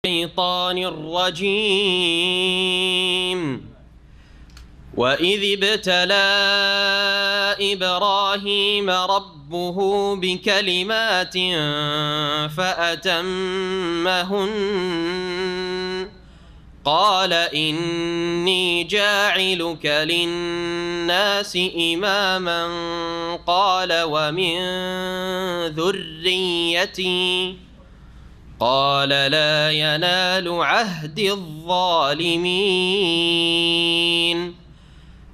الشيطان الرجيم. وإذ ابتلى إبراهيم ربه بكلمات فأتمهن قال إني جاعلك للناس إماما قال ومن ذريتي قال لا ينال عهد الظالمين.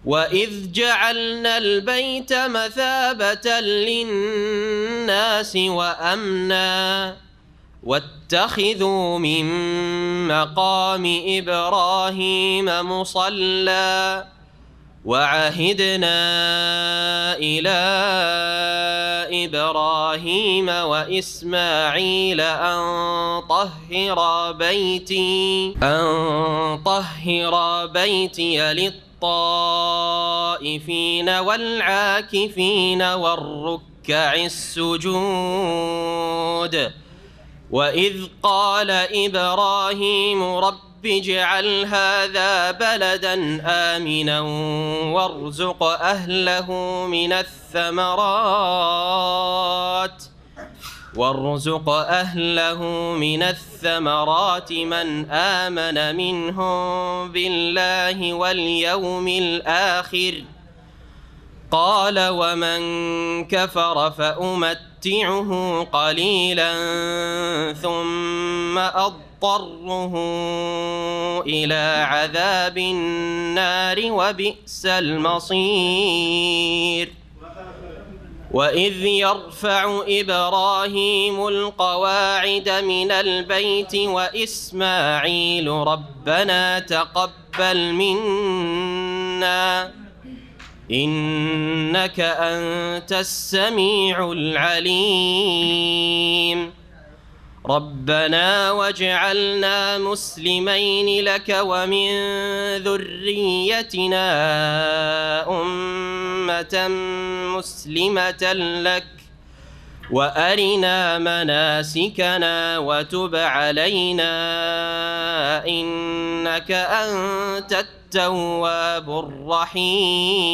وإذ جعلنا البيت مثابة للناس وأمنا واتخذوا من مقام إبراهيم مصلى وعهدنا إلى إبراهيم وإسماعيل أن طهر بيتي للطائفين والعاكفين والركع السجود. وإذ قال إبراهيم رب اجعل هذا بلدا آمنا وارزق أهله من الثمرات من آمن منهم بالله واليوم الآخر قال ومن كفر فأمتعه قليلا ثم أضطره إلى عذاب النار وبئس المصير. وإذ يرفع إبراهيم القواعد من البيت وإسماعيل ربنا تقبل منا إنك أنت السميع العليم. ربنا واجعلنا مسلمين لك ومن ذريتنا أمة مسلمة لك وأرنا مناسكنا وتب علينا إنك أنت التواب الرحيم.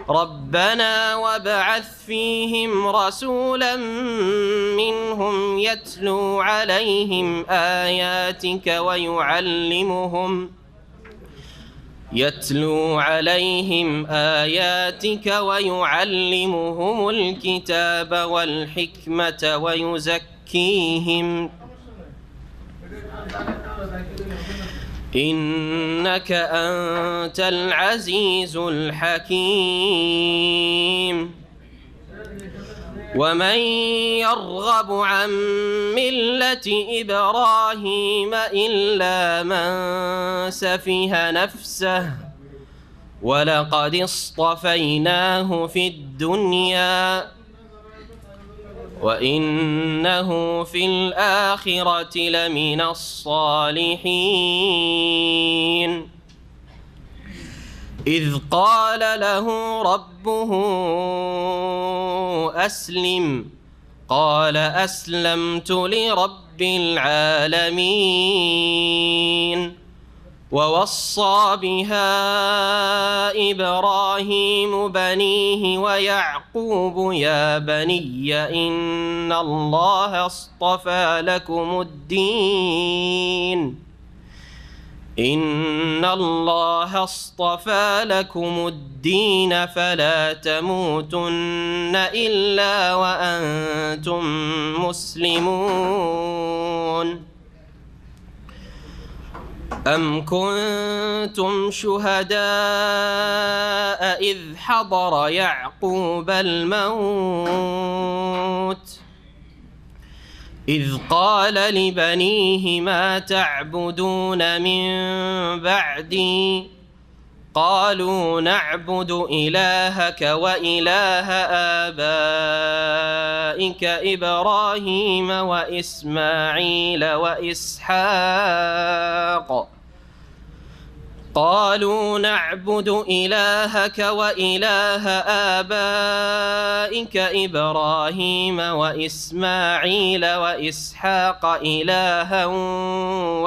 ربنا وابعث فيهم رسولا منهم يتلو عليهم آياتك ويعلمهم الكتاب والحكمة ويزكيهم إنك أنت العزيز الحكيم. ومن يرغب عن ملة إبراهيم إلا من سفه نفسه ولقد اصطفيناه في الدنيا وإنه في الآخرة لمن الصالحين. إذ قال له ربه أسلم قال أسلمت لرب العالمين. ووصى بها إبراهيم بنيه ويعقوب يا بني إن الله اصطفى لكم الدين فلا تموتن إلا وأنتم مسلمون. أم كنتم شهداء إذ حضر يعقوب الموت إذ قال لبنيه ما تعبدون من بعدي قالوا نعبد إلهك وإله آبائك إبراهيم وإسماعيل وإسحاق قالوا نعبد إلهك وإله آبائك إبراهيم وإسماعيل وإسحاق إلها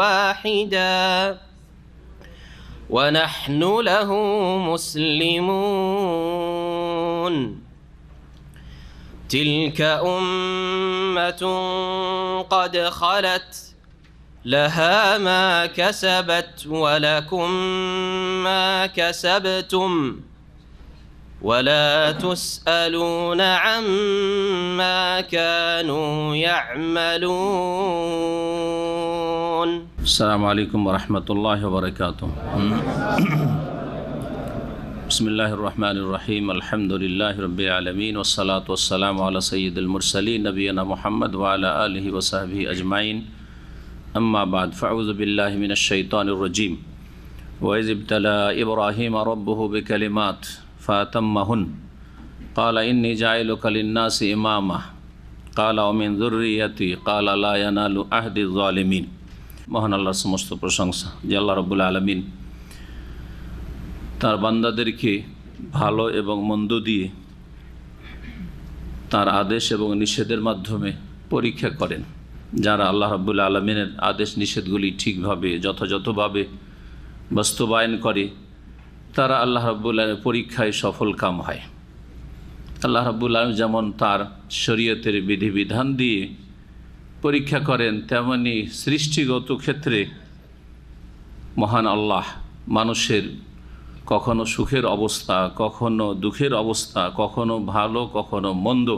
واحدا ونحن له مسلمون تلك أمة قد خلت لها ما كسبت ولكم ما كسبتم ولا تسألون عما كانوا يعملون. السلام عليكم ورحمة الله وبركاته. بسم الله الرحمن الرحيم. الحمد لله رب العالمين والصلاة والسلام على سيد المرسلين نبينا محمد وعلى آله وصحبه أجمعين. أما بعد فأعوذ بالله من الشيطان الرجيم. وإذ ابتلى إبراهيم ربه بكلمات فأتمهن قال إني جاعلك للناس إماما قال ومن ذريتي قال لا ينال عهد الظالمين. মহান আল্লাহর সমস্ত প্রশংসা যে আল্লাহ রাব্বুল আলামিন তার বান্দাদেরকে ভালো এবং মন্দ দিয়ে তার আদেশ এবং নিষেধের মাধ্যমে পরীক্ষা করেন। যারা আল্লাহ রাব্বুল আলামিনের আদেশ নিষেধগুলি ঠিকভাবে যথাযথভাবে বাস্তবায়ন করে তারা আল্লাহ রাব্বুল আলামিনের পরীক্ষায় সফল কাম হয়। আল্লাহ রাব্বুল আলামিন যেমন তার শরীয়তের বিধিবিধান দিয়ে পরীক্ষা করেন, তেমনি সৃষ্টিগত ক্ষেত্রে মহান আল্লাহ মানুষের কখনো সুখের অবস্থা, কখনো দুঃখের অবস্থা, কখনো ভালো কখনো মন্দ,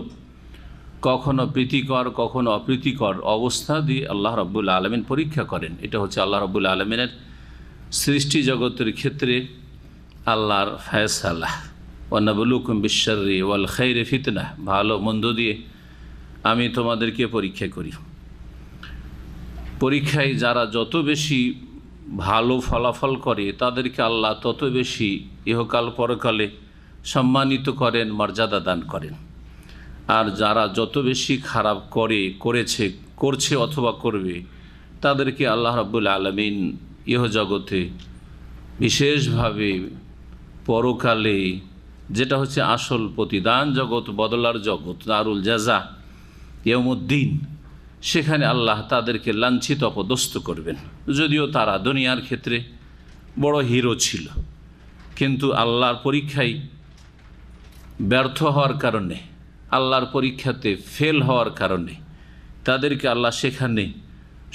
কখনো প্রীতিকর কখনো অপ্রীতিকর অবস্থা দিয়ে আল্লাহ রাব্বুল আলামিন পরীক্ষা করেন। এটা হচ্ছে আল্লাহ রাব্বুল আলামিনের সৃষ্টি জগতের ক্ষেত্রে আল্লাহর ফায়সালা। ওয়া নাবলুকুম বিশ-শাররি ওয়াল খাইরি ফিতনা, ভালো মন্দ দিয়ে আমি তোমাদেরকে পরীক্ষা করি। পরীক্ষায় যারা যত বেশি ভালো ফলাফল করে তাদেরকে আল্লাহ তত বেশি ইহকাল পরকালে সম্মানিত করেন, মর্যাদা দান করেন। আর যারা যত বেশি খারাপ করছে অথবা করবে তাদেরকে আল্লাহ রাব্বুল আলামিন ইহজগতে বিশেষভাবে পরকালে, যেটা হচ্ছে আসল প্রতিদান জগৎ, বদলার জগৎ, দারুল জাযা, ইয়াউমুদ্দিন, সেখানে আল্লাহ তাদেরকে লাঞ্ছিত অপদস্থ করবেন। যদিও তারা দুনিয়ার ক্ষেত্রে বড় হিরো ছিল, কিন্তু আল্লাহর পরীক্ষায় ব্যর্থ হওয়ার কারণে, আল্লাহর পরীক্ষাতে ফেল হওয়ার কারণে তাদেরকে আল্লাহ সেখানে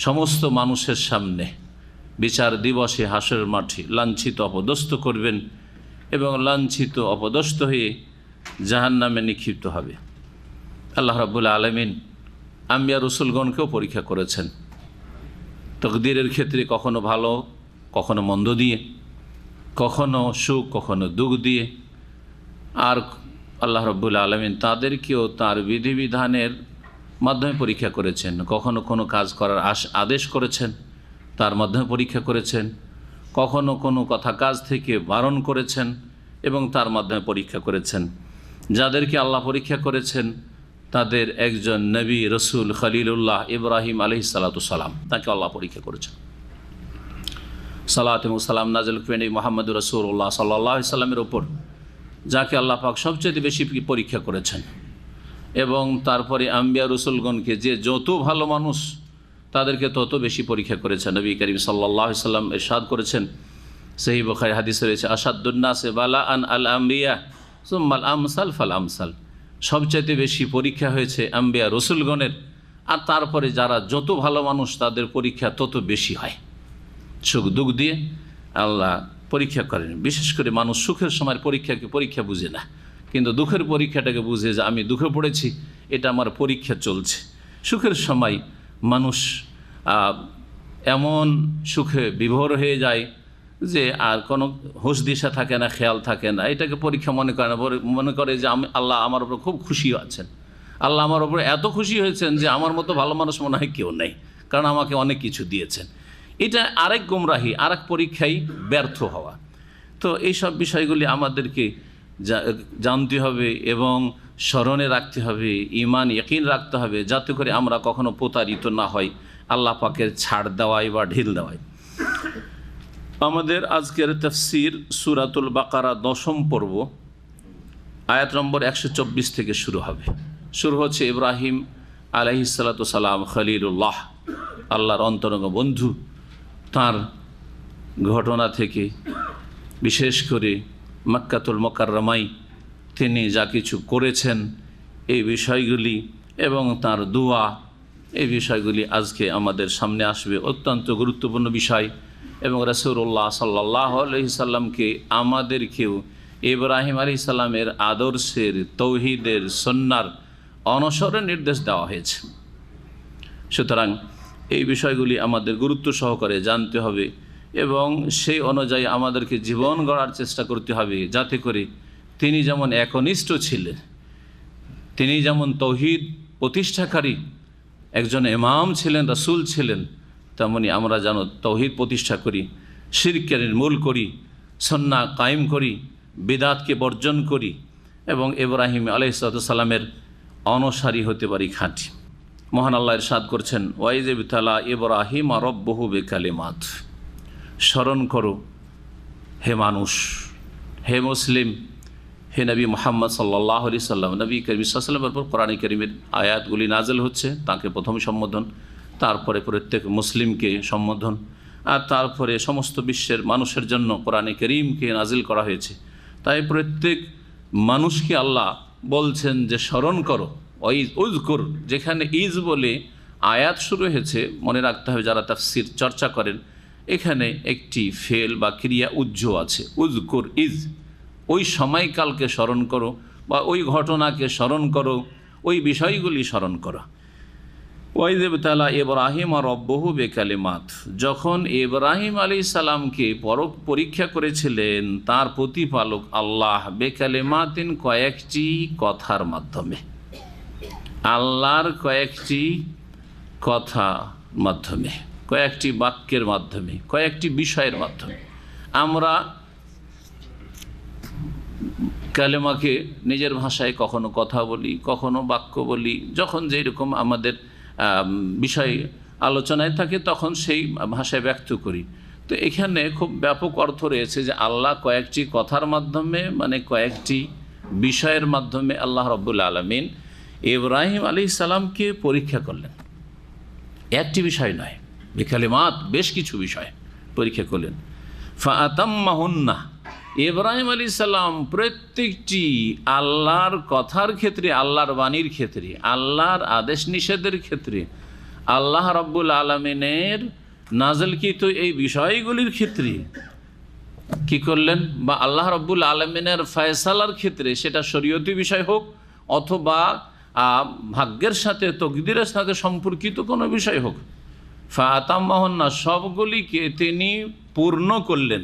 সমস্ত মানুষের সামনে বিচার দিবসে হাসরের মাঠে লাঞ্ছিত অপদস্থ করবেন এবং লাঞ্ছিত অপদস্থ হয়ে জাহান্নামে নিক্ষিপ্ত হবে। আল্লাহ রাব্বুল আলামিন আম্বিয়া রসুলগণকেও পরীক্ষা করেছেন তকদিরের ক্ষেত্রে, কখনো ভালো কখনো মন্দ দিয়ে, কখনো সুখ কখনো দুঃখ দিয়ে। আর আল্লাহ রাব্বুল আলামিন তাদেরকেও তার বিধিবিধানের মাধ্যমে পরীক্ষা করেছেন। কখনো কোনো কাজ করার আদেশ করেছেন, তার মাধ্যমে পরীক্ষা করেছেন। কখনো কোনো কথা কাজ থেকে বারণ করেছেন এবং তার মাধ্যমে পরীক্ষা করেছেন। যাদেরকে আল্লাহ পরীক্ষা করেছেন তাদের একজন নবী রসুল খলিলুল্লাহ ইব্রাহিম আলাইহিসসালাম, তাকে আল্লাহ পরীক্ষা করেছেন। সালাত এবং সালাম নাজিল করেন মুহাম্মদুর রাসূলুল্লাহ সাল্লাল্লাহু আলাইহি সাল্লামের ওপর, যাকে আল্লাহ পাক সবচেয়ে বেশি পরীক্ষা করেছেন। এবং তারপরে আম্বিয়া রসুলগণকে, যে যত ভালো মানুষ তাদেরকে তত বেশি পরীক্ষা করেছেন। নবী করিম সাল্লাল্লাহু আলাইহি সাল্লাম ইরশাদ করেছেন, সহিহ বুখারী হাদিস রয়েছে, আশাদ্দুন নাসি বালাআন আল আম্বিয়া সুম্মাল আমসাল ফাল আমসাল, সবচাইতে বেশি পরীক্ষা হয়েছে আম্বিয়া রসুলগণের, আর তারপরে যারা যত ভালো মানুষ তাদের পরীক্ষা তত বেশি হয়। সুখ দুঃখ দিয়ে আল্লাহ পরীক্ষা করেন। বিশেষ করে মানুষ সুখের সময় পরীক্ষা বুঝে না, কিন্তু দুঃখের পরীক্ষাটাকে বুঝে যে আমি দুঃখে পড়েছি, এটা আমার পরীক্ষা চলছে। সুখের সময় মানুষ এমন সুখে বিভোর হয়ে যায় যে আর কোনো হুঁশ দিশা থাকে না, খেয়াল থাকে না, এটাকে পরীক্ষা মনে করে না। মনে করে যে আল্লাহ আমার উপর খুব খুশি আছেন, আল্লাহ আমার উপর এত খুশি হয়েছেন যে আমার মতো ভালো মানুষ মনে হয় কেউ নেই, কারণ আমাকে অনেক কিছু দিয়েছেন। এটা আরেক গুমরাহি, আরেক পরীক্ষায় ব্যর্থ হওয়া। তো এইসব বিষয়গুলি আমাদেরকে জানতে হবে এবং স্মরণে রাখতে হবে, ঈমান ইয়াকিন রাখতে হবে, যাতে করে আমরা কখনো প্রতারিত না হই আল্লাহ পাকের ছাড় দেওয়ায় বা ঢিল দেওয়ায়। আমাদের আজকের তাফসীর সূরাতুল বাকারা 10ম পর্ব, আয়াত নম্বর 124 থেকে শুরু হবে। শুরু হচ্ছে ইব্রাহিম আলাইহিস সালাতু সালাম খলিলুল্লাহ, আল্লাহর অন্তরঙ্গ বন্ধু, তার ঘটনা থেকে। বিশেষ করে মক্কাতুল মুকাররমায় তিনি যা কিছু করেছেন এই বিষয়গুলি এবং তার দোয়া, এই বিষয়গুলি আজকে আমাদের সামনে আসবে। অত্যন্ত গুরুত্বপূর্ণ বিষয় এবং রাসূলুল্লাহ সাল্লাল্লাহু আলাইহি সাল্লামকে আমাদেরকেও ইব্রাহিম আলাইহিস সালামের আদর্শের, তৌহিদের, সুন্নাহর অনুসরণের নির্দেশ দেওয়া হয়েছে। সুতরাং এই বিষয়গুলি আমাদের গুরুত্ব সহকারে জানতে হবে এবং সেই অনুযায়ী আমাদেরকে জীবন গড়ার চেষ্টা করতে হবে, যাতে করে তিনি যেমন একনিষ্ঠ ছিলেন, তিনি যেমন তৌহিদ প্রতিষ্ঠাকারী একজন ইমাম ছিলেন, রাসূল ছিলেন, তেমনি আমরা যেন তৌহিদ প্রতিষ্ঠা করি, শিরককে নির্মূল করি, সুন্নাহ কায়েম করি, বিদআতকে বর্জন করি এবং ইব্রাহিম আলাইহিস সালামের অনুসারী হতে পারি খাঁটি। মহান আল্লাহ ইরশাদ করছেন, ওয়াইজ ইবতালা ইব্রাহিম রাব্বুহু বিকালিমাত। স্মরণ করো হে মানুষ, হে মুসলিম, হে নবী মুহাম্মদ সাল্লাল্লাহু আলাইহি সাল্লাম, নবী করিম সাল্লাল্লাহু আলাইহি সাল্লামের উপর কোরআন কারীমের আয়াতগুলি নাজেল হচ্ছে, তাকে প্রথম সম্বোধন, তারপরে প্রত্যেক মুসলিমকে সম্বোধন, আর তারপরে সমস্ত বিশ্বের মানুষের জন্য কোরআন কারীমকে নাজিল করা হয়েছে। তাই প্রত্যেক মানুষকে আল্লাহ বলছেন যে স্মরণ করো, উযকুর, যেখানে ইজ বলে আয়াত শুরু হয়েছে, মনে রাখতে হবে যারা তাফসীর চর্চা করেন, এখানে একটি ফেল বা ক্রিয়া উজ্জ আছে। উযকুর ইজ, ওই সময়কালকে স্মরণ করো বা ওই ঘটনাকে স্মরণ করো, ওই বিষয়গুলি স্মরণ করো। ওয়াইজ ইবতালা ইব্রাহিম রাব্বুহু বিকালিমাত, যখন ইব্রাহিম আলাইহিস সালামকে পরীক্ষা করেছিলেন তার প্রতিপালক আল্লাহ, বিকালিমাতিন, কয়েকটি কথার মাধ্যমে, আল্লাহর কয়েকটি কথার মাধ্যমে, কয়েকটি বাক্যের মাধ্যমে, কয়েকটি বিষয়ের মাধ্যমে। আমরা কালেমাকে নিজের ভাষায় কখনো কথা বলি, কখনো বাক্য বলি, যখন যেরকম আমাদের বিষয় আলোচনায় থাকে তখন সেই ভাষায় ব্যক্ত করি। তো এখানে খুব ব্যাপক অর্থ রয়েছে যে আল্লাহ কয়েকটি কথার মাধ্যমে, মানে কয়েকটি বিষয়ের মাধ্যমে আল্লাহ রাব্বুল আলামিন ইব্রাহিম আলাইহিস সালামকে পরীক্ষা করলেন। একটি বিষয় নয়, বিকালিমাত, বেশ কিছু বিষয় পরীক্ষা করলেন। ফাআতাম্মাহুন্না, ইব্রাহিম আলাইহিস সালাম প্রত্যেকটি আল্লাহর কথার ক্ষেত্রে, আল্লাহর বাণীর ক্ষেত্রে, আল্লাহর আদেশ নিষেধের ক্ষেত্রে, আল্লাহ রাব্বুল আলামিনের নাযিলকৃত এই বিষয়গুলির ক্ষেত্রে কি করলেন, বা আল্লাহ রাব্বুল আলামিনের ফয়সালার ক্ষেত্রে, সেটা শরীয়তি বিষয় হোক অথবা ভাগ্যের সাথে, তকদিরের সাথে সম্পর্কিত কোনো বিষয় হোক, ফাআতাম্মাহুন্না, সবগুলিকে তিনি পূর্ণ করলেন,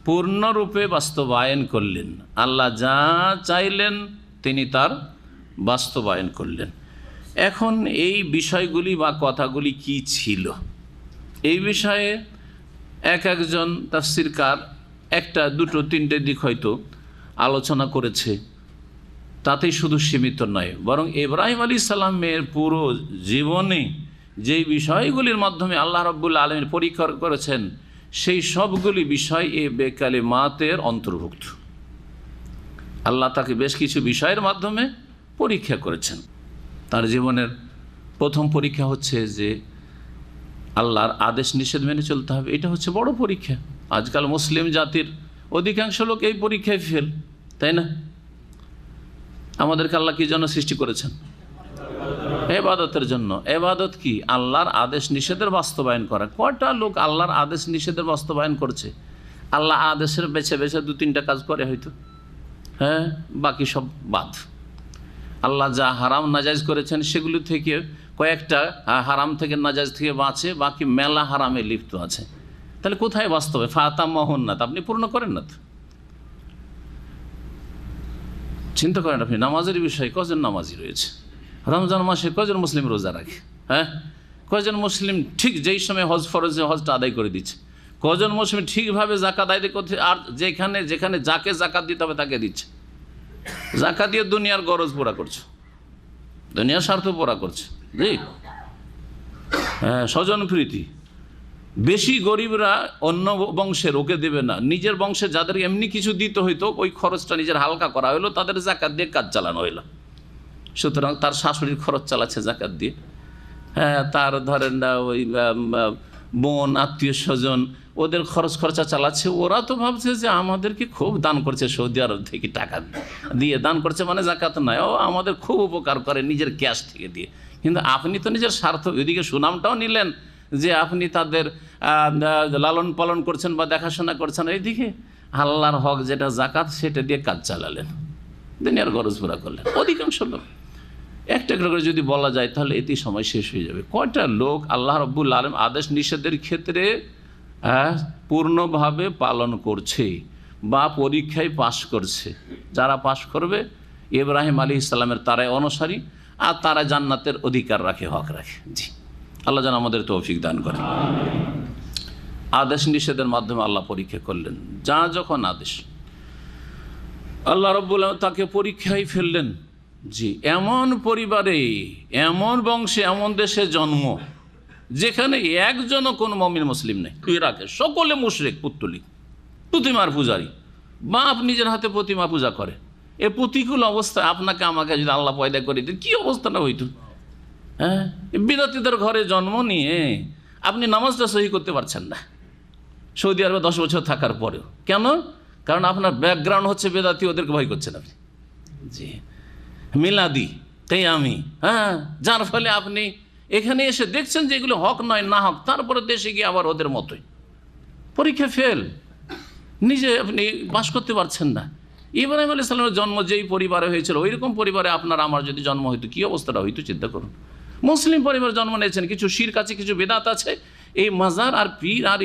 পূর্ণরূপে বাস্তবায়ন করলেন। আল্লাহ যা চাইলেন তিনি তার বাস্তবায়ন করলেন। এখন এই বিষয়গুলি বা কথাগুলি কি ছিল, এই বিষয়ে এক একজন তাফসীরকার একটা, দুটো, তিনটে দিক হয়তো আলোচনা করেছে। তাতেই শুধু সীমিত নয়, বরং ইব্রাহিম আলাইহিস সালামের পুরো জীবনে যেই বিষয়গুলির মাধ্যমে আল্লাহ রাব্বুল আলামিন পরীক্ষা করেছেন, সেই সবগুলি বিষয় এ বেকালিমাতের অন্তর্ভুক্ত। আল্লাহ তাকে বেশ কিছু বিষয়ের মাধ্যমে পরীক্ষা করেছেন। তার জীবনের প্রথম পরীক্ষা হচ্ছে যে আল্লাহর আদেশ নিষেধ মেনে চলতে হবে। এটা হচ্ছে বড় পরীক্ষা। আজকাল মুসলিম জাতির অধিকাংশ লোক এই পরীক্ষায় ফেল, তাই না? আমাদেরকে আল্লাহ কি জন্য সৃষ্টি করেছেন? ইবাদতের জন্য। ইবাদত কি? আল্লাহর আদেশ নিষেধের বাস্তবায়ন করা। কয়টা লোক আল্লাহর আদেশ নিষেধের বাস্তবায়ন করছে? আল্লাহ আদেশের বেছে বেছে দু তিনটা কাজ করে হয়তো, হ্যাঁ, বাকি সব বাদ। আল্লাহ যা হারাম নাজাইজ করেছেন সেগুলি থেকে কয়েকটা হারাম থেকে নাজাইজ থেকে বাঁচে, বাকি মেলা হারামে লিপ্ত আছে। তাহলে কোথায় বাস্তবে? ফাতাম্মাহুন্না, আপনি পূর্ণ করেন না তো। চিন্তা করেন আপনি, নামাজের বিষয়ে কজন নামাজি রয়েছে? রমজান মাসে কজন মুসলিম রোজা রাখে? হ্যাঁ, কজন মুসলিম ঠিক যেই সময় হজ ফরজে হজটা আদায় করে দিচ্ছে? কজন মুসলিম ঠিকভাবে জাকাত আদায় করতে, আর যেখানে যেখানে যাকে জাকাত দিতে হবে তাকে দিচ্ছে? জাকাত দিয়ে দুনিয়ার গরজ পুরা করছে, দুনিয়ার স্বার্থ পুরা করছে। জি হ্যাঁ, স্বজন প্রীতি, বেশি গরিবরা অন্য বংশের ওকে দেবে না, নিজের বংশে যাদের এমনি কিছু দিতে হইতো ওই খরচটা নিজের হালকা করা হলো, তাদের জাকাত দিয়ে কাজ চালানো হইলো। সুতরাং তার শাশুড়ির খরচ চালাচ্ছে জাকাত দিয়ে, হ্যাঁ, তার ধরেন না ওই বোন আত্মীয় স্বজন ওদের খরচ খরচা চালাচ্ছে। ওরা তো ভাবছে যে আমাদেরকে খুব দান করছে, সৌদি আরব থেকে টাকা দিয়ে দান করছে মানে জাকাত নয়, ও আমাদের খুব উপকার করে নিজের ক্যাশ থেকে দিয়ে। কিন্তু আপনি তো নিজের স্বার্থ, ওইদিকে সুনামটাও নিলেন যে আপনি তাদের লালন পালন করছেন বা দেখাশোনা করছেন, এইদিকে আল্লাহর হক যেটা জাকাত সেটা দিয়ে কাজ চালালেন, দুনিয়ার গরজ পুরা করলেন। অধিকাংশ লোক একটা করে যদি বলা যায় তাহলে এতেই সময় শেষ হয়ে যাবে। কয়টা লোক আল্লাহ রাব্বুল আলামিন আদেশ নিষেধের ক্ষেত্রে পূর্ণভাবে পালন করছে বা পরীক্ষায় পাশ করছে? যারা পাশ করবে ইব্রাহিম আলাইহিস সালামের তারাই অনুসারী, আর তারা জান্নাতের অধিকার রাখে, হক রাখে। জি, আল্লাহ যেন আমাদের তৌফিক দান করে। আদেশ নিষেধের মাধ্যমে আল্লাহ পরীক্ষা করলেন। যা যখন আদেশ, আল্লাহ রাব্বুল আলামিন তাকে পরীক্ষায় ফেললেন। জি, এমন পরিবারে, এমন বংশে, এমন দেশে জন্ম যেখানে একজনও কোনো মুমিন মুসলিম নেই। ইরাকে সকলে মুশরিক, পুত্তলিক, প্রতিমার পূজারী, বাপ নিজের হাতে প্রতিমা পূজা করে। এ প্রতিকূল অবস্থায় আপনাকে আমাকে যদি আল্লাহ পয়দা করে দিন, কী অবস্থাটা হইত? হ্যাঁ, বিদাতীদের ঘরে জন্ম নিয়ে আপনি নামাজটা সহি করতে পারছেন না সৌদি আরবে 10 বছর থাকার পরেও। কেন? কারণ আপনার ব্যাকগ্রাউন্ড হচ্ছে বেদাতি, ওদেরকে ভয় করছেন আপনি। জি, মিলাদি, তাই আমি, হ্যাঁ, যার ফলে আপনি এখানে এসে দেখছেন যে এগুলো হক নয়, না হক, তারপরে দেশে গিয়ে আবার ওদের মতোই পরীক্ষা ফেল, নিজে আপনি বাস করতে পারছেন না। ইব্রাহিম আলাইহিস সালামের জন্ম যেই পরিবারে হয়েছিল ওই রকম পরিবারে আপনার আমার যদি জন্ম হইতো কী অবস্থাটা হইতো চিন্তা করুন। মুসলিম পরিবারে জন্ম নিয়েছেন, কিছু শিরক আছে, কিছু বিদাত আছে, এই মাজার আর পীর আর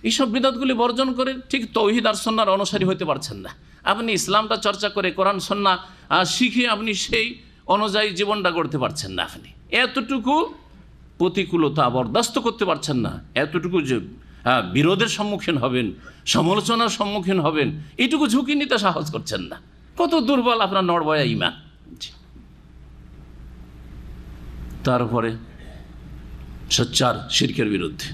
এইসব বিদাতগুলি বর্জন করে ঠিক তৌহিদ আর সুন্নাহর অনুসারী হতে পারছেন না। আপনি ইসলামটা চর্চা করে কোরআন সুন্নাহ শিখে আপনি সেই অনুযায়ী জীবনটা গড়তে পারছেন না। আপনি এতটুকু প্রতিকূলতা বরদাস্ত করতে পারছেন না, এতটুকু যে বিরোধের সম্মুখীন হবেন, সমালোচনার সম্মুখীন হবেন, এইটুকু ঝুঁকি নিতে সাহস করছেন না। কত দুর্বল আপনার নড়বয়া ঈমান। তারপরে সোচ্চার শিরকের বিরুদ্ধে।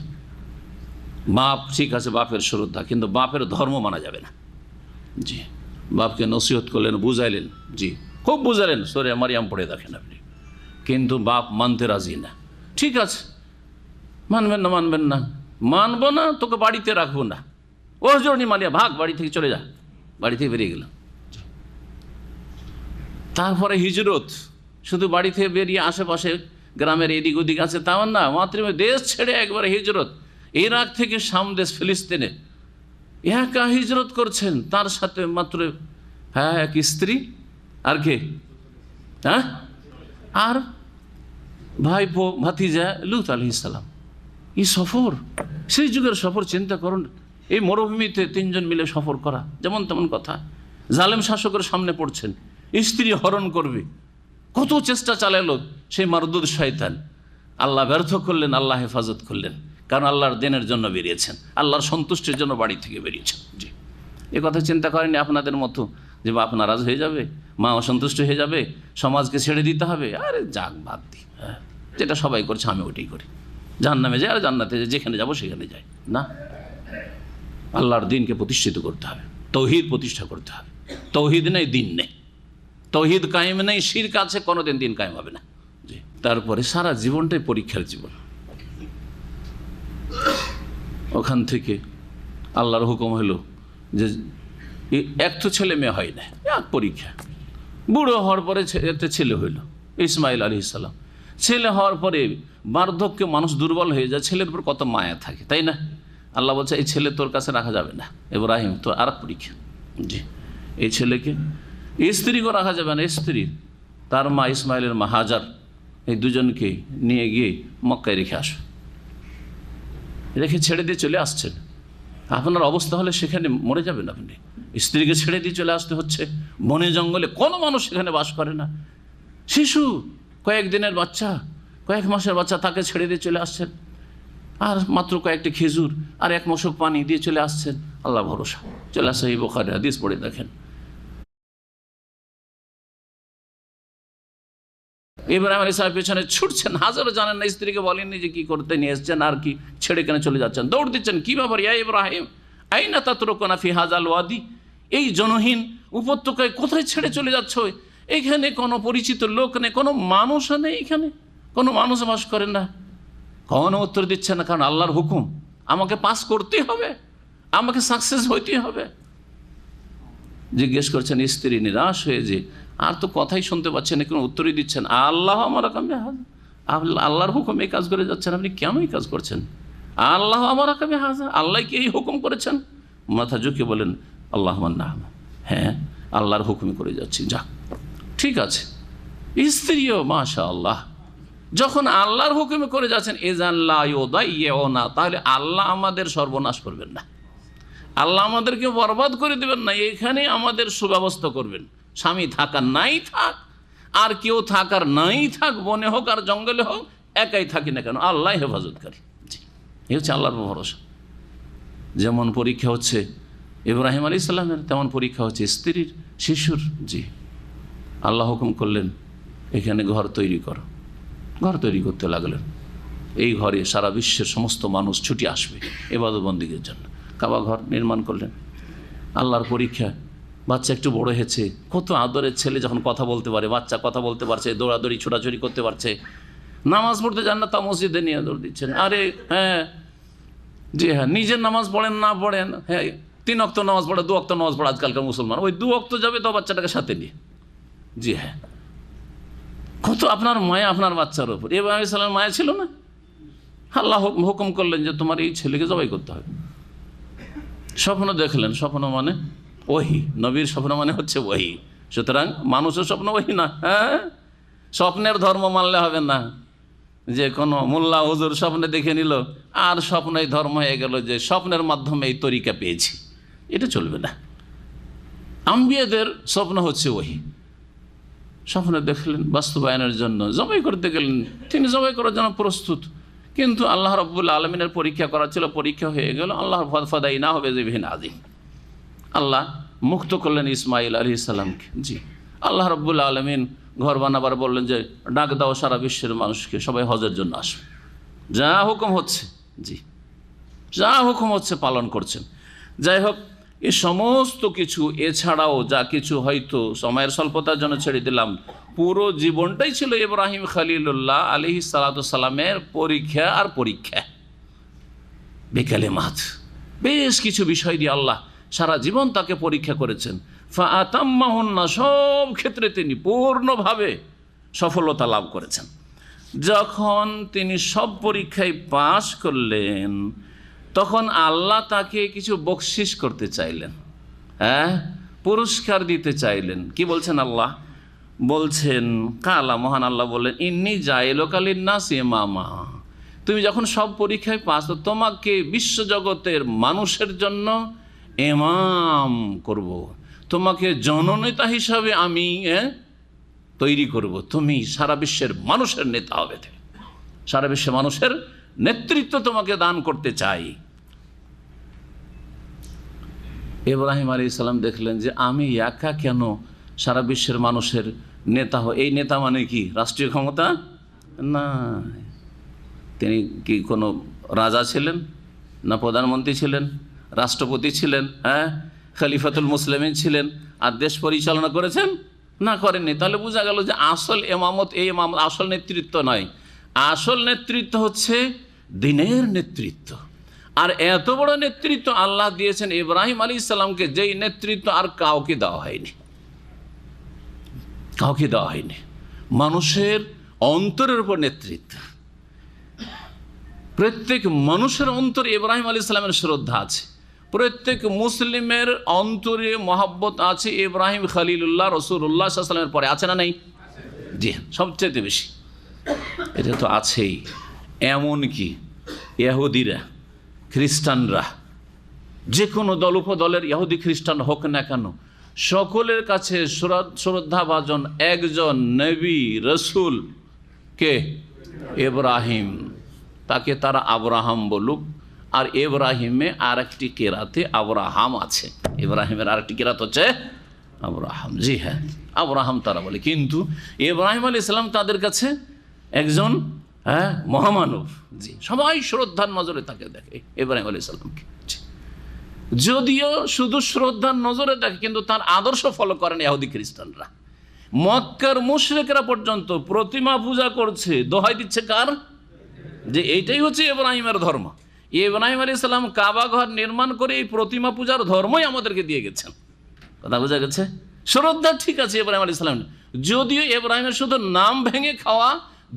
বাপ ঠিক আছে, বাপের শ্রদ্ধা, কিন্তু বাপের ধর্ম মানা যাবে না। জি, বাপকে নসিহত করলেন, বুঝাইলেন, জি খুব বুঝালেন, সূরা মারিয়াম পড়ে দেখেন আপনি, কিন্তু বাপ মানতে রাজি না। ঠিক আছে, মানবেন না, মানবো না, তোকে বাড়িতে রাখবো না, ও জরনি মালিয়া ভাগ, বাড়ি থেকে চলে যা, বাড়ি থেকে বেরিয়ে গেলাম। তারপরে হিজরত, শুধু বাড়ি থেকে বেরিয়ে আশেপাশে গ্রামের এদিক ওদিক আছে তাও না, মাতৃভূমি দেশ ছেড়ে একবারে হিজরত, ইরাক থেকে সামদেশ ফিলিস্তিনে একা হিজরত করছেন, তার সাথে মাত্র এক স্ত্রী, আর কে, হ্যাঁ, আর ভাইপো ভাতিজা লূত আলাইহিস সালাম। এই সফর, সেই যুগের সফর চিন্তা করুন। এই মরুভূমিতে 3 জন মিলে সফর করা যেমন তেমন কথা। জালেম শাসকের সামনে পড়ছেন, স্ত্রী হরণ করবে, কত চেষ্টা চালালো সেই মারদুদ শয়তান। আল্লাহ ব্যর্থ করলেন, আল্লাহ হেফাজত করলেন, কারণ আল্লাহর দিনের জন্য বেরিয়েছেন, আল্লাহর সন্তুষ্টির জন্য বাড়ি থেকে বেরিয়েছেন। জি, এ কথা চিন্তা করেনি আপনাদের মতো যে বাপ নারাজ হয়ে যাবে, মা অসন্তুষ্ট হয়ে যাবে, সমাজকে ছেড়ে দিতে হবে। আরে যাক, বাদ দি, হ্যাঁ, যেটা সবাই করছে আমি ওইটাই করি, জাহান্নামে যায় আর জান্নাতে যায়, যেখানে যাবো সেখানে যাই না। আল্লাহর দিনকে প্রতিষ্ঠিত করতে হবে, তৌহিদ প্রতিষ্ঠা করতে হবে। তৌহিদ নেই দিন নেই, তৌহিদ কায়েম নেই, শিরক আছে, কোনোদিন দিন কায়েম হবে না। জি, তারপরে সারা জীবনটাই পরীক্ষার জীবন। ওখান থেকে আল্লাহর হুকুম হলো যে এক তো ছেলে মেয়ে হয় না, এক পরীক্ষা। বুড়ো হওয়ার পরে একটা ছেলে হইল, ইসমাইল আলাইহিস সালাম। ছেলে হওয়ার পরে বার্ধক্যে মানুষ দুর্বল হয়ে যায়, ছেলের উপর কত মায়া থাকে, তাই না? আল্লাহ বলছে এই ছেলে তোর কাছে রাখা যাবে না, ইব্রাহিম তো আর এক পরীক্ষা। জি, এই ছেলেকে স্ত্রীকেও রাখা যাবে না, স্ত্রী তার মা ইসমাইলের মা হাজার, এই দুজনকে নিয়ে গিয়ে মক্কায় রেখে আসো, রেখে ছেড়ে দিয়ে চলে আসছেন। আপনার অবস্থা হলে সেখানে মরে যাবেন আপনি। স্ত্রীকে ছেড়ে দিয়ে চলে আসতে হচ্ছে বনে জঙ্গলে, কোনো মানুষ সেখানে বাস করে না। শিশু, কয়েকদিনের বাচ্চা, কয়েক মাসের বাচ্চা, তাকে ছেড়ে দিয়ে চলে আসছেন, আর মাত্র কয়েকটি খেজুর আর 1 মশক পানি দিয়ে চলে আসছেন। আল্লাহ ভরসা, চলে আসে। এই বুখারী হাদিস পড়ে দেখেন। ইব্রাহিম আলাইহিস সালামের পেছনে ছুটছেন, হাজারও জানেন না, স্ত্রীকে বলেননি যে কি করতে নিয়ে এসছেন আর কি, ছেড়ে কেন চলে যাচ্ছেন, দৌড় দিচ্ছেন। কী ব্যাপার ইয়া ইব্রাহিম, আইনা তাতরুকুনা ফি হাযাল ওয়াদি, এই জনহীন উপত্যকায় কোথায় ছেড়ে চলে যাচ্ছ? এখানে কোনো পরিচিত লোক নেই, কোনো মানুষ নেই, এখানে কোনো মানুষ বাস করেন না। কোনো উত্তর দিচ্ছে না, কারণ আল্লাহর হুকুম, আমাকে পাস করতেই হবে, আমাকে সাকসেস হইতেই হবে। জিজ্ঞেস করছেন স্ত্রী নিরাশ হয়ে, যে আর তো কথাই শুনতে পাচ্ছেন না, কোনো উত্তরই দিচ্ছেন। আল্লাহ আমার কামে হাজার, আল্লাহর হুকুম এই কাজ করে যাচ্ছেন, আপনি কেন এই কাজ করছেন? আল্লাহ আমার কামে হাজার, আল্লাহ কি এই হুকুম করেছেন? মাথা ঝুঁকে বলেন আল্লাহ মান্না, হ্যাঁ আল্লাহর হুকুমে করে যাচ্ছি, যা ঠিক আছে। স্ত্রীও মাশাআল্লাহ, যখন আল্লাহর হুকুমে করে যাচ্ছেন, না, তাহলে আল্লাহ আমাদের সর্বনাশ করবেন না, আল্লাহ আমাদেরকে বরবাদ করে দেবেন না, এখানে আমাদের সুব্যবস্থা করবেন। স্বামী থাকার নাই থাক, আর কেউ থাকার নাই থাক, বনে হোক আর জঙ্গলে হোক, একাই থাকি না কেন, আল্লাহ হেফাজতকারী। জি, এই হচ্ছে আল্লাহর ভরসা। যেমন পরীক্ষা হচ্ছে ইব্রাহিম আলাইহিস সালামের, তেমন পরীক্ষা হচ্ছে স্ত্রীর, শিশুর। জি, আল্লাহ হুকুম করলেন এখানে ঘর তৈরি করো, ঘর তৈরি করতে লাগলেন। এই ঘরে সারা বিশ্বের সমস্ত মানুষ ছুটে আসবে ইবাদত বন্দেগীর জন্য। কাবা ঘর নির্মাণ করলেন। আল্লাহর পরীক্ষা, বাচ্চা একটু বড় হয়েছে, কত আদরের ছেলে যখন কথা বলতে পারে, বাচ্চা কথা বলতে পারছে, দৌড়াদৌড়ি ছোটাছুটি করতে পারছে, নামাজ পড়তে যান না তা মসজিদে নিয়ে দৌড় দিচ্ছেন। আরে হ্যাঁ, জি হ্যাঁ, নিজের নামাজ পড়েন না পড়েন, হ্যাঁ 3 ওয়াক্ত নামাজ পড়ে, 2 ওয়াক্ত নামাজ পড়ে আজকালকার মুসলমান, ওই 2 ওয়াক্ত যাবে তো বাচ্চাটাকে সাথে নিয়ে। জি হ্যাঁ, কত আপনার মায়া আপনার বাচ্চার ওপর। ইব্রাহিম আলাইহিস সালামের মায়া ছিল না? আল্লাহ হুকুম করলেন যে তোমার এই ছেলেকে জবাই করতে হবে। স্বপ্ন দেখলেন, স্বপ্ন মানে ওহী, নবীর স্বপ্ন মানে হচ্ছে ওহী। সুতরাং মানুষের স্বপ্ন ওহী না। হ্যাঁ, স্বপ্নের ধর্ম মানলে হবে না, যে কোনো মোল্লা হুজুর স্বপ্নে দেখে নিল আর স্বপ্নই ধর্ম হয়ে গেল, যে স্বপ্নের মাধ্যমে এই তরিকা পেয়েছি, এটা চলবে না। আম্বিয়াদের স্বপ্ন হচ্ছে ওহী। স্বপ্নে দেখলেন, বাস্তবায়নের জন্য জবাই করতে গেলেন, তিনি জবাই করার জন্য প্রস্তুত, কিন্তু আল্লাহ রাব্বুল আলামিনের পরীক্ষা করা ছিল, পরীক্ষা হয়ে গেল। আল্লাহর ফাদাই না হবে যিবিহিন আযীম, আল্লাহ মুক্ত করলেন ইসমাইল আলাইহিস সালামকে। জি, আল্লাহ রাব্বুল আলামিন ঘর বানাবার বললেন যে ডাক দাও সারা বিশ্বের মানুষকে, সবাই হজের জন্য আসবে। যা হুকুম হচ্ছে, জি যা হুকুম হচ্ছে পালন করছেন। যাই হোক, এ সমস্ত কিছু এছাড়াও যা কিছু হয়তো সময়ের স্বল্পতার জন্য ছেড়ে দিলাম, পুরো জীবনটাই ছিল ইব্রাহিম খলিলুল্লাহ আলাইহিস সালাতু সালামের পরীক্ষা আর পরীক্ষা। বিকালেমাত, বেশ কিছু বিষয় দিয়ে আল্লাহ সারা জীবন তাকে পরীক্ষা করেছেন। ফাআতাম্মাহুন্না, সব ক্ষেত্রে তিনি পূর্ণভাবে সফলতা লাভ করেছেন। যখন তিনি সব পরীক্ষায় পাশ করলেন, তখন আল্লাহ তাকে কিছু বকশিস করতে চাইলেন, হ্যাঁ পুরস্কার দিতে চাইলেন। কি বলছেন আল্লাহ? বলছেন কালা, মহান আল্লাহ বললেন ইন্নী জাইলুকা লিন্নাসি ইমামা, তুমি যখন সব পরীক্ষায় পাস, তোমাকে বিশ্বজগতের মানুষের জন্য ইমাম করব, তোমাকে জননেতা হিসাবে আমি তৈরি করব, তুমি সারা বিশ্বের মানুষের নেতা হবে, সারা বিশ্বের মানুষের নেতৃত্ব তোমাকে দান করতে চাই। ইব্রাহিম আলাইহিস সালাম দেখলেন যে আমি একা কেন সারা বিশ্বের মানুষের নেতা হই? এই নেতা মানে কি রাষ্ট্রীয় ক্ষমতা না, তিনি কি কোনো রাজা ছিলেন না প্রধানমন্ত্রী ছিলেন, রাষ্ট্রপতি ছিলেন, হ্যাঁ খলিফাতুল মুসলিমিন ছিলেন, আর দেশ পরিচালনা করেছেন? না, করেননি। তাহলে বোঝা গেল যে আসল ইমামত, এই ইমামত আসল নেতৃত্ব নয়, আসল নেতৃত্ব হচ্ছে দ্বীনের নেতৃত্ব। আর এত বড় নেতৃত্ব আল্লাহ দিয়েছেন ইব্রাহিম আলাইহিস সালামকে, যেই নেতৃত্ব আর কাউকে দেওয়া হয়নি, কাউকে দেওয়া হয়নি। মানুষের অন্তরের উপর নেতৃত্ব, প্রত্যেক মানুষের অন্তরে ইব্রাহিম আলাইহিস সালামের শ্রদ্ধা আছে, প্রত্যেক মুসলিমের অন্তরে মহাব্বত আছে ইব্রাহিম খলিলুল্লাহ রাসূলুল্লাহ সাল্লাল্লাহু আলাইহি ওয়াসাল্লামের পরে। আছে না নেই? জি, সবচেয়ে বেশি এটা তো আছেই। এমনকি ইহুদিরা, খ্রিস্টানরা, যে কোনো দল উপদলের ইহুদি খ্রিস্টান হোক না কেন, সকলের কাছে শ্রদ্ধাভাজন একজন নবী রসুল কে? ইব্রাহিম। তাকে তারা আব্রাহাম বলুক, আর ইব্রাহিমে আর একটি কেরাতে আব্রাহাম আছে, ইব্রাহিমের আর একটি কেরাত হচ্ছে আব্রাহাম। জি হ্যাঁ, আব্রাহাম তারা বলে। কিন্তু ইব্রাহিম আলাইহিস সালাম তাদের কাছে একজন মহামানব। জি, সবাই শ্রদ্ধার নজরে তাকে দেখে ইব্রাহিম আলাইহিস সালামকে। যদিও শুধু শ্রদ্ধার নজরে দেখে, কিন্তু তার আদর্শ ফলো করেন ইহুদি খ্রিস্টানরা। মক্কার মুশরিকরা পর্যন্ত প্রতিমা পূজা করছে, দোহাই দিচ্ছে কার? যে এইটাই হচ্ছে ইব্রাহিমের ধর্ম। ইব্রাহিম আলাইহিস সালাম কাবা ঘর নির্মাণ করে এই প্রতিমা পূজার ধর্মই আমাদেরকে দিয়ে গেছেন। কথা বোঝা গেছে? শ্রদ্ধা ঠিক আছে ইব্রাহিম আলাইহিস সালাম, যদিও ইব্রাহিমের শুধু নাম ভেঙে খাওয়া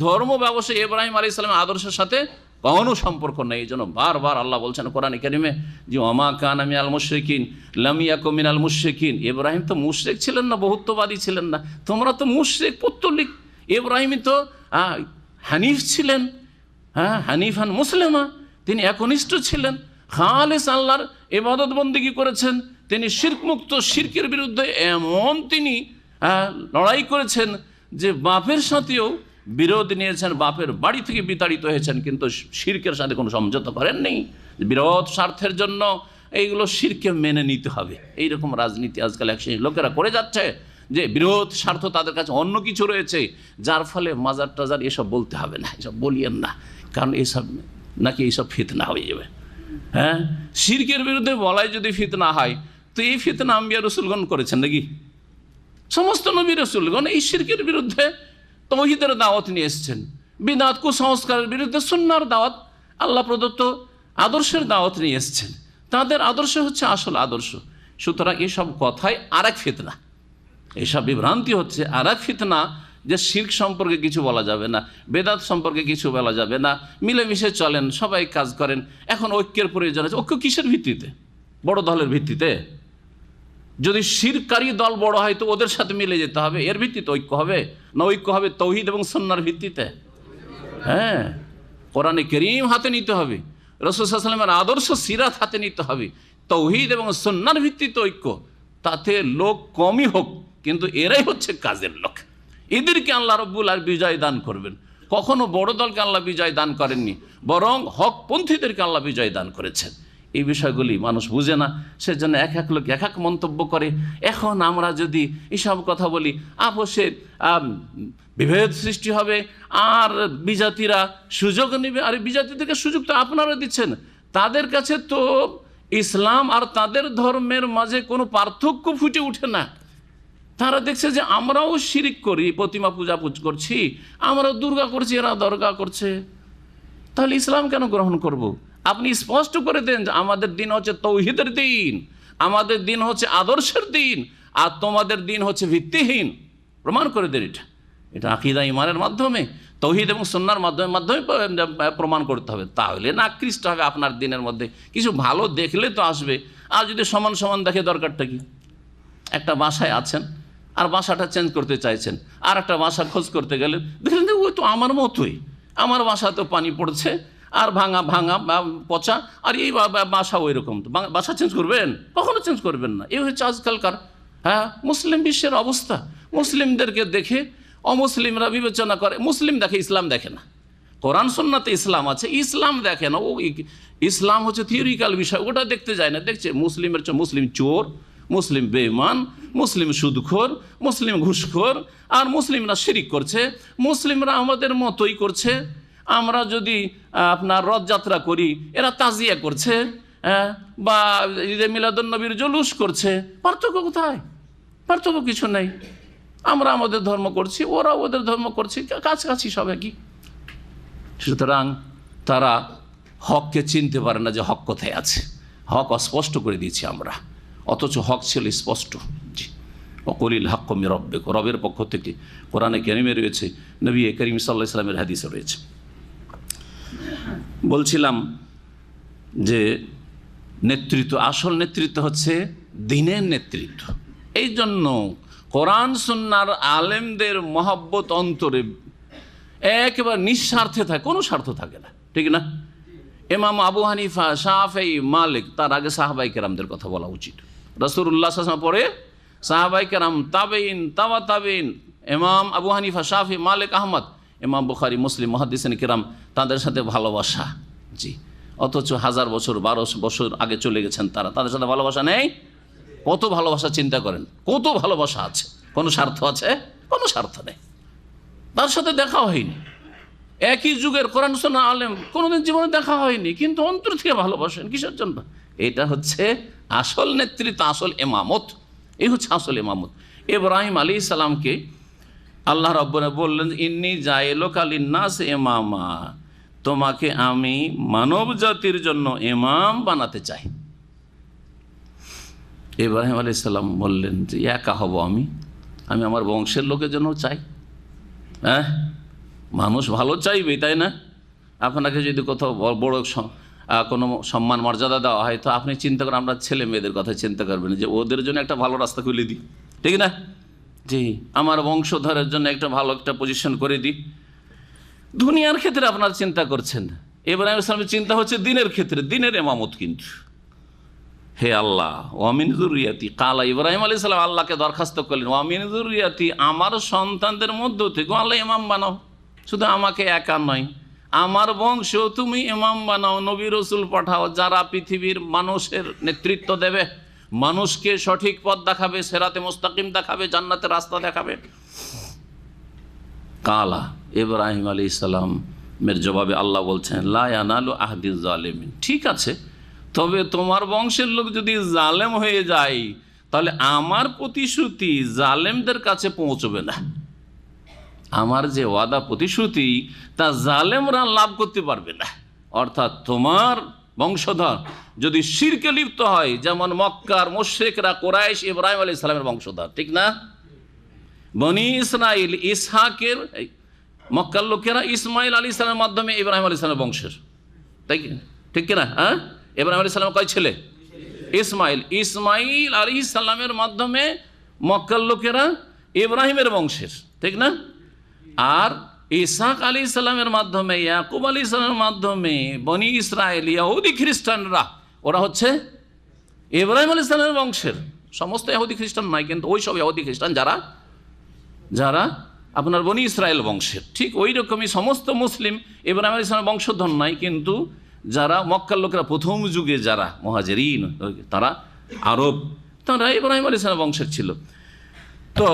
ধর্ম ব্যবসায়ী ইব্রাহিম আলাইহিস সালামের আদর্শের সাথে কোনো সম্পর্ক নেই। এই জন্য বারবার আল্লাহ বলছেন কোরআনে কারিমে যে ওমা কানা মিনাল মুশরিকিন লাম ইয়াকুম মিনাল মুশরিকিন। ইব্রাহিম তো মুশরিক ছিলেন না, বহুত্ববাদী ছিলেন না। তোমরা তো মুশরিক পৌত্তলিক। ইব্রাহিমই তো হানিফ ছিলেন, হানিফান মুসলিমা। তিনি একনিষ্ঠ ছিলেন, খালেস আল্লাহর ইবাদত বন্দেগী করেছেন। তিনি শিরক মুক্ত, শিরকের বিরুদ্ধে এমন তিনি লড়াই করেছেন যে বাপের সাথেও বিরোধ নিয়েছেন, বাপের বাড়ি থেকে বিতাড়িত হয়েছেন, কিন্তু শিরকের সাথে কোনো সমঝোতা করেননি। বিরোধ স্বার্থের জন্য এইগুলো শিরকে মেনে নিতে হবে, এইরকম রাজনীতি আজকাল এক লোকেরা করে যাচ্ছে যে বিরোধ স্বার্থ তাদের কাছে অন্য কিছু রয়েছে, যার ফলে মাজার টাজার এসব বলতে হবে না, এসব বলিয়েন না, কারণ এসব নাকি এইসব ফিতনা হয়ে যাবে। শিরকের বিরুদ্ধে বলাই যদি ফিতনা হয়, তো এই ফিতনা আম্বিয়া রসুলগণ করেছেন নাকি? সমস্ত নবী রসুলগণ এই শিরকের বিরুদ্ধে তৌহিদের দাওয়াত নিয়ে এসেছেন, বিদআত কুসংস্কারের বিরুদ্ধে সুন্নাহর দাওয়াত, আল্লাহ প্রদত্ত আদর্শের দাওয়াত নিয়ে এসেছেন। তাদের আদর্শ হচ্ছে আসল আদর্শ। সুতরাং এসব কথাই আর এক ফিতনা, এইসব বিভ্রান্তি হচ্ছে আর এক ফিতনা, যে শিরক সম্পর্কে কিছু বলা যাবে না, বেদাত সম্পর্কে কিছু বলা যাবে না, মিলেমিশে চলেন, সবাই কাজ করেন। এখন ঐক্যের প্রয়োজন আছে। ঐক্য কিসের ভিত্তিতে? বড় দলের ভিত্তিতে? যদি শিরকারী দল বড় হয় তো ওদের সাথে মিলে যেতে হবে, এর ভিত্তিতে ঐক্য হবে না? ঐক্য হবে তৌহিদ এবং সুন্নাহর ভিত্তিতে। কোরআনে কারীম হাতে নিতে হবে, রাসূল সাল্লাল্লাহু আলাইহি ওয়াসাল্লামের আদর্শ সিরাত হাতে নিতে হবে, তৌহিদ এবং সুন্নাহর ভিত্তিতে ঐক্য। তাতে লোক কমই হোক, কিন্তু এরাই হচ্ছে কাজের লোক। এদেরকে আল্লাহ রাব্বুল আলামিন বিজয় দান করবেন। কখনো বড় দলকে আল্লাহ বিজয় দান করেননি, বরং হকপন্থীদেরকে আল্লাহ বিজয় দান করেছেন। এই বিষয়গুলি মানুষ বুঝে না, সেজন্য এক এক লোক এক এক মন্তব্য করে। এখন আমরা যদি এসব কথা বলি, আপোষে বিভেদ সৃষ্টি হবে, আর বিজাতিরা সুযোগ নেবে। আর বিজাতিদেরকে সুযোগ তো আপনারা দিচ্ছেন। তাদের কাছে তো ইসলাম আর তাদের ধর্মের মাঝে কোনো পার্থক্য ফুটে ওঠে না। তারা দেখছে যে আমরাও শিরিক করি, প্রতিমা পূজা করছি, আমরাও দুর্গা করছি, এরা দরগা করছে, তাহলে ইসলাম কেন গ্রহণ করব? আপনি স্পষ্ট করে দেন যে আমাদের দিন হচ্ছে তৌহিদের দিন, আমাদের দিন হচ্ছে আদর্শের দিন, আর তোমাদের দিন হচ্ছে ভিত্তিহীন। প্রমাণ করে দেন এটা আকীদা ঈমানের মাধ্যমে, তৌহিদ এবং সুন্নাহর মাধ্যমে প্রমাণ করতে হবে। তাহলে না আকৃষ্ট হবে আপনার দিনের মধ্যে। কিছু ভালো দেখলে তো আসবে। আর যদি সমান সমান দেখে, দরকারটা কি? একটা বাসায় আছেন আর বাসাটা চেঞ্জ করতে চাইছেন, আর একটা বাসা খোঁজ করতে গেলে দেখলেন যে ওই তো আমার মতোই, আমার বাসা তো পানি পড়ছে আর ভাঙা ভাঙা পচা, আর এই বাসা ওই রকম, তো বাসা চেঞ্জ করবেন? কখনো চেঞ্জ করবেন না। এই হচ্ছে আজকালকার মুসলিম বিশ্বের অবস্থা। মুসলিমদেরকে দেখে অমুসলিমরা বিবেচনা করে, মুসলিম দেখে, ইসলাম দেখে না। কোরআন সুন্নাতে ইসলাম আছে, ইসলাম দেখে না। ও ইসলাম হচ্ছে থিওরিক্যাল বিষয়, ওটা দেখতে যায় না। দেখছে মুসলিমের মুসলিম চোর, মুসলিম বেঈমান, মুসলিম সুদখোর, মুসলিম ঘুষখোর, আর মুসলিমরা শিরিক করছে, মুসলিমরা আমাদের মতোই করছে। আমরা যদি আপনার রথযাত্রা করি, এরা তাজিয়া করছে, বা ঈদে মিলাদুন নবীর জুলুস করছে। পার্থক্য কোথায়? পার্থক্য কিছু নেই। আমরা আমাদের ধর্ম করছি, ওরা ওদের ধর্ম করছে, কাছাকাছি সব একই। সুতরাং তারা হককে চিনতে পারে না যে হক কোথায় আছে। হক অস্পষ্ট করে দিয়েছি আমরা, অথচ হক ছিল স্পষ্ট। জি, ওয়াকুলিল হাক্কু মির রাব্বিকুম, রবের পক্ষ থেকে কোরআনে কারিমে রয়েছে, নবী করিম সাল্লাল্লাহু আলাইহি ওয়াসাল্লামের হাদিসে রয়েছে। বলছিলাম যে নেতৃত্ব, আসল নেতৃত্ব হচ্ছে দ্বীনের নেতৃত্ব। এই জন্য কোরআন সুন্নাহর আলেমদের মহব্বত অন্তরে একেবারে নিঃস্বার্থে থাকে, কোনো স্বার্থ থাকে না, ঠিক না? ইমাম আবু হানিফা, শাফেঈ, মালিক, তার আগে সাহাবায়ে কেরামদের কথা বলা উচিত। রাসূলুল্লাহ সাল্লাল্লাহু আলাইহি ওয়াসাল্লাম পরে সাহাবায়ে কেরাম, তাবেঈন, তাবা তাবেঈন, ইমাম আবু হানিফা, শাফেঈ, মালিক, আহমদ, ইমাম বুখারী, মুসলিম, মুহাদ্দিসিন কিরাম, তাদের সাথে ভালোবাসা। জি, অথচ 1000 বছর 1200 বছর আগে চলে গেছেন তারা, তাদের সাথে ভালোবাসা নেই। কত ভালোবাসা চিন্তা করেন, কত ভালোবাসা আছে, কোনো স্বার্থ আছে? কোনো স্বার্থ নেই। তার সাথে দেখা হয়নি, একই যুগের কোরআন সুন্নাহ আলেম, কোনোদিন জীবনে দেখা হয়নি, কিন্তু অন্তর থেকে ভালোবাসেন। কিসের জন্য? এটা হচ্ছে আসল নেতৃত্ব, আসল ইমামত। এই হচ্ছে আসল ইমামত। ইব্রাহিম আলাইহিস সালামকে আল্লাহ রাব্বুনা বললেন, ইন্নী জাইলুকা লিন্নাস ইমামা, তোমাকে আমি মানব জাতির জন্য ইমাম বানাতে চাই। ইব্রাহিম আলাইহিস সালাম বললেন যে একা হব আমি আমার বংশের লোকের জন্য চাই। হ্যাঁ, মানুষ ভালো চাইবে, তাই না? আপনাকে যদি কোথাও বড় কোনো সম্মান মর্যাদা দেওয়া হয়, তো আপনি চিন্তা করেন, আমরা ছেলে মেয়েদের কথা চিন্তা করবেন যে ওদের জন্য একটা ভালো রাস্তা খুলে দিই, ঠিক না? জি, আমার বংশধরের জন্য একটা ভালো একটা পজিশন করে দিই। দুনিয়ার ক্ষেত্রে আপনার চিন্তা করছেন, ইব্রাহিম ইসলামের চিন্তা হচ্ছে দিনের ক্ষেত্রে, দিনের ইমামত। কিন্তু হে আল্লাহ, ওয়ামিন যুররিয়াতি, কালা ইব্রাহিম আলাইহিস সালাম আল্লাহকে দরখাস্ত করলেন, ওয়ামিন যুররিয়াতি, আমার সন্তানদের মধ্য থেকে আল্লাহ ইমাম বানাও। শুধু আমাকে একা নয়, আমার বংশেও তুমি ইমাম বানাও, নবী রসুল পাঠাও, যারা পৃথিবীর মানুষের নেতৃত্ব দেবে, মানুষকে সঠিক পথ দেখাবে, সিরাতে মুস্তাকিম দেখাবে, জান্নাতের রাস্তা দেখাবে। কালা ইব্রাহিম আলাইহিস সালামের জবাবে আল্লাহ বলছেন, লা ইয়ানালু আহদিজ জালিমিন, ঠিক আছে, তবে তোমার বংশের লোক যদি জালেম হয়ে যায়, তাহলে আমার প্রতিশ্রুতি জালেমদের কাছে পৌঁছবে না। আমার যে ওয়াদা প্রতিশ্রুতি, তা জালেমরা লাভ করতে পারবে না। অর্থাৎ তোমার বংশধর যদি শিরকে লিপ্ত হয়, যেমন মক্কার মুশরিকরা, কুরাইশ ইব্রাহিম আলাইহিস সালামের বংশধর, ঠিক না? বনি ইসরাইল ইসহাকের, মক্কার লোকেরা ইসমাইল আলাইহিস সালামের মাধ্যমে ইব্রাহিম আলাইহিস সালামের বংশের, তাই কি? ঠিক কিনা? হ্যাঁ, ইব্রাহিম আলাইহিস সালাম কয় ছেলে? ইসমাইল আলাইহিস সালামের মাধ্যমে মক্কার লোকেরা ইব্রাহিমের বংশের, ঠিক না? আর ইসহাক আলাইহিস সালামের মাধ্যমে, ইয়াকুব আলাইহিস সালামের মাধ্যমে বনি ইসরাইল, ইহুদি খ্রিস্টানরা, ওরা হচ্ছে ইব্রাহিম আলাইহিস সালামের বংশের। সমস্ত ইহুদি খ্রিস্টান নয়, কিন্তু ওই সব ইহুদি খ্রিস্টান যারা আপনার বনি ইসরায়েল বংশের, ঠিক ওই রকমই সমস্ত মুসলিম ইব্রাহিম আলাইহিস সালামের বংশধর নয়, কিন্তু যারা মক্কার লোকেরা প্রথম যুগে যারা মুহাজিরিন, তারা আরব, তারা ইব্রাহিম আলাইহিস সালামের বংশের ছিল। তো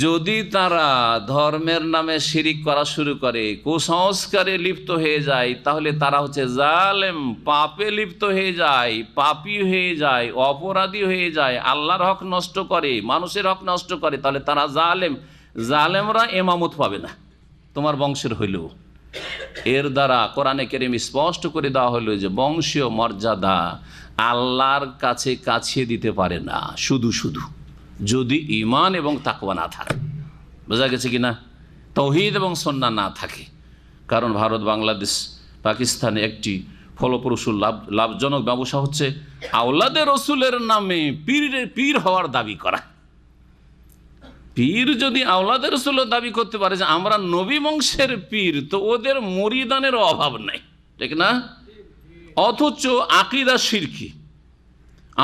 যদি তারা ধর্মের নামে শিরিক করা শুরু করে, কুসংস্কারে লিপ্ত হয়ে যায়, তাহলে তারা হচ্ছে জালেম, পাপে লিপ্ত হয়ে যায়, পাপী হয়ে যায়, অপরাধী হয়ে যায়, আল্লাহর হক নষ্ট করে, মানুষের হক নষ্ট করে, তাহলে তারা জালেম। জালেমরা ইমামত পাবে না তোমার বংশের হইলেও। এর দ্বারা কোরআনে কারীম স্পষ্ট করে দেওয়া হলো যে বংশীয় মর্যাদা আল্লাহর কাছে কাছিয়ে দিতে পারে না শুধু যদি ঈমান এবং তাকওয়া না থাকে। বোঝা গেছে কি না? তাওহীদ এবং সুন্নাহ না থাকে। কারণ ভারত, বাংলাদেশ, পাকিস্তানে একটি ফলপ্রসূ লাভজনক ব্যবসা হচ্ছে আওলাদে রসুলের নামে পীর হওয়ার দাবি করা। পীর যদি আওলাদে রসুলের দাবি করতে পারে যে আমরা নবী বংশের পীর, তো ওদের মুরিদানের অভাব নেই, ঠিক না? অথচ আকীদা শিরকি,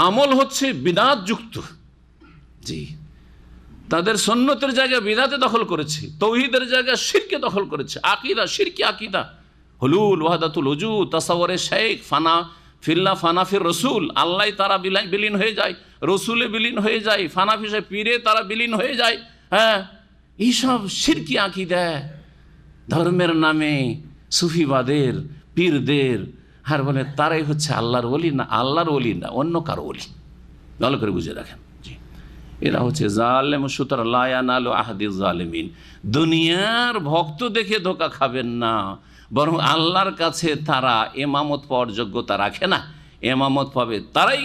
আমল হচ্ছে বিদআত যুক্ত। জি, তাদের সুন্নতের জায়গায় বিদআতে দখল করেছে, তাওহীদের জায়গায় শিরকে দখল করেছে। আকীদা শিরকি আকীদা, হুলুল ওয়াহদাতুল ওজুদ, তাসাউরে শেখ, ফানা ফিল্লাহ, ফানা ফির রসুল, আল্লাহ তারা বিলীন হয়ে যায়, রসুলে বিলীন হয়ে যায়, ফানা ফিসে পীরে তারা বিলীন হয়ে যায়। হ্যাঁ, এইসব শিরকি আকীদা ধর্মের নামে সুফিবাদের, পীরদের, আর বলে তারাই হচ্ছে আল্লাহর ওলি। না, আল্লাহর ওলি না, অন্য কারো ওলি। ভালো করে বুঝে রাখেন। জি, এরা হচ্ছে জালেম। সুতরাং লা ইয়ানালু আহদিজ জালিমিন, দুনিয়ার ভক্ত দেখে ধোঁকা খাবেন না, বরং আল্লাহর কাছে তারা ইমামত পাওয়ার যোগ্যতা রাখে না। ইমামত পাবে তারাই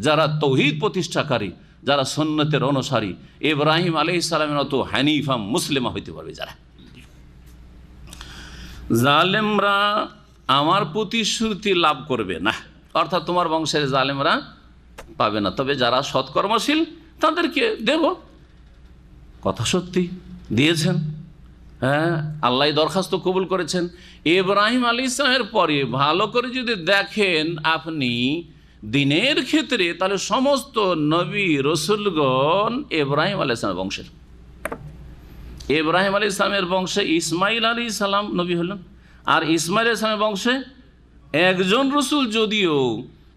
যারা তাওহীদ প্রতিষ্ঠাকারী, যারা সুন্নতের অনুসারী, ইব্রাহিম আলাইহিস সালামের মতো হানিফা মুসলিমা হইতে পারবে যারা। জালেমরা আমার প্রতিশ্রুতি লাভ করবে না, অর্থাৎ তোমার বংশের জালেমরা পাবে না। তবে যারা সৎকর্মশীল তাদেরকে দেব। কথা সত্যি দিয়েছেন। হ্যাঁ, আল্লাহ দরখাস্ত কবুল করেছেন। ইব্রাহিম আলাইহিস সালামের পরে ভালো করে যদি দেখেন আপনি দিনের ক্ষেত্রে, তাহলে সমস্ত নবী রসুলগণ ইব্রাহিম আলাইহিস সালামের বংশের। ইব্রাহিম আলাইহিস সালামের বংশে ইসমাইল আলাইহিস সালাম নবী হলেন, আর ইসমাইল আলাইহিস সালামের বংশে একজন রসুল যদিও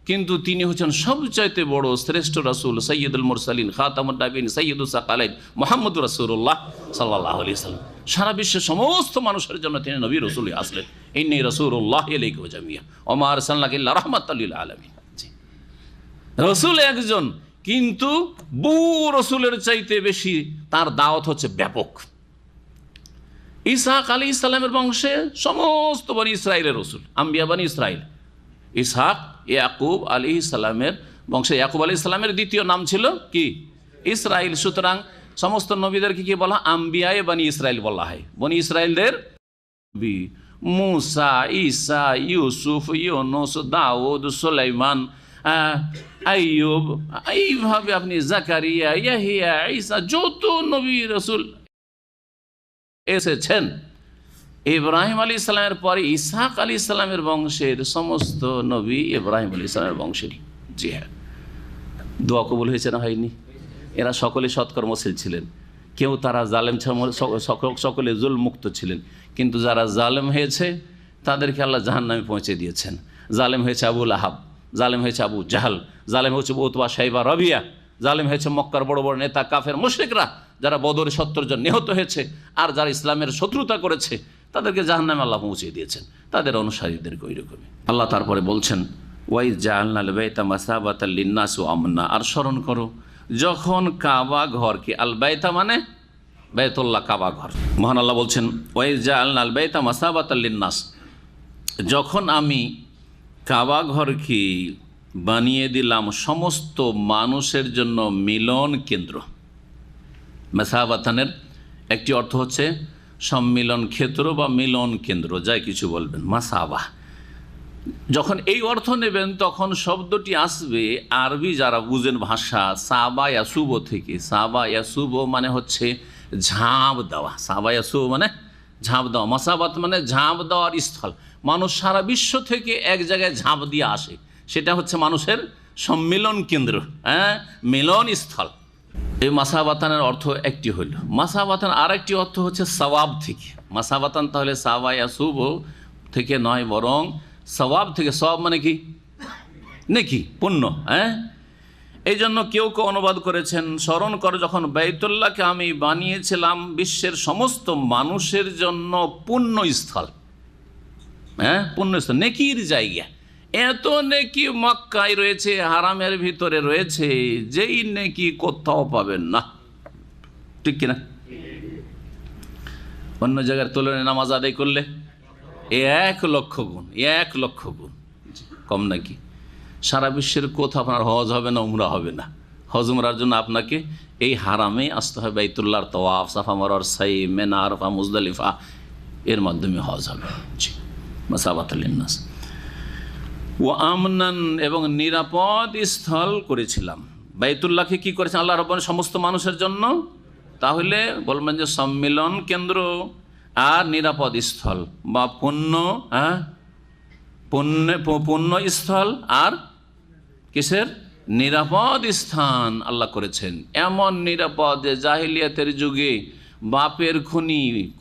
কিন্তু তিনি হচ্ছেন সবচাইতে বড় শ্রেষ্ঠ রাসূল, সৈয়দুল মুরসালিন, খাতামুন নবীন, সৈয়দুস সাকালাইন, মুহাম্মদুর রাসূলুল্লাহ সাল্লাল্লাহু আলাইহি ওয়াসাল্লাম। সারা বিশ্বের সমস্ত মানুষের জন্য তিনি নবী রাসূল আসলেন। ইন্নী রাসূলুল্লাহ ইলাইকুম জামিয়া ওয়া মা আরসালনাকা ইল্লা রাহমাতাল লিল আলামিন। রসুল একজন, কিন্তু বহু রসুলের চাইতে বেশি তার দাওয়াত হচ্ছে ব্যাপক। ইসহাক আলাইহিস সালামের বংশে সমস্ত বনি ইসরাইলের রসুল, আম্বিয়া বনি ইসরাইল। ইসহাক ইয়াকুব আলাইহিস সালামের বংশে, ইয়াকুব আলাইহিস সালামের দ্বিতীয় নাম ছিল কি? ইসরাইল। সুতরাং সমস্ত নবীদেরকে কি বলা? আম্বিয়ায়ে বনি ইসরাইল বলা হয়। বনি ইসরাইলদের মুসা, ঈসা, ইউসুফ, ইউনুস, দাউদ, সুলাইমান, আইয়ুব, এইভাবে আপনি জাকারিয়া, ইয়াহিয়া, ঈসা, যত নবী রসুল এসেছেন, ইব্রাহিম আলাইহিস সালামের পরে ইসহাক আলাইহিস সালামের বংশের সমস্ত নবী ইব্রাহিম আলাইহিস সালামের বংশেরই। জি হ্যাঁ, দোয়া কবুল হয়েছে না হয়নি? এরা সকলে সৎকর্মশীল ছিলেন, কেউ তারা জালেম, সকলে জুল মুক্ত ছিলেন। কিন্তু যারা জালেম হয়েছে তাদেরকে আল্লাহ জাহান্নামে পৌঁছে দিয়েছেন। জালেম হয়েছে আবু লাহাব, জালেম হয়েছে আবু জাহাল, জালেম হয়েছে উতবা, শাইবা, রবিয়া, জালেম হয়েছে মক্কার বড় বড় নেতা কাফের মুশরিকরা, যারা বদরে 70 জন নিহত হয়েছে। আর যারা ইসলামের শত্রুতা করেছে তাদেরকে জাহান্নামে আল্লাহ পৌঁছে দিয়েছেন, তাদের অনুসারীদেরকে ওই রকমই। আল্লাহ তারপরে বলছেন ওয়াইজ জাআলনাল বাইতা মাসাবাতাল লিন্নাস ওয়া আমনা, আর স্মরণ করো যখন কাবা ঘরকে, আল বাইতা মানে বাইতুল্লাহ, কাবা ঘর। মহান আল্লাহ বলছেন ওয়াইজ জাআলনাল বাইতা মাসাবাতাল লিন্নাস, যখন আমি কাবা ঘরকে বানিয়ে দিলাম সমস্ত মানুষের জন্য মিলন কেন্দ্র। মাসাবাতানের একটি অর্থ হচ্ছে সম্মিলন ক্ষেত্র বা মিলন কেন্দ্র, যাই কিছু বলবেন। মাসাবা যখন এই অর্থ নেবেন তখন শব্দটি আসবে আরবি যারা বুঝেন ভাষা, সাবা ইয়াসুবো থেকে। সাবা ইয়াসুবো মানে হচ্ছে ঝাঁপ দেওয়া, সাবা ইয়াসুবো মানে ঝাঁপ দেওয়া, মাসাবাত মানে ঝাঁপ দেওয়ার স্থল। মানুষ সারা বিশ্ব থেকে এক জায়গায় ঝাঁপ দিয়ে আসে, সেটা হচ্ছে মানুষের সম্মিলন কেন্দ্র, হ্যাঁ, মিলন স্থল। এই মাসাবাতানের অর্থ একটি হইল। মাসাবাতান আর একটি অর্থ হচ্ছে সওয়াব থেকে। মাসাবাতান তাহলে সাবা ইয়াসুবো থেকে নয়, বরং সওয়াব থেকে। সওয়াব মানে কি? নেকি, পুণ্য। হ্যাঁ, এই জন্য কেউ কেউ অনুবাদ করেছেন, স্মরণ করো যখন বাইতুল্লাহকে আমি বানিয়েছিলাম বিশ্বের সমস্ত মানুষের জন্য পুণ্যস্থল। হ্যাঁ, পুণ্যস্থল, নেকির জায়গা। এত নেকি মক্কায় রয়েছে, হারামের ভিতরে রয়েছে, যেই নেকি কোথাও পাবেন না, ঠিক কিনা? অন্য জায়গার তুলনায় নামাজ আদায় করলে 1 লক্ষ গুণ, 1 লক্ষ গুণ কম নাকি? সারা বিশ্বের কোথাও আপনার হজ হবে না, উমরা হবে না। হজ উমরার জন্য আপনাকে এই হারামে আসতে হবে। বাইতুল্লাহর তওয়াফ, সাফা মারওয়ার সাই, মিনা, আরাফা, মুজদালিফা, এর মাধ্যমে হজ হবে। জি, মাসাবাতুল লিন্নাস ও আমনান, এবং নিরাপদ স্থল করেছিলাম। বাইতুল্লাহকে কি করেছেন আল্লাহ রাব্বুল আলামিন? সমস্ত মানুষের জন্য। তাহলে বলবেন যে সম্মিলন কেন্দ্র আর নিরাপদ স্থল বা পুণ্য, হ্যাঁ, পুণ্য স্থল আর কিসের? নিরাপদ স্থান আল্লাহ করেছেন। এমন নিরাপদ যে জাহিলিয়াতের যুগে বাপের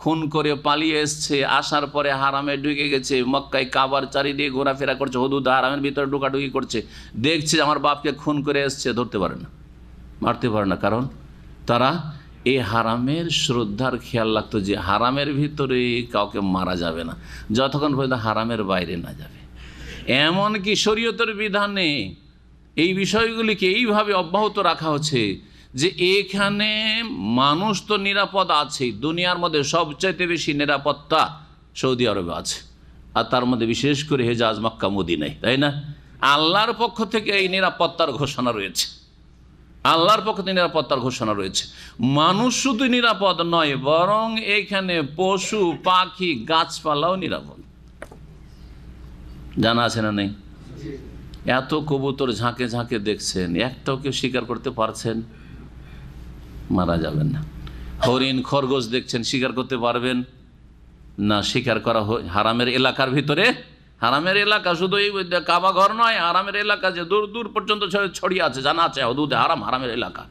খুন করে পালিয়ে এসছে, আসার পরে হারামে ঢুকে গেছে, মক্কায় কাবার চারিদিকে ঘোরাফেরা করছে, হুদুদ হারামের ভিতরে ঢুকাঢুকি করছে, দেখছে আমার বাপকে খুন করে এসছে, ধরতে পারে না, মারতে পারে না, কারণ তারা এই হারামের শ্রদ্ধার খেয়াল রাখতো যে হারামের ভিতরে কাউকে মারা যাবে না যতক্ষণ পর্যন্ত হারামের বাইরে না যাবে। এমনকি শরীয়তের বিধানে এই বিষয়গুলিকে এইভাবে অব্যাহত রাখা হচ্ছে যে এখানে মানুষ তো নিরাপদ আছে, দুনিয়ার মধ্যে সবচাইতে বেশি নিরাপত্তা সৌদি আরবে আছে, আর তার মধ্যে বিশেষ করে হেজাজ, মক্কা, মদিনায়, তাই না? আল্লাহর পক্ষ থেকে এই নিরাপত্তার ঘোষণা রয়েছে, আল্লাহর পক্ষ থেকে নিরাপত্তার ঘোষণা রয়েছে। মানুষ শুধু নিরাপদ নয়, বরং এখানে পশু পাখি গাছপালাও নিরাপদ। জানা আছে না নেই? এত কবুতর ঝাঁকে ঝাঁকে দেখছেন, একটাও কেউ শিকার করতে পারছেন? মারা যাবেন না। হরিণ, খরগোশ দেখছেন, শিকার করতে পারবেন না? শিকার করা হারামের এলাকার ভিতরে, হারামের এলাকা শুধু এই কাবা ঘর নয়, হারামের এলাকা যে দূর দূর পর্যন্ত ছড়িয়ে আছে, জানা আছে হুদুদে হারাম, হারামের এলাকা।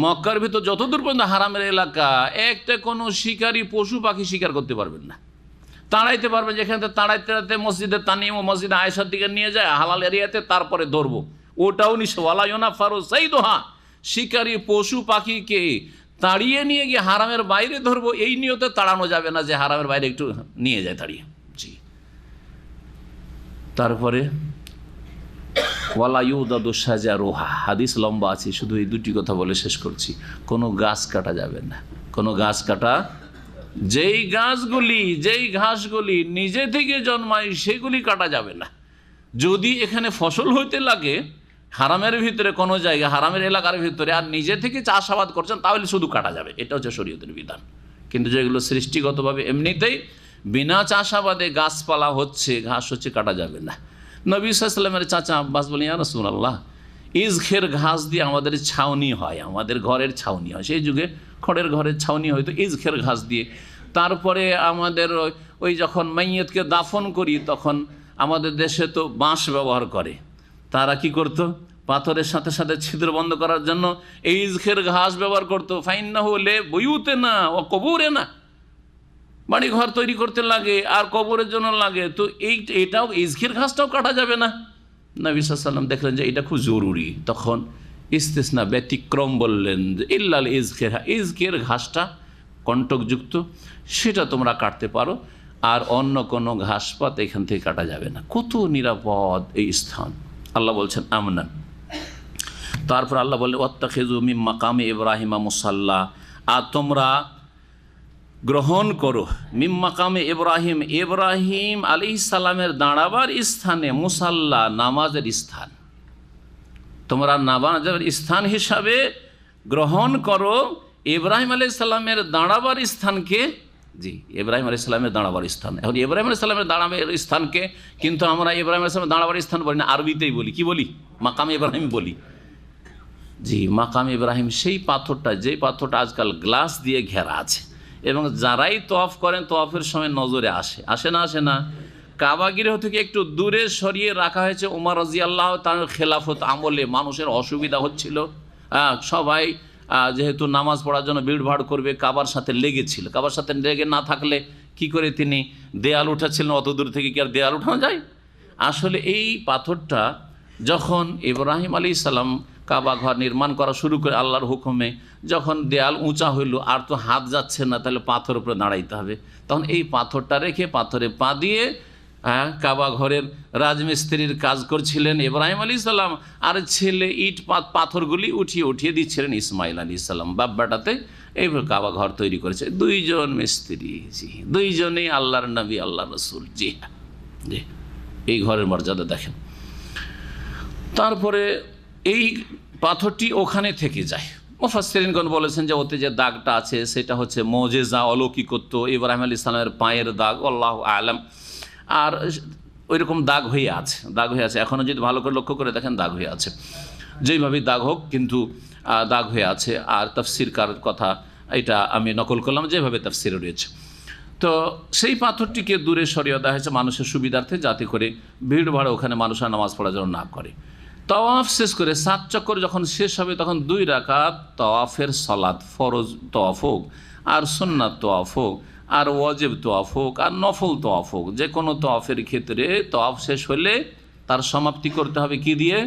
মক্কার ভিতর যত দূর পর্যন্ত হারামের এলাকা, একটা কোনো শিকারী পশু পাখি শিকার করতে পারবেন না। তাড়াইতে পারবে, যেখানে তাড়াইতে তাড়াইতে মসজিদে তানিম ও মসজিদে আয়েশার দিকে নিয়ে যায় হালাল এরিয়াতে, তারপরে ধরবো, ওটাও নিষেধ। ওয়ালা ইউনাফারু সাইদুহা, শিকারী পশু পাখিকে তাড়িয়ে নিয়ে গিয়ে হারামের বাইরে ধরবো, এই নিয়তে তাড়ানো যাবে না যে হারামের বাইরে একটু নিয়ে যায় তাড়িয়ে। জি। তারপরে ওয়ালা ইউদাদু শাজারুহা, হাদিস লম্বা আছে, শুধু এই দুটি কথা বলে শেষ করছি। কোনো গাছ কাটা যাবে না, কোনো গাছ কাটা, যেই ঘাসগুলি নিজে থেকে জন্মায় সেগুলি কাটা যাবে না। যদি এখানে ফসল হইতে লাগে হারামের ভিতরে, কোনো জায়গায় হারামের এলাকার ভিতরে, আর নিজে থেকে চাষাবাদ করছেন, তাহলে শুধু কাটা যাবে, এটা হচ্ছে শরীয়তের বিধান। কিন্তু যেগুলো সৃষ্টিগতভাবে এমনিতেই বিনা চাষাবাদে গাছপালা হচ্ছে, ঘাস হচ্ছে, কাটা যাবে না। নবী সাল্লাল্লাহু আলাইহি ওয়াসাল্লামের চাচা আব্বাস বলেন, ইয়া রাসূলুল্লাহ, ইজখের ঘাস দিয়ে আমাদের ছাউনি হয়, আমাদের ঘরের ছাউনি হয়। সেই যুগে খড়ের ঘরের ছাউনি হয়তো ইজখের ঘাস দিয়ে। তারপরে আমাদের ওই যখন মাইয়তকে দাফন করি, তখন আমাদের দেশে তো বাঁশ ব্যবহার করে, তারা কি করতো, পাথরের সাথে সাথে ছিদ্র বন্ধ করার জন্য এই ইজখের ঘাস ব্যবহার করতো। ফাইন্নাহু লিবুয়ুতে না ও কবুরে না, বাড়ি ঘর তৈরি করতে লাগে আর কবরের জন্য লাগে, তো এটাও ইজখের ঘাসটাও কাটা যাবে না। নবী সাল্লাল্লাহু আলাইহি ওয়াসাল্লাম দেখলেন যে এটা খুব জরুরি, তখন ইস্তিসনা, ব্যতিক্রম বললেন যে ইল্লাল ইজখের ঘাসটা কণ্টকযুক্ত, সেটা তোমরা কাটতে পারো, আর অন্য কোনো ঘাসপাত এখান থেকে কাটা যাবে না। কত নিরাপদ এই স্থান, আল্লাহ বলছেন আমনান। তারপর আল্লাহ বললেন ওয়াত্তাখিযু মিন মাকামি ইব্রাহিমা মুসাল্লা, আর তোমরা গ্রহণ করো মিন মাকামে ইব্রাহিম, ইব্রাহিম আলাইহিস সালামের দাঁড়াবার স্থানে, মুসাল্লা নামাজের স্থান, তোমরা নামাজের স্থান হিসাবে গ্রহণ করো ইব্রাহিম আলাইহিস সালামের দাঁড়াবার স্থানকে। জি, ইব্রাহিম আলাইহিস সালামের দাঁড়াবার স্থান। এখন ইব্রাহিম আলাইহিস সালামের দাঁড়াবার স্থানকে কিন্তু আমরা ইব্রাহিম আলাইহিস সালামের দাঁড়াবার স্থান বলি না, আরবিতেই বলি, কি বলি, মাকাম ইব্রাহিম বলি। জি, মাকাম ইব্রাহিম সেই পাথরটা, যেই পাথরটা আজকাল গ্লাস দিয়ে ঘেরা আছে, এবং যারাই তওয়াফ করেন তওয়াফের সময় নজরে আসে না কাবাগৃহ থেকে একটু দূরে সরিয়ে রাখা হয়েছে। ওমর রাদিয়াল্লাহু তাআলার খেলাফত আমলে মানুষের অসুবিধা হচ্ছিল, সবাই যেহেতু নামাজ পড়ার জন্য ভিড়ভাড় করবে, কাবার সাথে লেগেছিল। কাবার সাথে লেগে না থাকলে কি করে তিনি দেয়াল উঠাচ্ছিলেন, অত দূর থেকে কি আর দেয়াল উঠানো যায়? আসলে এই পাথরটা যখন ইব্রাহিম আলাইহিস সালাম কাবা ঘর নির্মাণ করা শুরু করে আল্লাহর হুকুমে, যখন দেয়াল উঁচা হইল আর তো হাত যাচ্ছে না, তাহলে পাথর উপরে দাঁড়াইতে হবে, তখন এই পাথরটা রেখে পাথরে পা দিয়ে কাবা ঘরের রাজমিস্ত্রির কাজ করছিলেন ইব্রাহিম আলাইহিস সালাম, আর ছেলে ইট পাথরগুলি উঠিয়ে দিচ্ছিলেন ইসমাইল আলাইহিস সালাম। বাব্বাটাতে এইভাবে কাবা ঘর তৈরি করেছে দুইজন মিস্ত্রি। জি, দুইজনেই আল্লাহর নবী, আল্লাহর রসুল। জি জি, এই ঘরের মর্যাদা দেখেন। তারপরে এই পাথরটি ওখানে থেকে যায়। মুফাসসিরিনগণ বলেছেন যে ওতে যে দাগটা আছে সেটা হচ্ছে মুজিজা, অলৌকিকত্ব, ইব্রাহিম আলাইহিস সালামের পায়ের দাগ, আল্লাহু আ'লাম। আর ওইরকম দাগ হয়ে আছে, এখনও যদি ভালো করে লক্ষ্য করে দেখেন দাগ হয়ে আছে, যেইভাবেই দাগ হোক কিন্তু দাগ হয়ে আছে। আর তাফসীরকার কথা এটা আমি নকল করলাম, যেভাবে তাফসীরে রয়েছে। তো সেই পাথরটিকে দূরে সরিয়ে দেওয়া হয়েছে মানুষের সুবিধার্থে, যাতে করে ভিড় ভাড় ওখানে মানুষ নামাজ পড়ার জন্য না করে। তওয়াফ শেষ করে 7 চক্কর যখন শেষ হবে, তখন 2 রাকাত তওয়াফের সালাত, ফরজ তওয়াফ হোক আর সুন্নাত তওয়াফ হোক আর ওয়াজিব তওয়াফ হোক আর নফল তওয়াফ হোক, যে কোনো তওয়াফের ক্ষেত্রে তওয়াফ শেষ হলে তার সমাপ্তি করতে হবে কি দিয়ে?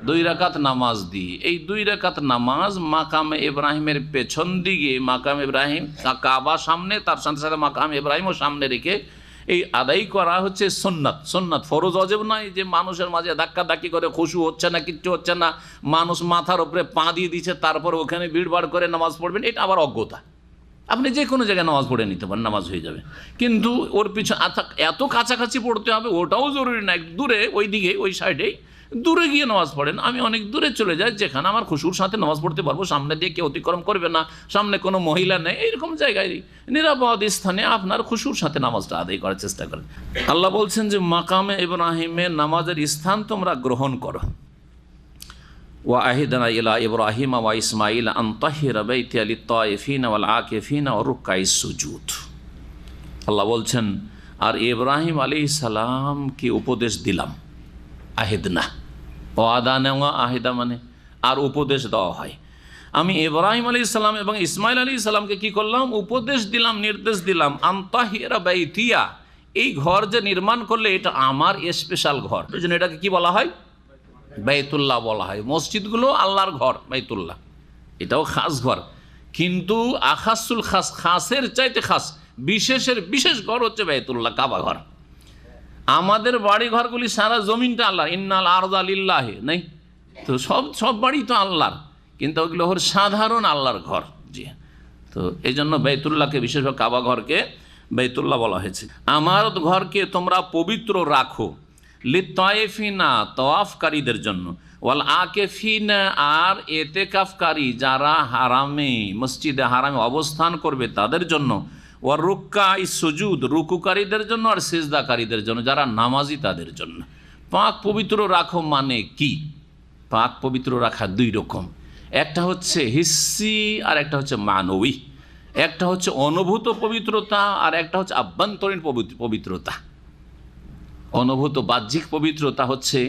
2 রাকাত নামাজ দিয়ে। এই 2 রাকাত নামাজ মাকাম ইব্রাহিমের পেছন দিকে, মাকাম ইব্রাহিম কাবা সামনে, তার সাথে সাথে মাকাম ইব্রাহিমও সামনে রেখে এই আদায় করা হচ্ছে সুন্নাত, ফরজ অজেব নয় যে মানুষের মাঝে ধাক্কাধাক্কি করে খুশু হচ্ছে না, কিচ্ছু হচ্ছে না, মানুষ মাথার উপরে পা দিয়ে দিচ্ছে, তারপর ওখানে ভিড়ভাড় করে নামাজ পড়বেন, এটা আবার অজ্ঞতা। আপনি যে কোনো জায়গায় নামাজ পড়ে নিতে পারেন, নামাজ হয়ে যাবে, কিন্তু ওর পিছনে এত কাছাকাছি পড়তে হবে ওটাও জরুরি না। দূরে ওই দিকে, ওই সাইডেই দূরে গিয়ে নামাজ পড়েন। আমি অনেক দূরে চলে যাই যেখানে আমার খুশুর সাথে নামাজ পড়তে পারবো, সামনে দিয়ে কেউ অতিক্রম করবে না, সামনে কোনো মহিলা নেই, এইরকম জায়গায় নিরাপদ স্থানে আপনার খুশুর সাথে নামাজটা আদায় করার চেষ্টা করেন। আল্লাহ বলছেন যে মাকামে ইব্রাহিমের নামাজের স্থান তোমরা গ্রহণ করো। ওয়া আহিদানা ইলা ইব্রাহিম ওয়া ইসমাইল আন তাহিরা বাইতিয়া লিত-তাইফিনা ওয়াল আকিফিনা ওয়া রুকআইস সুজুদ। আল্লাহ বলছেন, আর ইব্রাহিম আলাইহিস সালামকে উপদেশ দিলাম। আহিদনা, ওয়াদা নেওয়া, আহিদা মানে আর উপদেশ দেওয়া হয়। আমি ইব্রাহিম আলাইহিস সালাম এবং ইসমাইল আলাইহিস সালামকে কি করলাম? উপদেশ দিলাম, নির্দেশ দিলাম, আন তাহিরা বাইতিয়া, এই ঘর যে নির্মাণ করলে এটা আমার স্পেশাল ঘর, এই জন্য এটাকে কি বলা হয়? বাইতুল্লাহ বলা হয়। মসজিদগুলো আল্লাহর ঘর, বাইতুল্লাহ এটাও খাস ঘর, কিন্তু আখাসুল খাস, খাসের চাইতে খাস, বিশেষের বিশেষ ঘর হচ্ছে বাইতুল্লাহ, কাবা ঘর। আমাদের বাড়ি ঘরগুলি সারা জমিনটা আল্লাহ, ইন্নাল আরদা লিল্লাহি, নেই তো সব বাড়ি তো আল্লাহর, কিন্তু ওগুলো হল সাধারণ আল্লাহর ঘর। জি, তো এই জন্য বাইতুল্লাহকে, বিশেষভাবে কাবা ঘরকে বাইতুল্লাহ বলা হয়েছে। আমার ঘরকে তোমরা পবিত্র রাখো, লিত্তায়েফিনা, তওয়াফকারীদের জন্য, ওয়াল আকেফিনা, আর এতেকাফকারী যারা হারামে, মসজিদে হারামে অবস্থান করবে তাদের জন্য, ওয়ার রুক্কাই সুজুদ, রুকুকারীদের জন্য, আর সিজদাকারীদের জন্য, যারা নামাজি তাদের জন্য। পাক পবিত্র রাখো মানে কি? পাক পবিত্র রাখা দুই রকম, একটা হচ্ছে হিস্সি আর একটা হচ্ছে মানবী। একটা হচ্ছে অনুভূত পবিত্রতা আর একটা হচ্ছে আভ্যন্তরীণ পবিত্রতা। অনুভূত বাহ্যিক পবিত্রতা হচ্ছে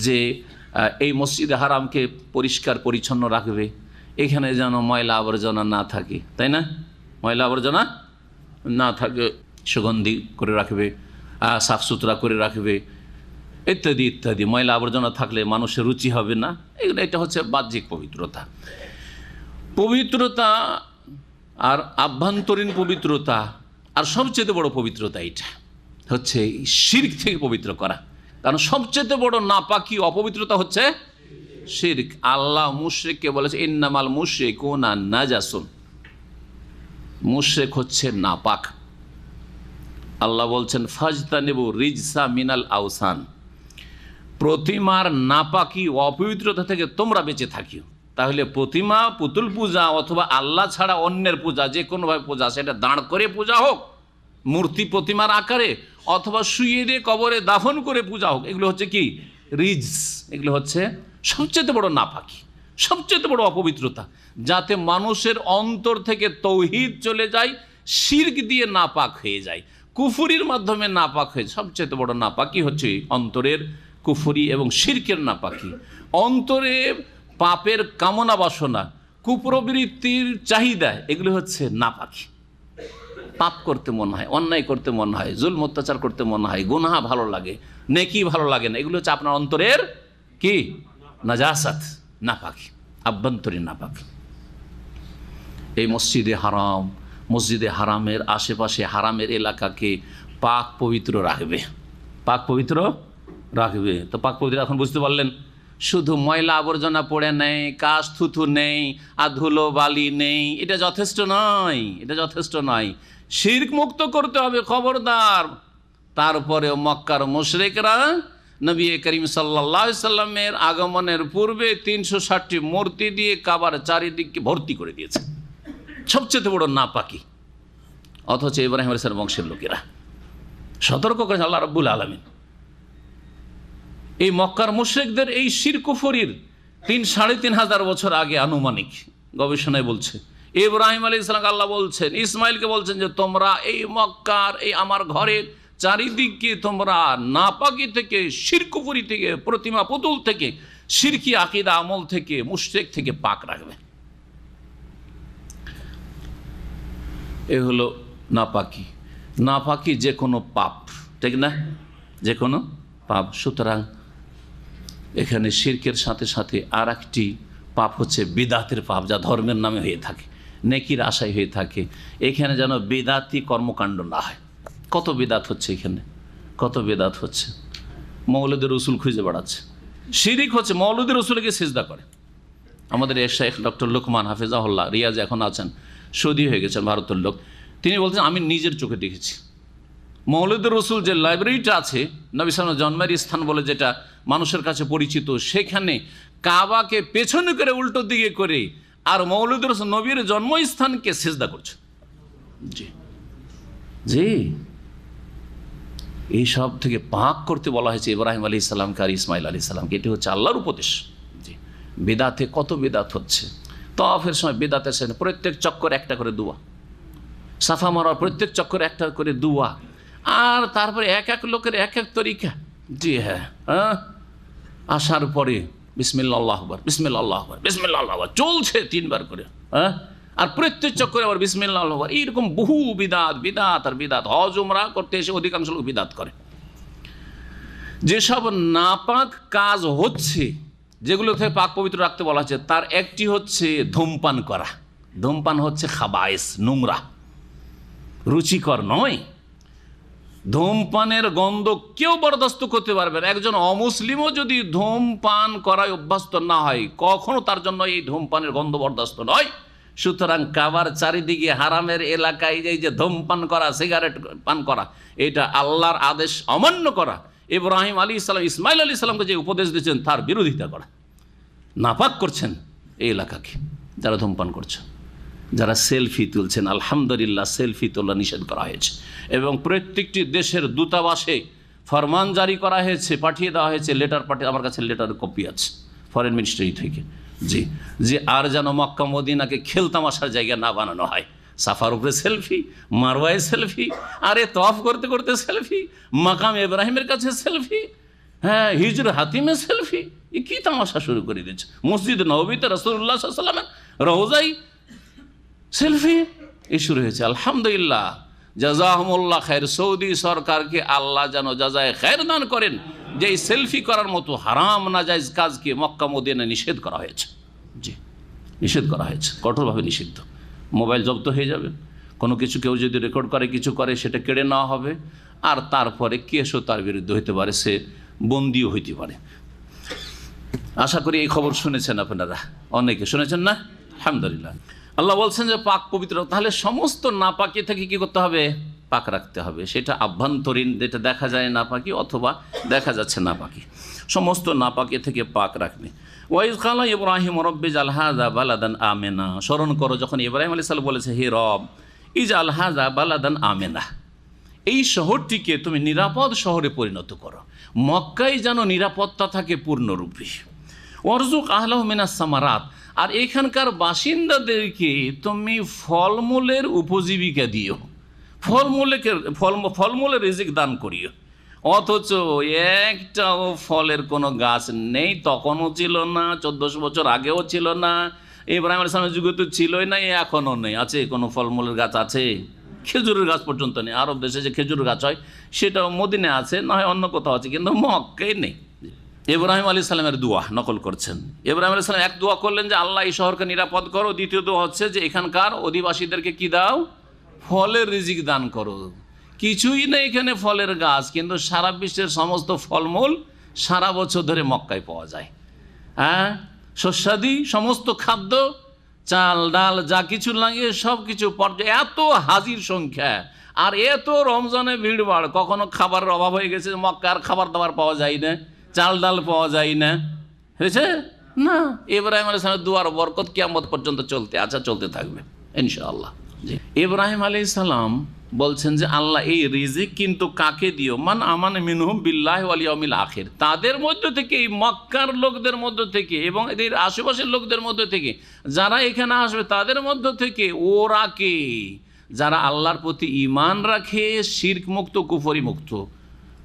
যে এই মসজিদে হারামকে পরিষ্কার পরিচ্ছন্ন রাখবে, এখানে যেন ময়লা আবর্জনা না থাকে, তাই না? ময়লা আবর্জনা না থাকে, সুগন্ধি করে রাখবে, সাফ সুতরা করে রাখবে, ইত্যাদি ইত্যাদি। ময়লা আবর্জনা থাকলে মানুষের রুচি হবে না, এগুলো এটা হচ্ছে বাহ্যিক পবিত্রতা। পবিত্রতা আর আভ্যন্তরীণ পবিত্রতা, আর সবচেয়ে বড় পবিত্রতা এটা হচ্ছে শিরক থেকে পবিত্র করা। কারণ সবচেয়ে বড় নাপাকি, অপবিত্রতা হচ্ছে শিরক। আল্লাহ মুশরিককে বলেছে ইন্নামাল মুশরিকুনা নাজাসুন, মুশরিক হচ্ছে নাপাক। আল্লাহ বলছেন ফাজতানিবু রিজসা মিনাল আওসান, প্রতিমার নাপাকি, অপবিত্রতা থেকে তোমরা বেঁচে থাকিও। তাহলে প্রতিমা, পুতুল পূজা অথবা আল্লাহ ছাড়া অন্যের পূজা, যে কোনোভাবে পূজা, সেটা দাঁড় করে পূজা হোক, মূর্তি প্রতিমার আকারে, অথবা শুইয়ে দিয়ে কবরে দাফন করে পূজা হোক, এগুলো হচ্ছে কি? রিজস। এগুলো হচ্ছে সবচেয়ে বড় নাপাকি, সবচেয়ে বড় অপবিত্রতা, যাতে মানুষের অন্তর থেকে তৌহিদ চলে যায়, শিরক দিয়ে নাপাক হয়ে যায়, কুফরির মাধ্যমে নাপাক হয়ে। সবচেয়ে বড় নাপাকি হচ্ছে অন্তরের কুফরি এবং শিরকের নাপাকি। অন্তরে পাপের কামনা বাসনা, কুপ্রবৃত্তির চাহিদা, এগুলো হচ্ছে নাপাকি। পাপ করতে মন হয়, অন্যায় করতে মন হয়, জুলম অত্যাচার করতে মন হয়, গুনাহ ভালো লাগে, নেকি ভালো লাগে না, এগুলো হচ্ছে আপনার অন্তরের কি? নাজাসাত, নাপাকি, আভ্যন্তরীণ নাপাকি। এই মসজিদে হারামের আশেপাশে, হারামের এলাকাকে পাক পবিত্র রাখবে, পাক পবিত্র রাখবে। তো পাক পবিত্র এখন বুঝতে পারলেন, শুধু ময়লা আবর্জনা পড়ে নেই, কাশ থুথু নেই, আর ধুলো বালি নেই, এটা যথেষ্ট নয়, এটা যথেষ্ট নয়। শিরক মুক্ত করতে হবে, খবরদার। তারপরে মক্কার মুশরিকরা নবী করিম সাল্লাল্লাহু আলাইহি সাল্লামের আগমনের পূর্বে 360টি মূর্তি দিয়ে কাবার চারিদিককে ভর্তি করে দিয়েছে, সবচেয়ে বড় নাপাকি। অথচ ইব্রাহিম আলাইহিস সালামের বংশের লোকেরা সতর্ক করেছে আল্লাহ রাব্বুল আলামিন। এই মক্কার মুশরিকদের এই শিরক কুফরির 3,500 বছর আগে, আনুমানিক গবেষণায় বলছে, ইব্রাহিম আলাইহিস সালাম আল্লাহ বলছেন, ইসমাইলকে বলছেন যে তোমরা এই মক্কার, এই আমার ঘরের চারিদিককে তোমরা নাপাকি থেকে, শিরক কুফরি থেকে, প্রতিমা পুতুল থেকে, শিরকি আকীদা আমল থেকে, মুশরিক থেকে পাক রাখবে। এ হলো নাপাকি। নাপাকি যে কোনো পাপ, ঠিক না? যে কোনো পাপ। সুতরাং এখানে শিরকের সাথে সাথে আর একটি পাপ হচ্ছে বিদাতের পাপ, যা ধর্মের নামে হয়ে থাকে, নেকির আশায় হয়ে থাকে। এখানে যেন বিদাতি কর্মকাণ্ড না হয়। কত বিদাত হচ্ছে এখানে, কত বিদাত হচ্ছে। মৌলুদের রসুল খুঁজে বেড়াচ্ছে, শিরিক হচ্ছে মৌলুদের রসুলকে সিজদা করে। আমাদের শেখ ডক্টর লোকমান হাফিজাহুল্লাহ রিয়াজে এখন আছেন, সৌদি হয়ে গেছেন, ভারতের লোক। তিনি বলছেন আমি নিজের চোখে দেখেছি মৌলুদের রসুল যে লাইব্রেরিটা আছে, নবী সাল্লাল্লাহু জন্মের স্থান বলে যেটা মানুষের কাছে পরিচিত, সেখানে কাবাকে পেছনে করে উল্টো দিকে করে আর মৌলুদের রসুল নবীর জন্মস্থানকে সিজদা করছে। জি জি, এই সব থেকে পাক করতে বলা হয়েছে ইব্রাহিম আলাইহিস সালামকে আর ইসমাইল আলাইহিস সালামকে। এটি হচ্ছে আল্লাহর উপদেশ। জি, বিদাতে কত বিদাত হচ্ছে। তাওয়াফের সময় বিদাতের সাথে প্রত্যেক চক্কর একটা করে দোয়া, সাফা মারার প্রত্যেক চক্কর একটা করে দোয়া, আর তারপরে এক এক লোকের এক এক তরিকা। জি হ্যাঁ, আসার পরে বিসমিল্লাহ আল্লাহু আকবার, বিসমিল্লাহ আল্লাহু আকবার, বিসমিল্লাহ আল্লাহু আকবার চলছে 3 বার করে। আর প্রত্যেক চক্করে আবার বিসমিল্লাহ আল্লাহু আকবার, এইরকম বহু বিদাত বিদাত আর বিদাত। হজ উমরা করতে এসে অধিকাংশ লোক বিদাত করে। যেসব নাপাক কাজ হচ্ছে, যেগুলো থেকে পাক পবিত্র রাখতে বলা হচ্ছে, তার একটি হচ্ছে ধূমপান করা। ধূমপান হচ্ছে খাবায়েস, নোংরা, রুচিকর নয়। ধূমপানের গন্ধ কেউ বরদাস্ত করতে পারবে না। একজন অমুসলিমও যদি ধূমপান করায় অভ্যস্ত না হয়, কখনো তার জন্য এই ধূমপানের গন্ধ বরদাস্ত নয়। সুতরাং কাবার চারিদিকে হারামের এলাকায় এই যে ধূমপান করা, সিগারেট পান করা, এটা আল্লাহর আদেশ অমান্য করা, ইব্রাহিম আলী ইসলাম ইসমাইল আলী ইসলামকে যে উপদেশ দিয়েছেন তার বিরোধিতা করা। নাপাক করছেন এই এলাকাকে যারা ধূমপান করছেন, যারা সেলফি তুলছেন। আলহামদুলিল্লাহ, সেলফি তোলা নিষেধ করা হয়েছে এবং প্রত্যেকটি দেশের দূতাবাসে ফরমান জারি করা হয়েছে, পাঠিয়ে দেওয়া হয়েছে, লেটার পাঠিয়ে, আমার কাছে লেটারের কপি আছে ফরেন মিনিস্ট্রি থেকে, যে আর যেন মক্কা মদিনাকে খেলতামাশার জায়গা না বানানো হয়। সাফার উপরে সেলফি, মারওয়ায় সেলফি, আরে তওয়াফ করতে করতে সেলফি, মাকাম ইব্রাহিমের কাছে সেলফি, হ্যাঁ হিজর হাতিমে সেলফি, এ কী তামাশা শুরু করে দিয়েছে। মসজিদ নববীতে রাসূলুল্লাহ সাল্লাল্লাহু আলাইহি ওয়াসাল্লামের রওজায় সেলফি এ শুরু হয়েছে। আলহামদুলিল্লাহ, জাযাহুমুল্লাহ খায়র। সৌদি সরকারকে আল্লাহ যেন জাযায়ে খায়র দান করেন, যে এই সেলফি করার মতো হারাম নাজায়েজ কাজকে মক্কা মদিনায় নিষেধ করা হয়েছে। জি, নিষেধ করা হয়েছে, কঠোরভাবে নিষিদ্ধ। মোবাইল জব্দ হয়ে যাবে, কোনো কিছু কেউ যদি রেকর্ড করে, কিছু করে, সেটা কেড়ে নেওয়া হবে, আর তারপরে কেসও তার বিরুদ্ধে হইতে পারে, সে বন্দিও হইতে পারে। আশা করি এই খবর শুনেছেন আপনারা, অনেকে শুনেছেন না? আলহামদুলিল্লাহ। আল্লাহ বলছেন যে পাক পবিত্র, তাহলে সমস্ত নাপাকি থেকে কি করতে হবে? পাক রাখতে হবে। সেটা আভ্যন্তরীণ, যেটা দেখা যায় নাপাকি, অথবা দেখা যাচ্ছে নাপাকি, সমস্ত নাপাকি থেকে পাক রাখবে। ওয়াইজ কালা ইব্রাহিম রব্বিজাল হাযা বালাদান আমিনা। স্মরণ করো যখন ইব্রাহিম আলাইহিস সালাম বলেছে, হে রব, ইজআল হাযা বালাদান আমিনা, এই শহরটিকে তুমি নিরাপদ শহরে পরিণত করো। মক্কায় যেন নিরাপত্তা থাকে পূর্ণরূপে। ওয়ারযুক আহলাহু মিনাস সামারাত, আর এখানকার বাসিন্দাদেরকে তুমি ফলমূলের উপজীবিকা দিও, ফলমূলের রিজিক দান করিও। অথচ একটাও ফলের কোনো গাছ নেই, তখনও ছিল না, 1400 বছর আগেও ছিল না, ইব্রাহিম আলাইহিস সালামের যুগে তো ছিলই না, এখনও নেই। আছে কোনো ফলমূলের গাছ? আছে? খেজুরের গাছ পর্যন্ত নেই। আরব দেশে যে খেজুর গাছ হয় সেটাও মদিনে আছে, না হয় অন্য কোথাও আছে, কিন্তু মক্কায় নেই। ইব্রাহিম আলাইহিস সালামের দোয়া নকল করছেন। ইব্রাহিম আলাইহিস সালাম এক দোয়া করলেন যে আল্লাহ এই শহরকে নিরাপদ করো। দ্বিতীয় দোয়া হচ্ছে যে এখানকার অধিবাসীদেরকে কি দাও? ফলের রিজিক দান করো। কিছুই নেই এখানে ফলের গাছ, কিন্তু সারা বিশ্বের সমস্ত ফলমূল সারা বছর ধরে মক্কায় পাওয়া যায়। হ্যাঁ, শস্যাদি সমস্ত খাদ্য, চাল ডাল যা কিছু লাগে সব কিছু পর্যায়ে, এত হাজির সংখ্যা, আর এত রমজানে ভিড়ভাড়। কখনো খাবারের অভাব হয়ে গেছে, মক্কার খাবার দাবার পাওয়া যায় না, চাল ডাল পাওয়া যায় না, হয়েছে না? ইব্রাহিম আলাইহিস সালামের দুয়ার বরকত কিয়ামত পর্যন্ত চলতে থাকবে ইনশাআল্লাহ। ইব্রাহিম আলাইহিস সালাম বলছেন যে আল্লাহ এই রিজিক কিন্তু কাকে দিও? মান আমানা মিনহুম বিল্লাহি ওয়াল ইয়াউমিল আখির, তাদের মধ্য থেকে, এই মক্কার লোকদের মধ্য থেকে এবং এদের আশেপাশের লোকদের মধ্য থেকে যারা এখানে আসবে তাদের মধ্য থেকে। ওরা কে? যারা আল্লাহর প্রতি ঈমান রাখে, শিরক মুক্ত, কুফরি মুক্ত,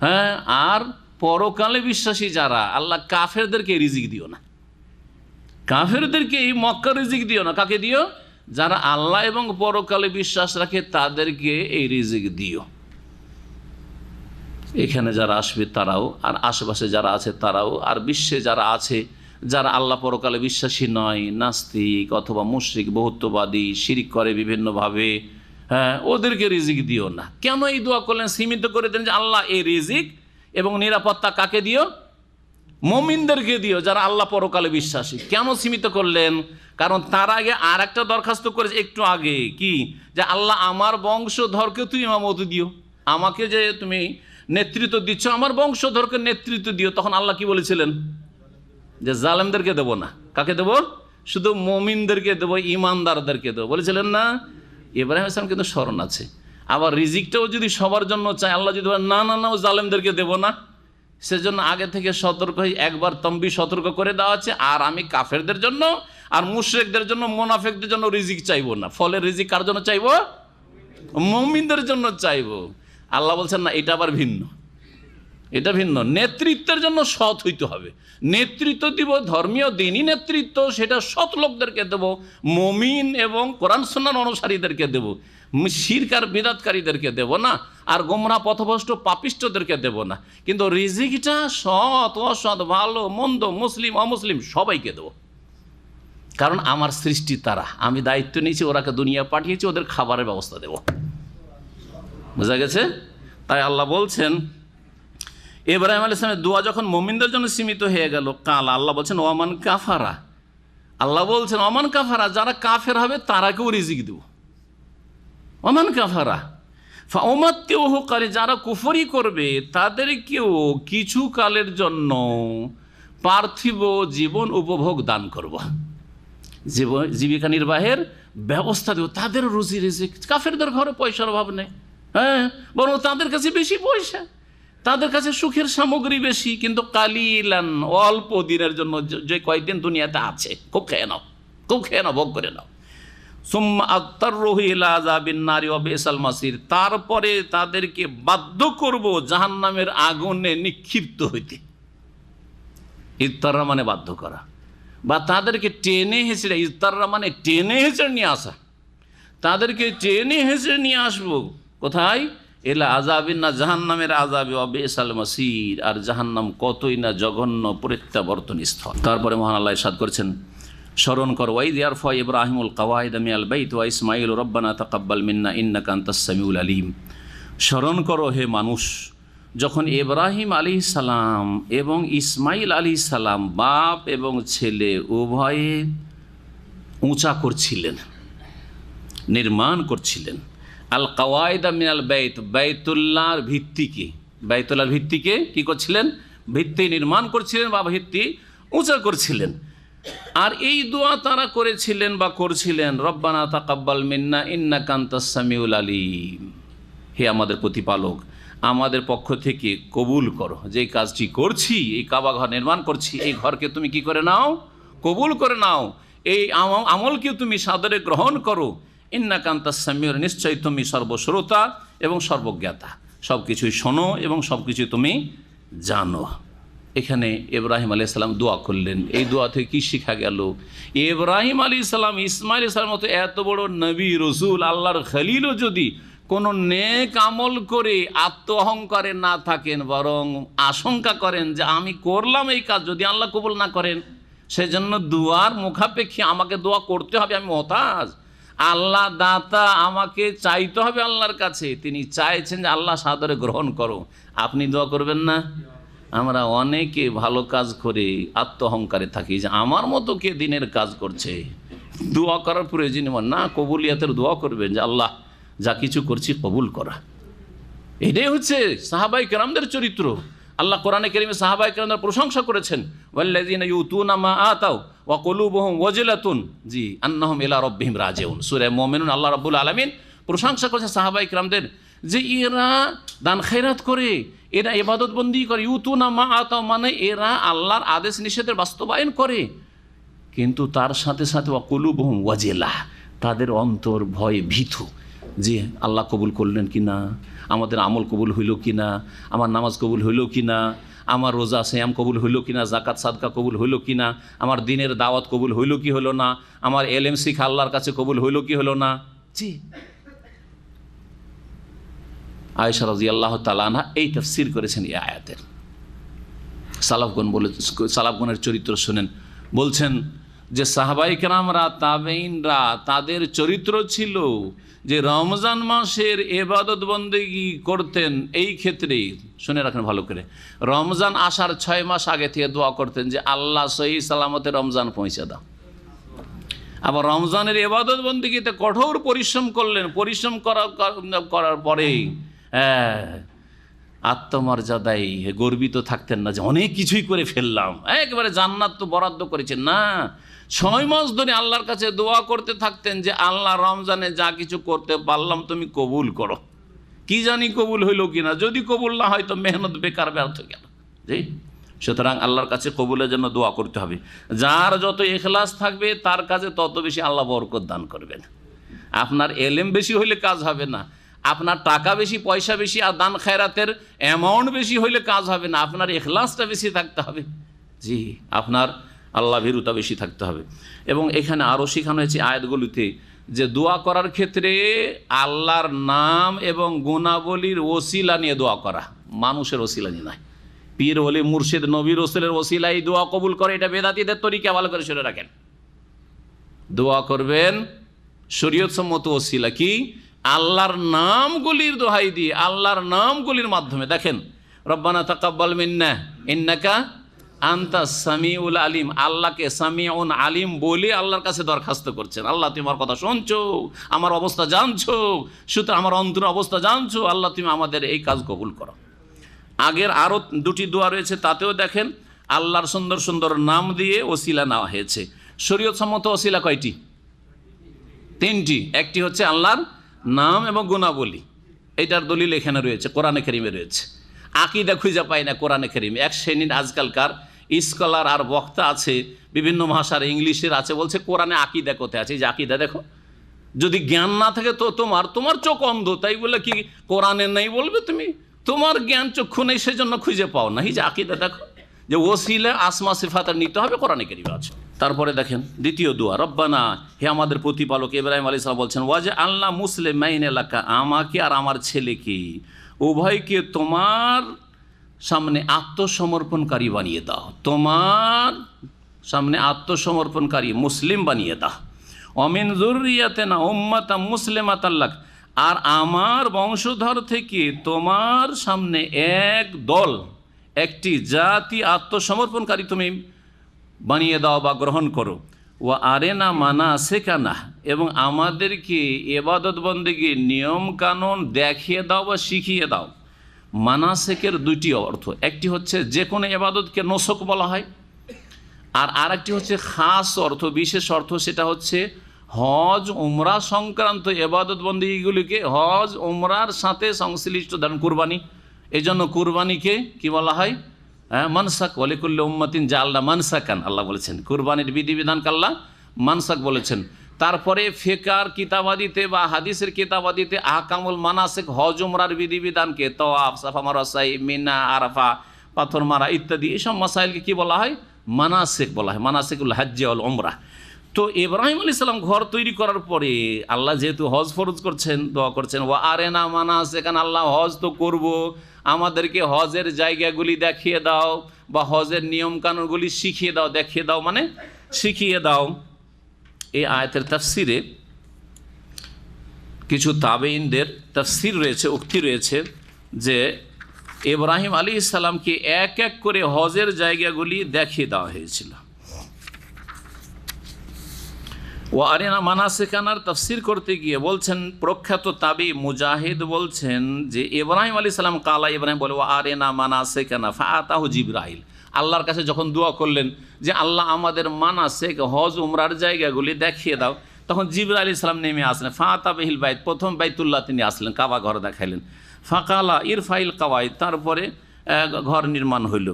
হ্যাঁ, আর পরকালে বিশ্বাসী যারা। আল্লাহ কাফেরদেরকে রিজিক দিও না, কাফেরদেরকে এই মক্কার রিজিক দিও না। কাকে দিও? যারা আল্লাহ এবং পরকালে বিশ্বাস রাখে তাদেরকে এই রিজিক দিও। এখানে যারা আসবে তারাও, আর আশেপাশে যারা আছে তারাও, আর বিশ্বে যারা আছে যারা আল্লাহ পরকালে বিশ্বাসী নয়, নাস্তিক অথবা মুশরিক, বহুত্ববাদী, শিরিক করে বিভিন্নভাবে, হ্যাঁ, ওদেরকে রিজিক দিও না। কেন এই দোয়া করলেন? সীমিত করে দেন যে আল্লাহ এই রিজিক এবং নিরাপত্তা কাকে দিও? মুমিনদেরকে দিও, যারা আল্লাহ পরকালে বিশ্বাসী। কেন সীমিত করলেন? কারণ তার আগে আর একটা দরখাস্ত করেছে একটু আগে, কি? যে আল্লাহ আমার বংশধরকে তুই ইমামতি দিও, আমাকে যে তুমি নেতৃত্ব দিচ্ছ আমার বংশধরকে নেতৃত্ব দিও। তখন আল্লাহ কি বলেছিলেন? যে জালেমদেরকে দেবো না। কাকে দেবো? শুধু মুমিনদেরকে দেবো, ইমানদারদেরকে দেবো, বলেছিলেন না? ইব্রাহিম আলাইহিস সালাম কিন্তু স্মরণ আছে। আবার রিজিকটাও যদি সবার জন্য চাই, আল্লাহ যদি না না না জালেমদেরকে দেবো না, সেজন্য আগে থেকে সতর্ক হয়ে একবার তম্বি সতর্ক করে দেওয়া আছে। আর আমি কাফেরদের জন্য আর মুশরিকদের জন্য, মুনাফিকদের জন্য রিজিক চাইবো না। ফলের রিজিক কার জন্য চাইবো? মুমিনদের জন্য চাইবো। আল্লাহ বলছেন না, এটা আবার ভিন্ন। এটা ভিন্ন। নেতৃত্বের জন্য সৎ হইতে হবে। নেতৃত্ব দিব ধর্মীয় দিনই নেতৃত্ব, সেটা সৎ লোকদেরকে দেব, মুমিন এবং কোরআন সুন্নাহর অনুসারীদেরকে দেব, শিরক আর বিদআতকারীদেরকে দেব না, আর গোমরাহ পথভ্রষ্ট পাপিষ্টদেরকে দেব না। কিন্তু রিজিকটা সৎ অসৎ, ভালো মন্দ, মুসলিম অমুসলিম সবাইকে দেব। কারণ আমার সৃষ্টি তারা, আমি দায়িত্ব নিয়েছি, ওরাকে দুনিয়া পাঠিয়েছি, ওদের খাবারের ব্যবস্থা দেব। বোঝা গেছে? তাই আল্লাহ বলছেন, ইব্রাহিম আলাইহিস সালামের দোয়া যখন মুমিনদের জন্য সীমিত হয়ে গেল, কাল আল্লাহ বলছেন ওমান কাফারা, আল্লাহ বলছেন ওমান কাফারা, যারা কাফের হবে তারাকেও রিজিক দেব। ওমান কাফারা ফাউমাত্তিউহু কালি, যারা কুফরি করবে তাদেরকেও কিছু কালের জন্য পার্থিব জীবন উপভোগ দান করব, জীবিকা নির্বাহের ব্যবস্থা দেব, তাদের রুজি রিজিক। কাফেরদের ঘরে পয়সার অভাব নেই, হ্যাঁ, বরং তাদের কাছে বেশি পয়সা, তাদের কাছে সুখের সামগ্রী বেশি, কিন্তু কালিলান, অল্প দিনের জন্য, যে কয়েকদিন দুনিয়াতে আছে, খুব খেয়ে নাও, খুব খেয়ে নাও, ভোগ করে নাও। সুম্মা আত্তাররুহু ইলা আযাবিন নারি ওয়া বিসাল মাসির, তারপরে তাদেরকে বাধ্য করব জাহান্নামের আগুনে নিক্ষিপ্ত হইতে। ইত্তাররা মানে বাধ্য করা, বা তাদেরকে টেনে হেঁচড়ে, ইত্তাররা মানে টেনে হেঁচড়ে নিয়ে আসা, তাদেরকে টেনে হেঁচড়ে নিয়ে আসবো কোথায়? এলা আযাবিন না, জাহান্নামের আযাবে, ওয়া বিসাল মাসির, আর জাহান্নাম কতই না জঘন্য প্রত্যাবর্তন স্থল। তারপরে মহান আল্লাহ ইরশাদ করেছেন, স্মরণ করো, ওয়াইদ ইয়ারফা ইব্রাহিমুল কাওয়াইদ মিনাল বাইত ওয়া ইসমাঈল রব্বানা তাকাব্বাল মিন্না ইন্নাকা আনতাস সামিউল আলিম। স্মরণ করো হে মানুষ, যখন ইব্রাহিম আলাইহিস সালাম এবং ইসমাঈল আলাইহিস সালাম বাপ এবং ছেলে উভয়ে উঁচা করছিলেন, নির্মাণ করছিলেন, আল কাওয়াইদা মিনাল বাইত, বাইতুল্লাহর ভিত্তিকে, বাইতুল্লাহর ভিত্তিকে কী করছিলেন? ভিত্তি নির্মাণ করছিলেন বা ভিত্তি উঁচা করছিলেন। আর এই দোয়া তারা করেছিলেন বা করছিলেন, রব্বানা তাকাব্বাল মিন্না ইন্নাকা আনতাস সামিউল আলিম, হে আমাদের প্রতিপালক, আমাদের পক্ষ থেকে কবুল করো, যে কাজটি করছি, এই কাবা ঘর নির্মাণ করছি, এই ঘরকে তুমি কি করে নাও? কবুল করে নাও, এই আমলকেও তুমি সাদরে গ্রহণ করো। ইন্নাকা আনতাস সামিউল, নিশ্চয়ই তুমি সর্বশ্রোতা এবং সর্বজ্ঞাতা, সব কিছুই শোনো এবং সব কিছুই তুমি জানো। এখানে ইব্রাহিম আলাইহিস সালাম দোয়া করলেন। এই দোয়া থেকে কী শেখা গেল? ইব্রাহিম আলাইহিস সালাম, ইসমাঈল আলাইহিস সালামের মতো এত বড় নবী রসুল, আল্লাহর খলিলও যদি কোনো নেক আমল করে আত্ম অহংকারে না থাকেন, বরং আশঙ্কা করেন যে আমি করলাম এই কাজ, যদি আল্লাহ কবুল না করেন, সেজন্য দোয়ার মুখাপেক্ষী আমাকে দোয়া করতে হবে, আমি মহতাজ, আল্লাহ দাতা, আমাকে চাইতে হবে আল্লাহর কাছে। তিনি চাইছেন যে আল্লাহ সাদরে গ্রহণ করো, আপনি দোয়া করবেন না? আমরা অনেকে ভালো কাজ করে আত্ম অহংকারে থাকি যে আমার মতো কে দিনের কাজ করছে, দোয়া করার প্রয়োজন না, কবুলিয়াতের দোয়া করবেন যে আল্লাহ যা কিছু করছি কবুল করা। এটাই হচ্ছে সাহাবায়ে কেরামদের চরিত্র। আল্লাহ কোরআনে কারীমে সাহাবায়ে কেরামদের প্রশংসা করেছেন, ওয়াল্লাযীনা ইউতুনা মা আতাও ওয়া কুলুবুহুম ওয়াজিলাতুন, জি, আন্নাহুম ইলা রাব্বিহিম রাজিউন। সূরা মুমিনুন আল্লাহ রাব্বুল আলামিন প্রশংসা করেছেন সাহাবায়ে কেরামদের যে এরা দান খয়রাত করে, এরা ইবাদত বন্দি করে, ইউতুনা মা আতাও মানে এরা আল্লাহর আদেশ নিষেধের বাস্তবায়ন করে, কিন্তু তার সাথে সাথে ওয়া কুলুবুহুম ওয়াজিলা, তাদের অন্তর ভয়ে ভীতু, যে আল্লাহ কবুল করলেন কি না, আমাদের আমল কবুল হইল কি না, আমার নামাজ কবুল হইল কি না, আমার রোজা সিয়াম কবুল হইল কি না, জাকাত সাদকা কবুল হইল কি না, আমার দিনের দাওয়াত কবুল হইল কি হলো না, আমার এলেম শিক্ষা আল্লাহর কাছে কবুল হইল কি হলো না। জি, আয়েশা রাদিয়াল্লাহু তাআলা আনহা এই তাফসীর করেছেন এই আয়াতের। সালাফগণের চরিত্র শুনেন, বলছেন যে সাহাবায়ে কেরামরা, তাবেঈনরা, তাদের চরিত্র ছিল যে রমজান মাসের ইবাদত বন্দেগী করতেন। এই ক্ষেত্রে শুনে রাখেন ভালো করে, রমজান আসার 6 মাস আগে থেকে দোয়া করতেন যে আল্লাহ সহি সালামতে রমজান পৌঁছে দাও। আবার রমজানের ইবাদত বন্দেগীতে কঠোর পরিশ্রম করলেন, পরিশ্রম করার পরে আত্মমর্যাদায় গর্বিত থাকতেন না যে অনেক কিছুই করে ফেললাম, একেবারে জান্নাত তো বরাদ্দ করেছেন না। 6 মাস ধরে আল্লাহর কাছে দোয়া করতে থাকতেন যে আল্লাহ রমজানে যা কিছু করতে পারলাম তুমি কবুল করো, কি জানি কবুল হইল কিনা, যদি কবুল না হয় তো মেহনত বেকার ব্যর্থ গেল। জি, সুতরাং আল্লাহর কাছে কবুলের জন্য দোয়া করতে হবে। যার যত ইখলাস থাকবে তার কাছে তত বেশি আল্লাহ বরকত দান করবেন। আপনার এলেম বেশি হইলে কাজ হবে না, আপনার টাকা বেশি, পয়সা বেশি, আর দান খায়রাতের অ্যামাউন্ট বেশি হইলে কাজ হবে না, আপনার ইখলাসটা বেশি থাকতে হবে। জি, আপনার আল্লাহ ভীরুতা বেশি থাকতে হবে। এবং এখানে আরও শেখানো হয়েছে আয়াতগুলিতে যে দোয়া করার ক্ষেত্রে আল্লাহর নাম এবং গুণাবলীর ওসিলা নিয়ে দোয়া করা, মানুষের ওসিলা নিয়ে নয়। পীর ওলি মুর্শিদ নবী রসুলের ওসিলাই দোয়া কবুল করে, এটা বেদাতীদের তরিকা, ভালো করে শুনে রাখেন। দোয়া করবেন শরীয়ত সম্মত ওসিলা কি? আল্লাহর নামগুলির দোহাই দিয়ে, আল্লাহর নামগুলির মাধ্যমে। দেখেন, রব্বানা তাকাব্বাল মিন্না ইন্নাকা আনতা সামিউল আলিম, আল্লাহকে সামিউন আলিম বলে আল্লাহর কাছে দরখাস্ত করছেন। আল্লাহ তুমি আমার কথা শুনছো, আমার অবস্থা জানছো, সুতরাং আমার অন্তর অবস্থা জানছো, আল্লাহ তুমি আমাদের এই কাজ কবুল করো। আগের আরও দুটি দোয়া রয়েছে, তাতেও দেখেন আল্লাহর সুন্দর সুন্দর নাম দিয়ে ওসিলা নেওয়া হয়েছে। শরীয়ত সম্মত ওসিলা কয়টি? 3টি। একটি হচ্ছে আল্লাহর নাম এবং গুণাবলী, এটার দলিল এখানে রয়েছে, কোরআনে কারিমে রয়েছে। আকীদা খুঁজে পাই না কোরআনে কারিমে। এক শ্রেণীর আজকালকার স্কলার আর বক্তা আছে, বিভিন্ন ভাষার, ইংলিশের আছে, বলছে কোরআনে আকীদা কোথায় আছে? এই যে আকীদা দেখো, যদি জ্ঞান না থাকে তো তোমার চোখ অন্ধ, তাই বলে কি কোরআনে নেই বলবে তুমি? তোমার জ্ঞান চক্ষু নেই, সেজন্য খুঁজে পাও না। এই যে আকীদা দেখো, যে ওসিলা আসমা সিফাত নিতে হবে, কোরআনে কারিমে আছে। তারপরে দেখেন দ্বিতীয় দোয়া, রব্বানা, হে আমাদের প্রতিপালক, ইব্রাহিম আলাইহিস সালাম বলছেন, ওয়াজে আল্লাহ মুসলিমাইন লাকা, আমাকে আর আমার ছেলেকে উভয়কে তোমার সামনে আত্মসমর্পণকারী বানিয়ে দাও, তোমার সামনে আত্মসমর্পণকারী মুসলিম বানিয়ে দাও। অমিন যুররিয়াতিনা উম্মাতাম মুসলিমাতাল লাক, আর আমার বংশধর থেকে তোমার সামনে এক দল, একটি জাতি আত্মসমর্পণকারী তুমি বানিয়ে দাও বা গ্রহণ করো। ও আরেনা মানাসিকানা, এবং আমাদেরকে ইবাদত বন্দেগীর নিয়ম কানুন দেখিয়ে দাও বা শিখিয়ে দাও। মানাসিকের 2টি অর্থ, একটি হচ্ছে যে কোনো ইবাদতকে নসক বলা হয়, আর আরেকটি হচ্ছে খাস অর্থ, বিশেষ অর্থ, সেটা হচ্ছে হজ উমরা সংক্রান্ত ইবাদত বন্দেগীগুলিকে হজ উমরার সাথে সংশ্লিষ্ট। ধরেন কুরবানি, এই জন্য কুরবানিকে কি বলা হয়? মানসাক, ওয়ালিকুল্লি উম্মাতিন জাআলনা মানসাকান, আল্লাহ বলেছেন। কুরবানির বিধিবিধানকে আল্লাহ মানসাক বলেছেন। তারপরে ফিকার কিতাবাদিতে বা হাদিসের কিতাবাদিতে আহকামুল মানাসিক, হজ উমরার বিধিবিধানকে তওয়াফ, সাফা মারওয়া, সাই, মিনা, আরাফা, পাথর মারা ইত্যাদি, এসব মাসাইলকে কি বলা হয়? মানাসিক বলা হয়, মানাসিকুল হজ্জ ওয়াল উমরা। তো ইব্রাহিম আলাইহিস সালাম ঘর তৈরি করার পরে আল্লাহ যেহেতু হজ ফরজ করছেন, দোয়া করছেন, ওয়া আরেনা মানাসিকান, আল্লাহ হজ তো করব, আমাদেরকে হজের জায়গাগুলি দেখিয়ে দাও বা হজের নিয়মকানুনগুলি শিখিয়ে দাও। দেখিয়ে দাও মানে শিখিয়ে দাও। এই আয়াতের তাফসিরে কিছু তাবেঈনদের তাফসির রয়েছে, উক্তি রয়েছে যে ইব্রাহিম আলাইহিস সালামকে এক এক করে হজের জায়গাগুলি দেখিয়ে দেওয়া হয়েছিল। ও আরেনা মানাসিকানার তাফসির করতে গিয়ে বলছেন প্রখ্যাত তাবি মুজাহিদ বলছেন যে ইব্রাহিম আলাইহিস সালাম কালা, ইব্রাহিম বলে ও আরেনা মানাসিকানা ফাআতাহু জিবরাইল, আল্লাহর কাছে যখন দোয়া করলেন যে আল্লাহ আমাদের মানাসিক হজ উমরার জায়গাগুলি দেখিয়ে দাও, তখন জিবরাইল আলাইহিস সালাম নেমে আসলেন। ফাআতা বিহিল বাইত, প্রথম বাইতুল্লাহ তিনি আসলেন, কাবা ঘর দেখাইলেন। ফাকালা ইরফাইল কাওয়াইদ, তারপরে ঘর নির্মাণ হইল,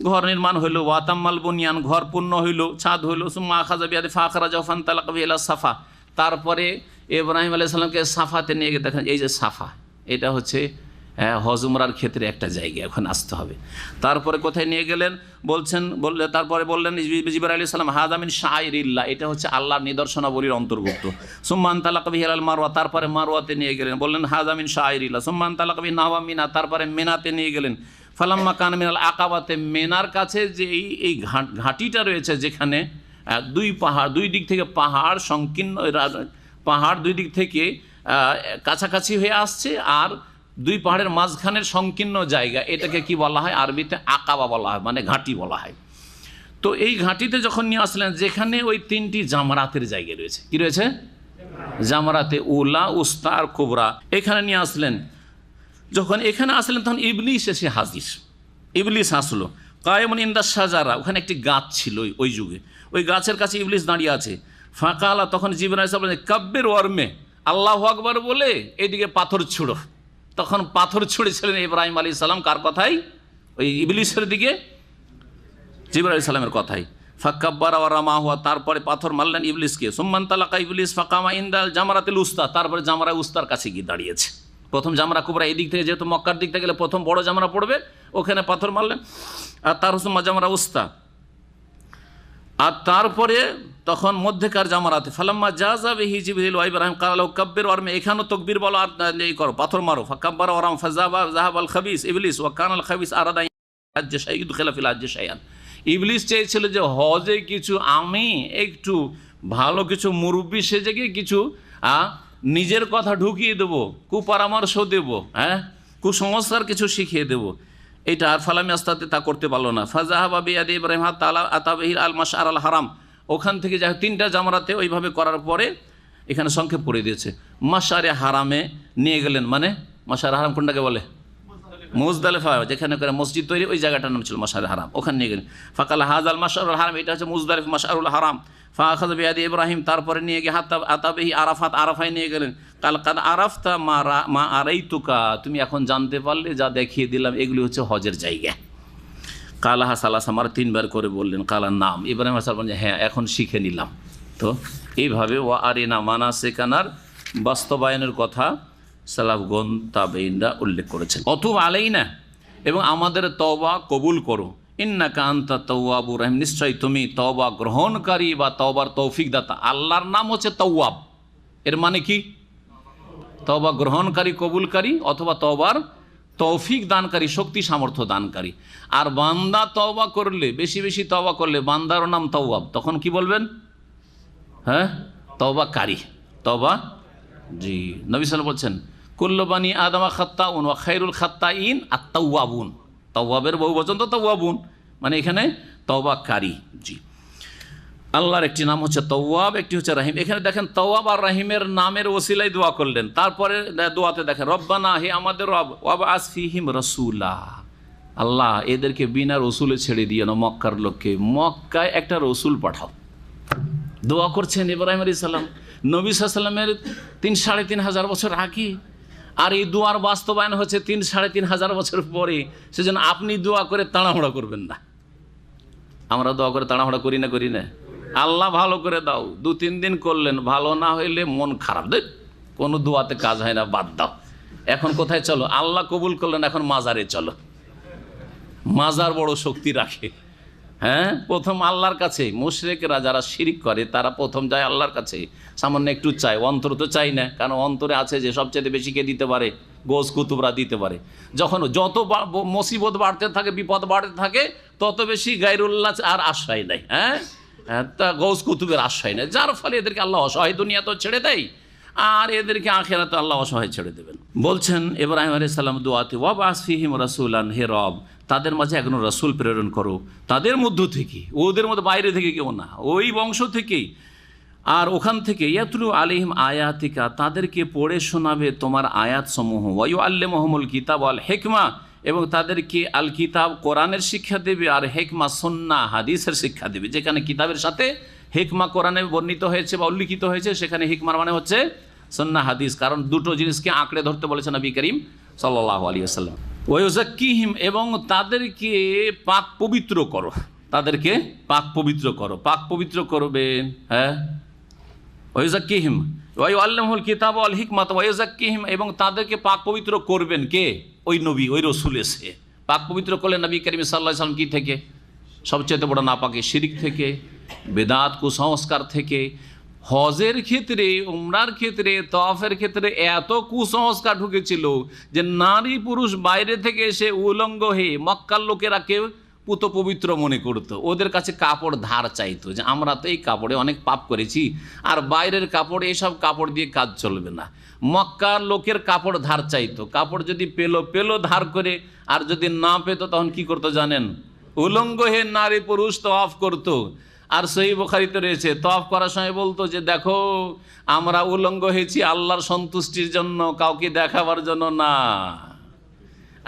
ঘর নির্মাণ হইল। ওয়াতাম্মাল বুনিয়ান, ঘর পূর্ণ হইল, ছাদ হইল। সুম্মা আখাযা বিয়াদি ফাখরাজা ফানতালাকা বিহি ইলা সাফা, তারপরে ইব্রাহিম আলাইহিস সালামকে সাফাতে নিয়ে গিয়ে দেখেন, এই যে সাফা, এটা হচ্ছে হজ উমরার ক্ষেত্রে একটা জায়গা, এখন আসতে হবে। তারপরে কোথায় নিয়ে গেলেন তারপরে বললেন জিবরাইল আলাইহিস সালাম, হাযা মিন শাআইরিল্লাহ, এটা হচ্ছে আল্লাহর নিদর্শনাবলীর অন্তর্ভুক্ত। সুম্মা আনতালাকা বিহি ইলাল মারওয়া, তারপরে মারওয়াতে নিয়ে গেলেন, বললেন হাযা মিন শাআইরিল্লাহ। সুম্মা আনতালাকা বিহি নাহওয়া মিনা, তারপরে মিনাতে নিয়ে গেলেন। ফালাম্মা কান মিনাল আকাবাতে, মেনার কাছে যে এই ঘাটিটা রয়েছে, যেখানে দুই দিক থেকে পাহাড় সংকীর্ণ, পাহাড় দুই দিক থেকে কাছাকাছি হয়ে আসছে, আর দুই পাহাড়ের মাঝখানের সংকীর্ণ জায়গা, এটাকে কি বলা হয়? আরবিতে আকাবা বলা হয়, মানে ঘাঁটি বলা হয়। তো এই ঘাঁটিতে যখন নিয়ে আসলেন, যেখানে ওই 3টি জামরাতের জায়গা রয়েছে, কি রয়েছে? জামরাতে উলা, উস্তা আর কুবরা, এখানে নিয়ে আসলেন। যখন এখানে আসলেন তখন ইবলিস এসে হাজির। ইবলিস আসলো, কায়েমুন ইনদা শাজারা, ওখানে একটি গাছ ছিল ওই যুগে, ওই গাছের কাছে ইবলিস দাঁড়িয়ে আছে। ফাকালা, তখন জিবরাইল আলাইহিস সালাম কাব্বির ওয়ারমে, আল্লাহু আকবার বলে এইদিকে পাথর ছুঁড়ো। তখন পাথর ছুঁড়েছিলেন ইব্রাহিম আলাইহিস সালাম, কার কথাই? ওই ইবলিসের দিকে, জিবরাইল আলাইহিস সালামের কথাই। ফাকাব্বারা ওয়া রামাহুয়া, তারপরে পাথর মারলেন ইবলিসকে। সুম্মান তালাকা ইবলিস ফাকামা ইনদাল জামরাতিল উস্তা, তারপরে জামরা উস্তার কাছে গিয়ে দাঁড়িয়েছে, প্রথম জামরা কুবরা এই দিক থেকে, যেহেতু মক্কার দিক থেকে গেলে প্রথম বড় জামরা পড়বে, ওখানে পাথর মারলেন। আর তার হচ্ছে জামরা উস্তা। আর তারপরে তখন মধ্যেকার জামারাতে ফালাম্মা জাযা বিহি জিবরিল ওয়া ইব্রাহিম ক্বালা লাহু কাব্বির ওয়ারমি, এখানেও তাকবীর বলো আর এই করো, পাথর মারো। ফাকাব্বারা ওয়ারাম ফাযাহাবাল খাবিস ইবলিস ওয়া কানাল খাবিস আরাদা হাজ্জে শাইয়ুদ খিলা ফিল হাজ্জে শাইয়ান। ইবলিস চেয়েছিল যে হজে কিছু আমি একটু ভালো কিছু মুরব্বি সেজে গিয়ে কিছু নিজের কথা ঢুকিয়ে দেবো, কুপরামর্শ দেবো, কুসংস্কার কিছু শিখিয়ে দেবো। এটা আর ফালামি আস্তাতে তা করতে পারলো না। ফাজাহাবা বিয়াদি ইব্রাহিম হাত্তা আতাবিহিল আল মাশআর আল হারাম, ওখান থেকে যাই তিনটা জামরাতে ওইভাবে করার পরে এখানে সংক্ষেপ করে দিয়েছে, মাশআরে হারামে নিয়ে গেলেন। মানে মাশআর হারাম কোনটাকে বলে? মুজদালিফা, যেখানে করে মসজিদ তৈরি, ওই জায়গাটার নাম ছিল মাশআরে হারাম, ওখানে নিয়ে গেলেন। ফাকালা হাজাল মাশআরুল হারাম, এটা হচ্ছে মুজদালিফা মাশআরুল হারাম। ফাআখাযা বিয়াদি ইব্রাহিম, তারপরে নিয়ে গিয়ে হাত্তা আতাবিহি আরাফাত, আরাফায় নিয়ে গেলেন। কাল কাদ আরাফতা মা আরাইতুকা, তুমি এখন জানতে পারলে যা দেখিয়ে দিলাম এগুলি হচ্ছে হজের জায়গা। কালাহা সালাস, আমার তিনবার করে বললেন। কালার নাম, ইব্রাহিম আলাইহিস সালাম বললেন হ্যাঁ এখন শিখে নিলাম। তো এইভাবে ওয়া আরিনা মানাসিকানার বাস্তবায়নের কথা সালাফগণ তাবেঈনরা উল্লেখ করেছেন। অতুব আলাইনা, এবং আমাদের তওবা কবুল করো। ইন্নাকা আনতা তাওয়াবুর রহিম, নিশ্চয়ই তুমি তওবা গ্রহণকারী বা তওবার তৌফিক দাতা। আল্লাহর নাম হচ্ছে তাওয়াব, এর মানে কি? তওবা গ্রহণকারী, কবুলকারী, অথবা তওবার তৌফিক দানকারী, শক্তি সামর্থ্য দানকারী। আর বান্দা তওবা করলে, বেশি বেশি তওবা করলে বান্দারও নাম তাওয়াব, তখন কি বলবেন? হ্যাঁ, তওবাকারী, তওবা। জি, নবী সাল্লাল্লাহু আলাইহি ওয়াসাল্লাম বলছেন কুল্লু বানি আদমা খাত্তাউন ওয়া খায়রুল খাত্তাইন আত-তাওয়াবুন। তাওয়াবের বহুবচন তো তাওয়াবুন, মানে এখানে তওবাকারী। জি, আল্লাহর একটি নাম হচ্ছে তাওয়াব, একটি হচ্ছে রাহিম। এখানে দেখেন তাওয়াব আর রাহিমের নামের ওসিলায় দোয়া করলেন। তারপরে দোয়াতে দেখেন রব্বানা, হে আমাদের রব, ওয়াবআস ফীহিম রাসূলা, আল্লাহ এদেরকে বিনা রসুলে ছেড়ে দিয়ে না, মক্কার লোককে মক্কায় একটা রসুল পাঠাও। দোয়া করছেন ইব্রাহিম আলাইহিস সালাম নবী সাল্লাল্লাহু আলাইহি ওয়াসাল্লামের 3,500 বছর আগে, আর এই দোয়ার বাস্তবায়ন হচ্ছে 3,500 বছর পরে। সেজন্য আপনি দোয়া করে তাড়াহুড়া করবেন না। আমরা দোয়া করে তাড়াহুড়া করি না? আল্লাহ ভালো করে দাও, 2-3 দিন করলেন, ভালো না হইলে মন খারাপ, দেখ কোনো দোয়াতে কাজ হয় না, বাদ দাও। এখন কোথায় চলো? আল্লাহ কবুল করলেন, এখন মাজারে চলো। মাজার বড় শক্তি রাখে। হ্যাঁ, প্রথম আল্লাহর কাছে। মুশরিকরা যারা শিরিক করে তারা প্রথম যায় আল্লাহর কাছে, সামান্য একটু চায়, অন্তর তো চাই না, কারণ অন্তরে আছে যে সবচেয়ে বেশি কে দিতে পারে? গোস কুতুবরা দিতে পারে। যখন যত মুসিবত বাড়তে থাকে, বিপদ বাড়তে থাকে, তত বেশি গায়রুল্লাহ আর আশ্রয় নেয়। তা গৌস কুতুবের আশ্রয় নেয়, যার ফলে এদেরকে আল্লাহ অসহায় দুনিয়া তো ছেড়ে দেয়, আর এদেরকে আখিরাতে আল্লাহ অসহায় ছেড়ে দেবেন। বলছেন ইব্রাহিম আলাইহিস সালাম দোয়াতে, ওয়াবআস ফীহিম রাসূলান, হে রব তাদের মাঝে একজন রাসূল প্রেরণ করো, তাদের মধ্য থেকে, ওদের মধ্যে বাইরে থেকে কেউ না, ওই বংশ থেকেই। আর ওখান থেকে ইয়াতলু আলাইহিম আয়াতিকা, তাদেরকে পড়ে শোনাবে তোমার আয়াত সমূহ। ওয়া ইউআল্লিমুহুমুল কিতাব ওয়াল হিকমা, এবং তাদেরকে আল কিতাব কোরআনের শিক্ষা দেবে, আর হেকমা সুন্নাহ হাদিসের শিক্ষা দেবে। যেখানে কিতাবের সাথে হিকমা কোরআনে বর্ণিত হয়েছে বা উল্লিখিত হয়েছে, সেখানে হিকমার মানে হচ্ছে সুন্নাহ হাদিস, কারণ দুটো জিনিসকে আঁকড়ে ধরতে বলেছেন নবী করিম সাল্লাল্লাহু আলাইহি ওয়াসাল্লাম। ওয়া ইউযাক্কিহিম, এবং তাদেরকে পাক পবিত্র করো, তাদেরকে পাক পবিত্র করো। পাক পবিত্র করবে, হ্যাঁ, ওয়া ইউযাক্কিহিম ওয়া ইউআল্লিমুহুল কিতাব ওয়াল হিকমাত ওয়া ইউযাক্কিহিম, এবং তাদেরকে পাক পবিত্র করবেন কে? ওই নবী, ওই রসুল এসে পাক পবিত্র করলেন নবী করিম সাল্লাল্লাহু আলাইহি ওয়াসাল্লাম। কি থেকে? সবচেয়ে বড় নাপাকি শিরিক থেকে, বেদাত কুসংস্কার থেকে। হজের ক্ষেত্রে, উমরার ক্ষেত্রে, তওয়াফের ক্ষেত্রে এত কুসংস্কার ঢুকেছিল যে নারী পুরুষ বাইরে থেকে এসে উলঙ্গ হয়ে মক্কার লোকেরা কেউ পুত পবিত্র মনে করতো, ওদের কাছে কাপড় ধার চাইতো, যে আমরা তো এই কাপড়ে অনেক পাপ করেছি, আর বাইরের কাপড়ে এইসব কাপড় দিয়ে কাজ চলবে না। মক্কার লোকের কাপড় ধার চাইতো, কাপড় যদি পেলো ধার করে, আর যদি না পেত তখন কি করতো জানেন? উলঙ্গ হয়ে নারী পুরুষ তওয়াফ করতো। আর সহিহ বুখারীতে রয়েছে, তওয়াফ করার সময় বলতো যে দেখো আমরা উলঙ্গ হয়েছি আল্লাহর সন্তুষ্টির জন্য, কাউকে দেখাবার জন্য না।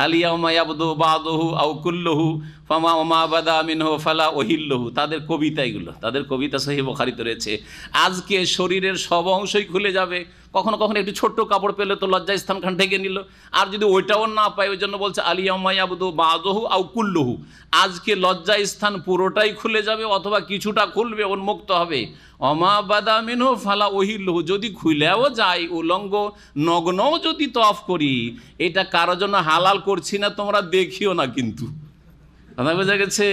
আলিয়াউমা ইয়াবদু বাদুহু আও কুল্লুহু ফামা ওমা বাদা মিনহু ফালা ওহিল্লহু, তাদের কবিতা এগুলো, তাদের কবিতা সহিহ বুখারীতে রয়েছে। আজকে শরীরের সব অংশই খুলে যাবে, কখনো কখনো একটু ছোট্ট কাপড় পেলে তো লজ্জা স্থানখান ঢেকে নিল, আর যদি ওইটাও না পায় ওই জন্য বলছে আলিয়াম্মা ইয়াবদু বাযুহু আও কুল্লুহু, আজকে লজ্জা স্থান পুরোটাই খুলে যাবে অথবা কিছুটা খুলবে, উন্মুক্ত হবে। অমা বাদা মিনহু ফালা ওহিল্লহু, যদি খুলেও যায় উলঙ্গ নগ্নও যদি তওয়াফ করি, এটা কারো জন্য হালাল করছি না, তোমরা দেখিও না, কিন্তু কথা বোঝা গেছে,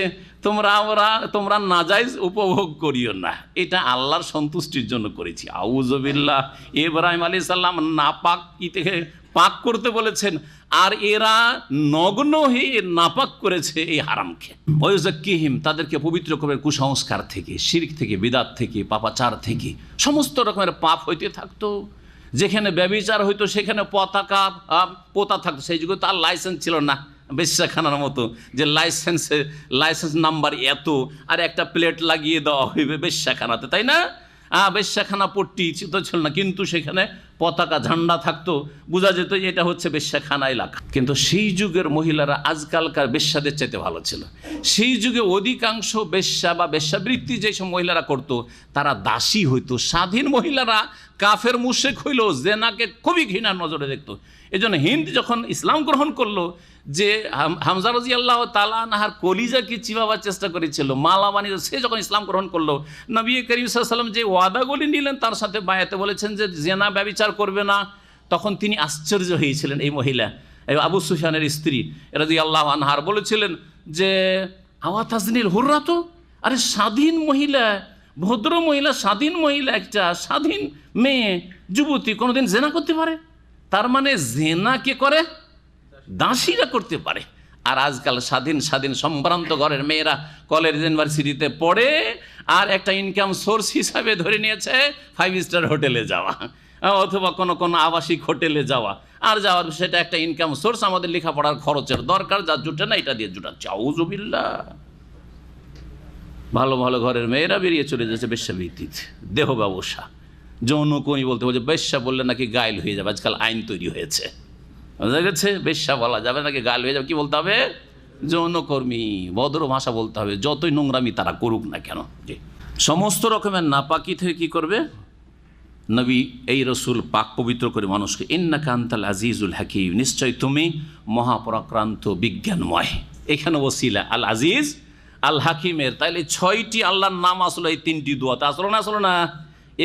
তোমরা নাজায়েজ উপভোগ করিও না, এটা আল্লাহর সন্তুষ্টির জন্য করেছি। আউযুবিল্লাহ, ইব্রাহিম আলাইহিস সালাম নাপাক কি থেকে পাক করতে বলেছেন, আর এরা নগ্ন হয়ে নাপাক করেছে এই হারামকে। ওয়ায়ুযাক্কিহিম, তাদেরকে পবিত্র করবে কুসংস্কার থেকে, শিরক থেকে, বিদআত থেকে, পাপাচার থেকে, সমস্ত রকমের পাপ হইতে থাকতো। যেখানে ব্যভিচার হইতো সেখানে পতাকা পোতা থাকতো, সেই যুগে তার লাইসেন্স ছিল না, বেশ্যাখানার মতো যে লাইসেন্স নাম্বার এত আর একটা প্লেট লাগিয়ে দেওয়া হইবে বেশ্যাখানাতে, তাই না? বেশ্যাখানা পট্টি তো ছিল না, কিন্তু সেখানে পতাকা ঝান্ডা থাকতো, বোঝা যেত যে এটা হচ্ছে বেশ্যাখানা এলাকা। কিন্তু সেই যুগের মহিলারা আজকালকার বেশ্যাদের চাইতে ভালো ছিল। সেই যুগে অধিকাংশ বেশ্যা বা বেশ্যাবৃত্তি যেসব মহিলারা করতো তারা দাসী হইতো। স্বাধীন মহিলারা কাফের মুশরিক হইলেও জেনাকে খুবই ঘৃণার নজরে দেখতো। এই জন্য হিন্দ যখন ইসলাম গ্রহণ করলো, যে হামজা রাদিয়াল্লাহু তাআলা আনহার কলিজাকে চিবাবার চেষ্টা করেছিল, মালা বানিয়ে, সে যখন ইসলাম গ্রহণ করলো, নবী করিম সাল্লাল্লাহু আলাইহি ওয়াসাল্লাম যে ওয়াদাগুলি নিলেন তার সাথে বায়াতে বলেছেন যে জেনা ব্যভিচার করবে না, তখন তিনি আশ্চর্য হয়েছিলেন। এই মহিলা আবু সুফিয়ানের স্ত্রী রাদিয়াল্লাহু আনহার বলেছিলেন যে আওয়া তাজনিল হুররা, তো আরে স্বাধীন মহিলা, ভদ্র মহিলা, স্বাধীন মহিলা, একটা স্বাধীন মেয়ে যুবতী কোনোদিন জেনা করতে পারে? তার মানে জেনা কে করে? দাসীরা করতে পারে। আর আজকাল স্বাধীন সম্ভ্রান্ত ঘরের মেয়েরা কলেজ ইউনিভার্সিটিতে পড়ে, আর একটা ইনকাম সোর্স হিসাবে ধরে নিয়েছে 5 স্টার হোটেলে যাওয়া অথবা কোনো আবাসিক হোটেলে যাওয়া, আর যাওয়ার সেটা একটা ইনকাম সোর্স। আমাদের লেখাপড়ার খরচের দরকার, যা জুটে না এটা দিয়ে জুটাচ্ছে। আউযুবিল্লাহ, ভালো ভালো ঘরের মেয়েরা বেরিয়ে চলে যাচ্ছে বেশ্যাবৃত্তিতে, দেহ ব্যবসা, যৌনকর্মী বলতে বলছে, বেশ্যা বললে নাকি গায়েল হয়ে যাবে, আজকাল আইন তৈরি হয়েছে, বুঝা গেছে, বেশ্যা বলা যাবে নাকি গায়েল হয়ে যাবে, কি বলতে হবে? যৌনকর্মী, ভদ্র ভাষা বলতে হবে, যতই নোংরামি তারা করুক না কেন। জি, সমস্ত রকমের নাপাকি থেকে কি করবে নবী এই রসুল পাক পবিত্র করে মানুষকে। ইন্নাকা আনতাল আজিজুল হাকিম, নিশ্চয় তুমি মহাপরাক্রান্ত বিজ্ঞানময়। এখানে ওসিলা আল আজিজ আল হাকিমের, তাইলে 6টি আল্লাহর নাম আসলো এই 3টি দোয়াতে, আসলো না? আসলো না?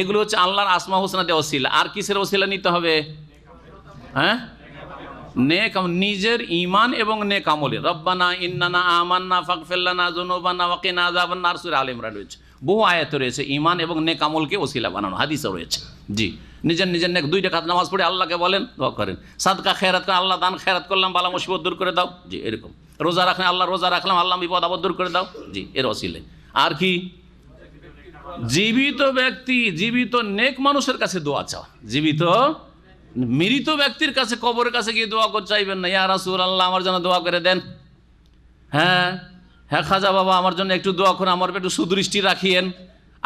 এগুলো হচ্ছে আল্লাহর আসমা হোসনা দিয়ে ওসিলা। আর কিসের ওসিলা নিতে হবে? হ্যাঁ, নেক, নিজের ঈমান এবং নেক আমলে। রব্বানা ইন্নানা আমান্না ফাগফির লানা যুনুবানা ওয়া কিনা আযাবান নার, সূরা আলে ইমরান রয়েছে, বহু আয়াত রয়েছে ঈমান এবং নেক আমলকে ওসিলা বানানো, হাদিসও রয়েছে। জি, নিজের নিজের নেক 2 রাকাত নামাজ পড়ে আল্লাহকে বলেন, দোয়া করেন। সাদকা খেরাত করেন, আল্লাহ দান খেরাত করলাম, বালা মুসিবত দূর করে দাও। জি, এরকম। রোজা রাখেন, আল্লাহ রোজা রাখলাম, আল্লাহ বিপদ আপদ দূর করে দাও। জি, এর ওসিলে। আর কি? জীবিত ব্যক্তি, জীবিত নেক মানুষের কাছে দোয়া চাওয়া। জীবিত, মৃত ব্যক্তির কাছে, কবরের কাছে গিয়ে দোয়া করে চাইবেন না, ইয়া রাসূলুল্লাহ আমার জন্য দোয়া করে দেন। হ্যাঁ খাজা বাবা আমার জন্য একটু দোয়া করে, আমার একটু সুদৃষ্টি রাখিয়েন,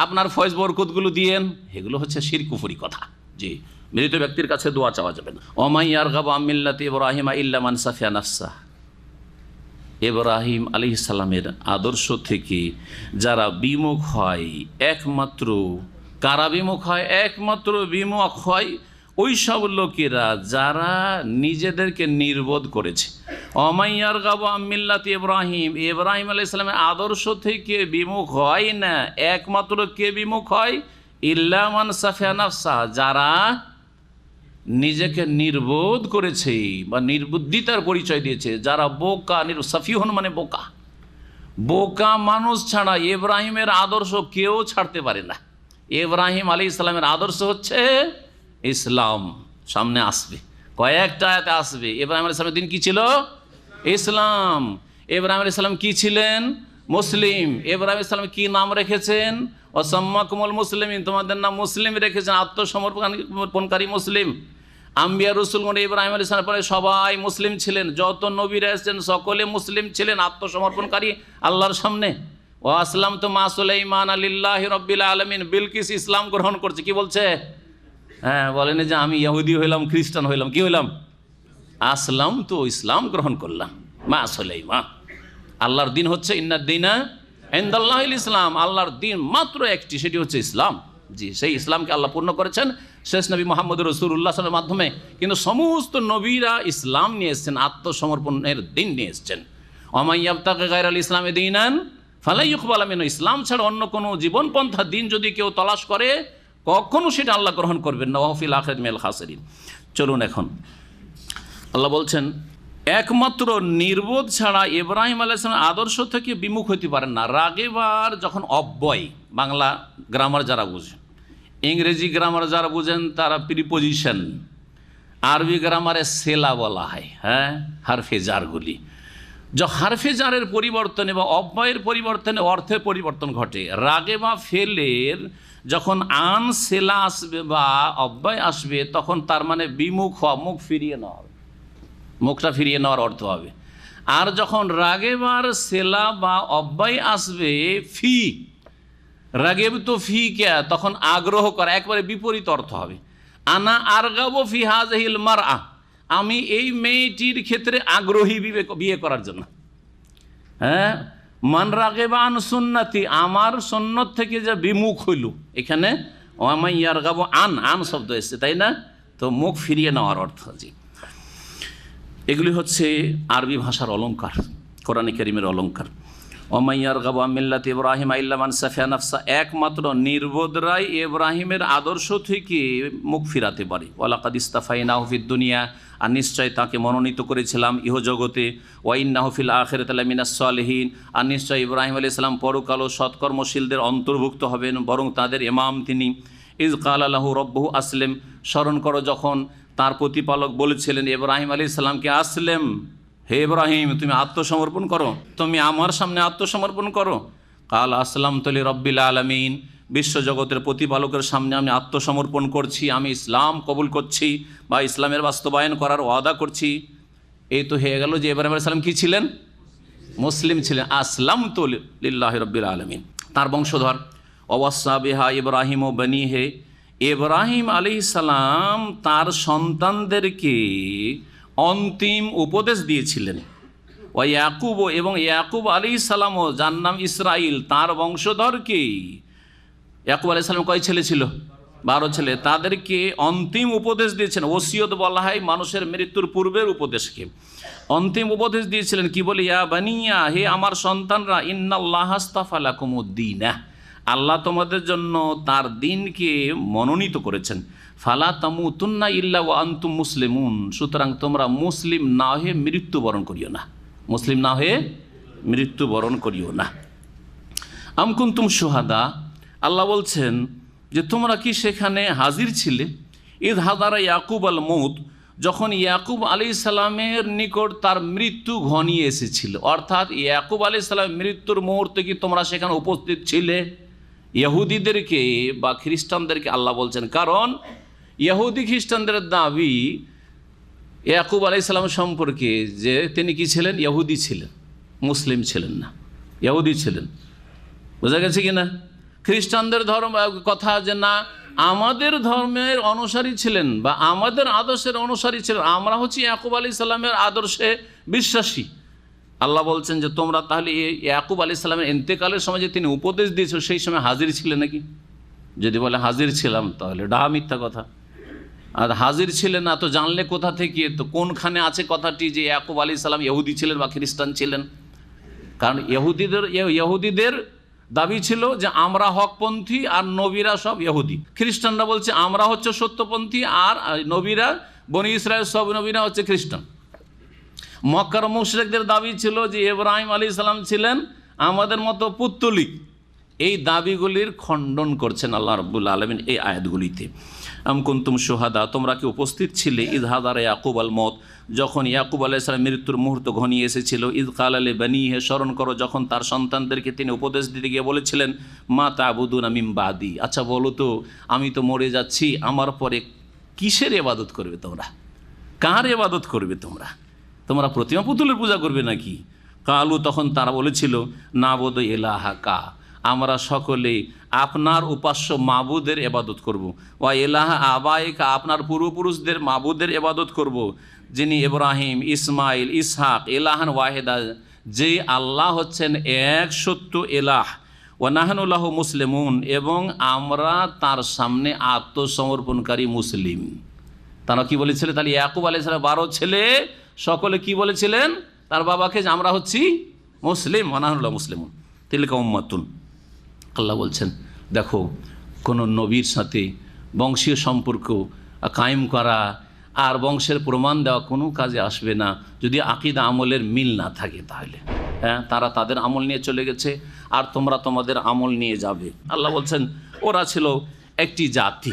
আপনার ফয়েজ বরকতগুলো দিয়েন। এগুলো হচ্ছে শিরক কুফরি কথা। জি, মৃত ব্যক্তির কাছে দোয়া চাওয়া যাবে না। ওমাই ইয়ারগাবু আন মিল্লাতি ইব্রাহিমা ইল্লা মান সাফিয়া নাফসাহ, ইব্রাহিম আলাইহিস সালামের আদর্শ থেকে যারা বিমুখ হয়, একমাত্র কারা বিমুখ হয়? একমাত্র বিমুখ হয় ওই সব লোকেরা যারা নিজেদেরকে নির্বোধ করেছে। অমাইয়ার গাবু আমিল্লাত ইব্রাহিম, ইব্রাহিম আলাইহিস সালামের আদর্শ থেকে বিমুখ হয় না, একমাত্র কে বিমুখ হয়? ইল্লা মান সাফিয়া নাফসা, যারা নিজেকে নির্বোধ করেছে বা নির্বুদ্ধিতার পরিচয় দিয়েছে, যারা বোকা, সাফিহুন মানে বোকা। বোকা মানুষ ছাড়া ইব্রাহিমের আদর্শ কেউ ছাড়তে পারে না। ইব্রাহিম আলাইহিস সালামের আদর্শ হচ্ছে ইসলাম। সামনে আসবে, কয়েকটা আয়াতে আসবে। ইব্রাহিম আলাইহিস সালামের দিন কি ছিল? ইসলাম। ইব্রাহিম আলাইহিস সালাম কি ছিলেন? মুসলিম। ইব্রাহিম আলাইহিস সালাম কি নাম রেখেছেন? ওয়াসাম্মাকুমুল মুসলিমিন, তোমাদের নাম মুসলিম রেখেছেন, আত্মসমর্পণকারী মুসলিম। আম্বিয়া রসুলগণ ইব্রাহিম আলাইহিস সালামের পরে সবাই মুসলিম ছিলেন, যত নবীরা এসেছেন সকলে মুসলিম ছিলেন, আত্মসমর্পণকারী আল্লাহর সামনে। ও আসলাম তো মা সুলাইমান লিল্লাহি রাব্বিল আলামিন, বিলকিস ইসলাম গ্রহণ করছে। কি বলছে? হ্যাঁ, বলেনি যে আমি ইহুদি হইলাম, খ্রিস্টান হইলাম, কি হইলাম? আসলাম তো ইসলাম গ্রহণ করলাম, মা সুলাইমান। আল্লাহর দিন হচ্ছে ইন্নাদ-দীনা ইনদাল্লাহিল ইসলাম, আল্লাহর দিন মাত্র একটি, সেটি হচ্ছে ইসলাম। জি, সেই ইসলামকে আল্লাহ পূর্ণ করেছেন শেষ নবী মুহাম্মদ রাসূলুল্লাহ সাল্লাল্লাহু আলাইহি ওয়াসাল্লামের মাধ্যমে। কিন্তু সমস্ত নবীরা ইসলাম নিয়ে এসেছেন, আত্মসমর্পণের দিন নিয়ে এসেছেন। ওয়া ইয়াবতাগি গায়রাল ইসলামি দীনান ফালা ইউকবাল মিনহু, ইসলাম ছাড়া অন্য কোনো জীবনপন্থা দিন যদি কেউ তলাশ করে কখনো সেটা আল্লাহ গ্রহণ করবেন না। ওয়া ফিল আখিরাতি মিনাল খাসিরিন। চলুন এখন আল্লাহ বলছেন একমাত্র নির্বোধ ছাড়া ইব্রাহিম আলাইহিস সালামের আদর্শ থেকে বিমুখ হতে পারেন না। রাগেবার যখন অব্যয়, বাংলা গ্রামার যারা বুঝেন, ইংরেজি গ্রামার যারা বুঝেন তারা প্রিপোজিশন, আরবি গ্রামারে সেলা বলা হয়, হ্যাঁ, হারফে জারগুলি। হারফে জারের পরিবর্তনে বা অব্যয়ের পরিবর্তনে অর্থের পরিবর্তন ঘটে। রাগে বা ফেলের যখন আন সেলা আসবে বা অব্যয় আসবে তখন তার মানে বিমুখ হওয়া, মুখ ফিরিয়ে নেওয়া হবে, মুখটা ফিরিয়ে নেওয়ার অর্থ হবে। আর যখন রাগেবার সেলা বা অব্যয় আসবে ফি, রাগেব তো ফি কে, তখন আগ্রহ করা, একবারে বিপরীত অর্থ হবে। আনা আরগাবো ফি হাযিহিল মারআ, আমি এই মেয়েটির ক্ষেত্রে আগ্রহী বিয়ে করার জন্য। হ্যাঁ, মান রাগেবা আন সুন্নতি, আমার সুন্নত থেকে যে বিমুখ হইল, এখানে ওয়ামাই ইয়ারগাবু আন, আন শব্দ এসেছে, তাই না? তো মুখ ফিরিয়ে নেওয়ার অর্থ। জি, এগুলি হচ্ছে আরবি ভাষার অলঙ্কার, কোরআনে কারীমের অলঙ্কার। ওয়ামাই ইয়ারগাবু আন মিল্লাতি ইব্রাহিম ইল্লা মান সাফিয়া নাফসা, একমাত্র নির্বোধরাই ইব্রাহিমের আদর্শ থেকে মুখ ফিরাতে পারে। ওয়ালাকাদ ইসতাফাইনাহু ফিদ দুনিয়া, আর নিশ্চয় তাকে মনোনীত করেছিলাম ইহজগতে। ওয়া ইন্নাহু ফিল আখিরাতি লামিনাস সালিহিন, আর নিশ্চয় ইব্রাহিম আলাইহিস সালাম পরকাল ও সৎকর্মশীলদের অন্তর্ভুক্ত হবেন, বরং তাদের ইমাম তিনি। ইজ কালা লাহু রব্বুহু আসলিম, স্মরণ করো যখন তার প্রতিপালক বলেছিলেন ইব্রাহিম আলাইহিস সালামকে, আসলেম, হে ইব্রাহিম তুমি আত্মসমর্পণ করো, তুমি আমার সামনে আত্মসমর্পণ করো। কাল আসলামতু লিরাব্বিল আলামিন, বিশ্বজগতের প্রতিপালকের সামনে আমি আত্মসমর্পণ করছি, আমি ইসলাম কবুল করছি বা ইসলামের বাস্তবায়ন করার ওয়াদা করছি। এই তো হয়ে গেল যে ইব্রাহিম আলাইহিস সালাম কী ছিলেন? মুসলিম ছিলেন। আসলামতু লিল্লাহি রাব্বিল আলামিন, তার বংশধর। ওয়াসা বিহা ইব্রাহিম ও বনিহে, ইব্রাহিম আলাইহিস সালাম তার সন্তানদেরকে অন্তিম উপদেশ দিয়েছিলেন। ওয়া ইয়াকুব, এবং ইয়াকুব আলাইহিস সালামও, যার নাম ইসরাইল, তার বংশধরকে, ইয়াকুব আলাইহিস সালাম কয় ছেলে ছিল? 12 ছেলে, তাদেরকে অন্তিম উপদেশ দিয়েছেন। ওসিয়ত বলা হয় মানুষের মৃত্যুর পূর্বের উপদেশকে। অন্তিম উপদেশ দিয়েছিলেন কি বলে? ইয়া বানিয়া, হে আমার সন্তানরা, ইন্নাল্লাহা আস্তাফা লাকুমুদ-দীন, আল্লাহ তোমাদের জন্য তার দিনকে মনোনীত করেছেন। ফালা তামুতুন্না ইল্লা ওয়া আনতুম মুসলিমুন, সুতরাং তোমরা মুসলিম না হয়ে মৃত্যুবরণ করিও না, মুসলিম না হয়ে মৃত্যুবরণ করিও না। আম কুনতুম শুহাদা, আল্লাহ বলছেন যে তোমরা কি সেখানে হাজির ছিলে? ইদ হাদারা ইয়াকুব আল মউত, যখন ইয়াকুব আলাইহিস সালামের নিকট তার মৃত্যু ঘনিয়ে এসেছিল। অর্থাৎ ইয়াকুব আলাইহিস সালামের মৃত্যুর মুহূর্তে কি তোমরা সেখানে উপস্থিত ছিলে? ইহুদিদেরকে বা খ্রিস্টানদেরকে আল্লাহ বলছেন, কারণ ইহুদি খ্রিস্টানদের দাবি ইয়াকুব আলাইহিস সালাম সম্পর্কে যে তিনি কি ছিলেন? ইহুদি ছিলেন, মুসলিম ছিলেন না, ইহুদি ছিলেন। বোঝা গেছে কি না? খ্রিস্টানদের ধর্ম কথা যে না আমাদের ধর্মের অনুসারী ছিলেন বা আমাদের আদর্শের অনুসারী ছিলেন, আমরা হচ্ছি ইয়াকুব আলাইহিস সালামের আদর্শে বিশ্বাসী। আল্লাহ বলছেন যে তোমরা তাহলে ইয়াকুব আলাইহিস সালামের ইন্তেকালের সময় যে তিনি উপদেশ দিয়েছিল সেই সময় হাজির ছিলেন নাকি? যদি বলে হাজির ছিলাম তাহলে ডাহা মিথ্যা কথা। আর হাজির ছিলেন না তো জানলে কোথা থেকে? তো কোনখানে আছে কথাটি যে ইয়াকুব আলাইহিস সালাম ইহুদি ছিলেন বা খ্রিস্টান ছিলেন? কারণ ইহুদিদের দাবি ছিল যে আমরা হকপন্থী আর নবীরা সব ইহুদি। খ্রিস্টানরা বলছে আমরা হচ্ছে সত্যপন্থী আর নবীরা, বনি ইসরায়েল সব নবীরা হচ্ছে খ্রিস্টান। মক্কার মুশরিকদের দাবি ছিল যে ইব্রাহিম আলাইহিস সালাম ছিলেন আমাদের মতো পুত্তলিক। এই দাবিগুলির খণ্ডন করছেন আল্লাহ রাব্বুল আলামিন এই আয়াতগুলিতে। আম কুনতুম শুহাদা, তোমরা কি উপস্থিত ছিলে? ইদ হাদারা ইয়াকুব আল মউত, যখন ইয়াকুব আলাইহিস সালাম মৃত্যুর মুহূর্ত ঘনিয়ে এসেছিল। ইদ কালা লিবানিহি, স্মরণ করো যখন তার সন্তানদেরকে তিনি উপদেশ দিতে গিয়ে বলেছিলেন, মা তা'বুদুনা মিন বাদি, আচ্ছা বলো তো আমি তো মরে যাচ্ছি, আমার পরে কিসের ইবাদত করবে তোমরা? কার ইবাদত করবে তোমরা? তোমরা প্রতিমা পুতুলের পূজা করবে নাকি? কালু, তখন তারা বলেছিল, নাবুদু ইলাহাকা, আমরা সকলে আপনার উপাস্য মাবুদের ইবাদত করব। ওয়া ইলাহা আবাইকা, আপনার পূর্বপুরুষদের মাবুদের ইবাদত করব, যিনি ইব্রাহিম, ইসমাইল, ইসহাক, ইলাহান ওয়াহিদা, যে আল্লাহ হচ্ছেন এক সত্য এলাহ, ওয়া নাহনু লাহু মুসলিমুন, এবং আমরা তার সামনে আত্মসমর্পণকারী মুসলিম। তারা কি বলেছিলেন? তাহলে ইয়াকুব আলাইহিস সালাম 12 ছেলে সকলে কি বলেছিলেন তার বাবাকে, যে আমরা হচ্ছি মুসলিম, ওয়া নাহনু লাহু মুসলিমুন তিলকা উম্মাতুন। আল্লাহ বলছেন দেখো, কোনো নবীর সাথে বংশীয় সম্পর্ক কায়েম করা আর বংশের প্রমাণ দেওয়া কোনো কাজে আসবে না যদি আকীদা আমলের মিল না থাকে। তাহলে হ্যাঁ, তারা তাদের আমল নিয়ে চলে গেছে আর তোমরা তোমাদের আমল নিয়ে যাবে। আল্লাহ বলছেন ওরা ছিল একটি জাতি,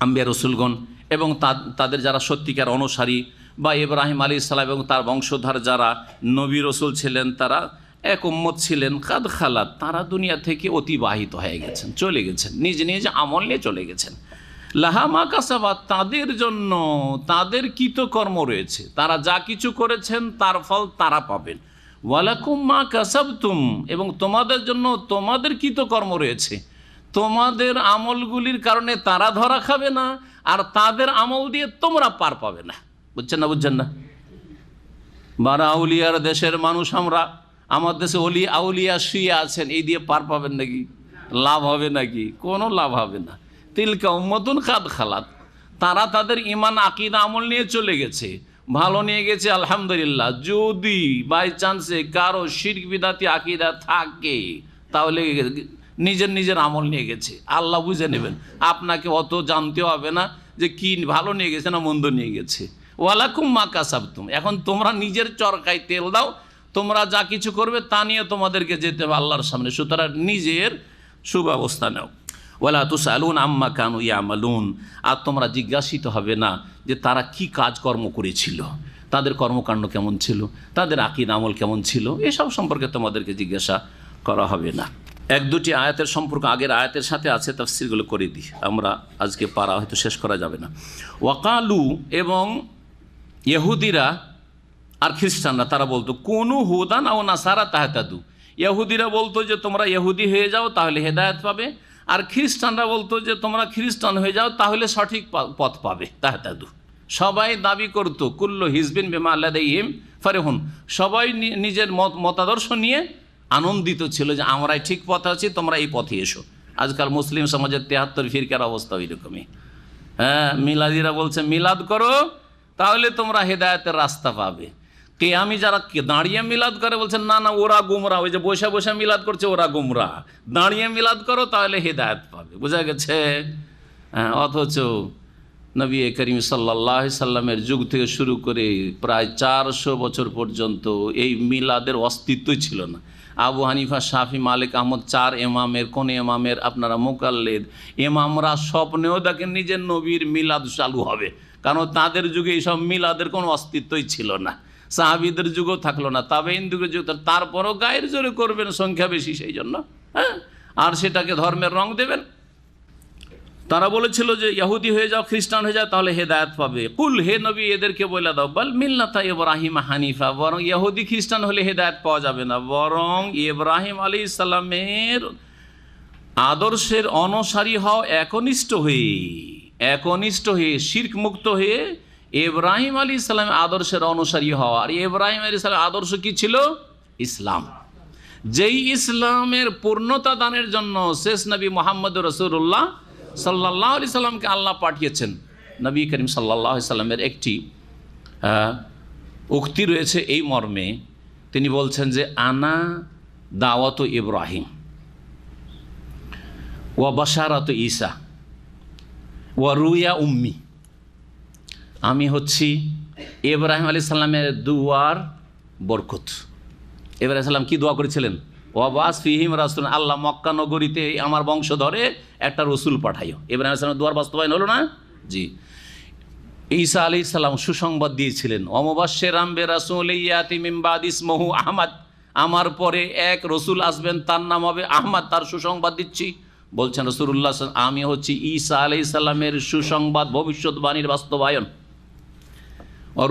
আম্বিয়া রসুলগণ, এবং তাদের যারা সত্যিকার অনুসারী বা ইব্রাহিম আলাইহিস সালাম এবং তার বংশধর যারা নবী রসুল ছিলেন, তারা এক উম্মত ছিলেন। কাদ খালাত, তারা দুনিয়া থেকে অতিবাহিত হয়ে গেছেন, চলে গেছেন, নিজ নিজ আমল নিয়ে চলে গেছেন। লাহা মা কাসাবাত, তাদের জন্য তাদের কৃতকর্ম রয়েছে, তারা যা কিছু করেছেন তার ফল তারা পাবেন। ওয়ালাকুম মা কাসাবতুম, এবং তোমাদের জন্য তোমাদের কৃতকর্ম রয়েছে, তোমাদের আমলগুলির কারণে তারা ধরা খাবে না আর তাদের আমল দিয়ে তোমরা পার পাবে না। বুঝছেন না? বুঝছেন না? বারা আউলিয়ার দেশের মানুষ আমরা, আমার দেশে অলি আউলিয়া শুয়ে আছেন, এই দিয়ে পার পাবেন নাকি? লাভ হবে নাকি? কোনো লাভ হবে না। তিলকা উম্মাতুন কাদ খালাত, তারা তাদের ঈমান আকীদা আমল নিয়ে চলে গেছে, ভালো নিয়ে গেছে আলহামদুলিল্লাহ। যদি বাই চান্সে কারো শিরক বিদাতি আকীদা থাকে তাহলে নিজের নিজের আমল নিয়ে গেছে, আল্লাহ বুঝে নেবেন, আপনাকে অত জানতে হবে না যে কি ভালো নিয়ে গেছে না মন্দ নিয়ে গেছে। ওয়ালাকুম মা কাসাবতুম, এখন তোমরা নিজের চরকায় তেল দাও, তোমরা যা কিছু করবে তা নিয়ে তোমাদেরকে যেতে হবে আল্লাহর সামনে, সুতরাং নিজের সুব্যবস্থা নাও। ওয়ালা তুসআলুন আম্মা কানু ইয়ামালুন, আর তোমরা জিজ্ঞাসিত হবে না যে তারা কি কাজকর্ম করেছিল, তাদের কর্মকাণ্ড কেমন ছিল, তাদের আকীদা আমল কেমন ছিল, এসব সম্পর্কে তোমাদেরকে জিজ্ঞাসা করা হবে না। এক দুটি আয়াতের সম্পর্ক আগের আয়াতের সাথে আছে, তাফসীরগুলো করে দিই, আমরা আজকে পারা হয়তো শেষ করা যাবে না। ওয়াকালু, এবং ইহুদিরা আর খ্রিস্টানরা তারা বলতো কোনু হুদান আও নাসারা তাহতাদু, ইহুদিরা বলতো যে তোমরা ইহুদি হয়ে যাও তাহলে হেদায়েত পাবে, আর খ্রিস্টানরা বলতো যে তোমরা খ্রিস্টান হয়ে যাও তাহলে সঠিক পথ পাবে, তাহতাদু। সবাই দাবি করতো কুল্লু হিজবিন বিমা লাদাইহিম ফারিহুন, সবাই নিজের মতাদর্শ নিয়ে আনন্দিত ছিল যে আমরাই ঠিক পথে আছি, তোমরা এই পথে এসো। আজকাল মুসলিম সমাজের 73 ফিরকার অবস্থা ওই রকমই। হ্যাঁ, মিলাদিরা বলছে মিলাদ করো তাহলে তোমরা হেদায়েতের রাস্তা পাবে। কিয়ামি যারা দাঁড়িয়ে মিলাদ করে বলছেন না না ওরা গুমরা, ওই যে বসে বসে মিলাদ করছে ওরা গুমরা, দাঁড়িয়ে মিলাদ করো তাহলে হেদায়েত পাবে। বোঝা গেছে? হ্যাঁ, অথচ নবী করিম সাল্লাল্লাহু আলাইহি সাল্লামের যুগ থেকে শুরু করে প্রায় 400 বছর পর্যন্ত এই মিলাদের অস্তিত্বই ছিল না। আবু হানিফা, শাফি, মালিক, আহমদ, 4 ইমামের কোন ইমামের আপনারা মুকাল্লিদ, ইমামরা স্বপ্নেও দেখেন নিজের নবীর মিলাদ চালু হবে, কারণ তাদের যুগে এইসব মিলাদের কোনো অস্তিত্বই ছিল না, সাহাবীদের যুগও থাকলো না, তাবেঈন যুগের যুগ, তারপরও গায়ের জোরে করবেন, সংখ্যা বেশি সেই জন্য, হ্যাঁ, আর সেটাকে ধর্মের রং দেবেন। তারা বলেছিল যে ইহুদি হয়ে যাও, খ্রিস্টান হয়ে যাও তাহলে হেদায়েত পাবে। কুল, হে নবী এদেরকে বলে দাও, বল মিল্লাতা ইব্রাহিম হানিফা, বরং ইহুদি খ্রিস্টান হলে হেদায়েত পাওয়া যাবে না, বরং ইব্রাহিম আলাইহিস সালামের আদর্শের অনুসারী হও একনিষ্ঠ হয়ে শিরক মুক্ত হয়ে ইব্রাহিম আলাইহিস সালামের আদর্শের অনুসারী হওয়া। আর ইব্রাহিম আলাইহিস সালামের আদর্শ কি ছিল? ইসলাম। যেই ইসলামের পূর্ণতা দানের জন্য শেষ নবী মুহাম্মদ রাসূলুল্লাহ সাল্লাল্লাহু আলাইহি সাল্লামকে আল্লাহ পাঠিয়েছেন। নবী করিম সাল্লাল্লাহু আলাইহি সাল্লামের একটি উক্তি রয়েছে এই মর্মে, তিনি বলছেন যে আনা দাওয়াত ইব্রাহিম ওয়া বাশারাত ঈসা ওয়া রুয়া উম্মি, আমি হচ্ছি ইব্রাহিম আলাইহিস সালামের দুয়ার বরকত। ইব্রাহিম সালাম কি দোয়া করেছিলেন? ওয়াবাস ফিহিম রাসূল, আল্লাহ মক্কা নগরীতে আমার বংশ ধরে একটা রসুল পাঠাইও। ইব্রাহিম আলাইহিস সালামের দোয়ার বাস্তবায়ন হলো না? জি। ঈসা আলাইহিস সালাম সুসংবাদ দিয়েছিলেন, ওয়ামুবাশশিরাম বিরাসূলিন ইয়াতি মিন বাদি ইসমুহু আহমদ, আমার পরে এক রসুল আসবেন তার নাম হবে আহমদ, তার সুসংবাদ দিচ্ছি। বলছেন রাসূলুল্লাহ আমি হচ্ছি ঈসা আলাইহিস সালামের সুসংবাদ ভবিষ্যৎবাণীর বাস্তবায়ন।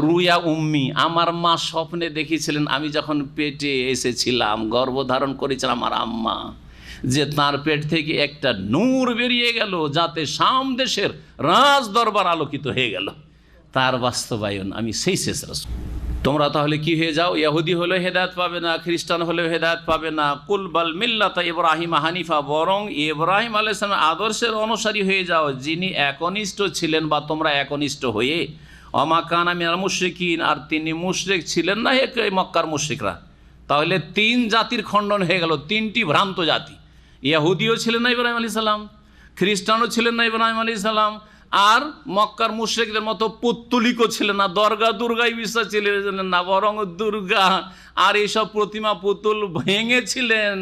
রুয়া উম্মি, আমার মা স্বপ্নে দেখেছিলেন আমি যখন পেটে এসেছিলাম, গর্ভধারণ করেছিলাম আমার আম্মা, যে তার পেট থেকে একটা নূর বেরিয়ে গেল যাতে শাম দেশের রাজ দরবার আলোকিত হয়ে গেল, তার বাস্তবায়ন আমি সেই শেষ রাসূল। তোমরা তাহলে কি হয়ে যাও? ইহুদি হলেও হেদায়েত পাবে না, খ্রিস্টান হলেও হেদায়েত পাবে না। কুল বাল মিল্লাতা ইব্রাহিম হানিফা, বরং ইব্রাহিম আলাইহিস সালামের আদর্শের অনুসারী হয়ে যাও, যিনি একনিষ্ঠ ছিলেন বা তোমরা একনিষ্ঠ হয়ে। ওমা কানা মিনাল মুশরিকিন, আর তিনি মুশরিক ছিলেন না এই মক্কার মুশরিকরা। তাহলে তিন জাতির খণ্ডন হয়ে গেল, তিনটি ভ্রান্ত জাতি। ইহুদিও ছিলেন না ইব্রাহিম আলাইহিস সালাম, খ্রিস্টানও ছিলেন না ইব্রাহিম আলাইহিস সালাম, আর মক্কার মুশরিকদের মতো পুত্তলিকও ছিলেন না, দুর্গায় বিশ্বাস ছিলেন না, বরং দুর্গা আর এইসব প্রতিমা পুতুল ভেঙেছিলেন,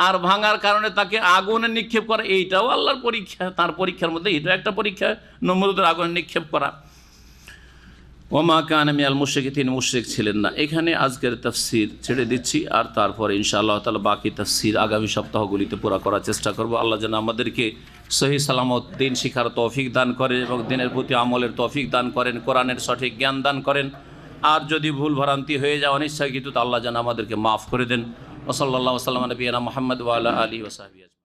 আর ভাঙার কারণে তাকে আগুনে নিক্ষেপ করা, এইটাও আল্লাহর পরীক্ষা। তার পরীক্ষার মধ্যে এটাও একটা পরীক্ষা, নমরুদের আগুনে নিক্ষেপ করা। ওমা কানা মিনাল মুশরিকিন, তিনি মুশরিক ছিলেন না। এখানে আজকের তাফসির ছেড়ে দিচ্ছি, আর তারপরে ইনশাআল্লাহ তাআলা বাকি তাফসির আগামী সপ্তাহগুলিতে পুরা করার চেষ্টা করব। আল্লাহ যেন আমাদেরকে সহি সালামত দিন শিখার তৌফিক দান করেন এবং দিনের প্রতি আমলের তৌফিক দান করেন, কোরআনের সঠিক জ্ঞান দান করেন। আর যদি ভুল ভ্রান্তি হয়ে যায় অনিচ্ছাকৃত, তো আল্লাহ যেন আমাদেরকে মাফ করে দেন। ওয়া সাল্লাল্লাহু ওয়া সাল্লাম আলা নবিয়িনা মুহাম্মদ ওয়া আলা আলিহি ওয়া সাহবিহি।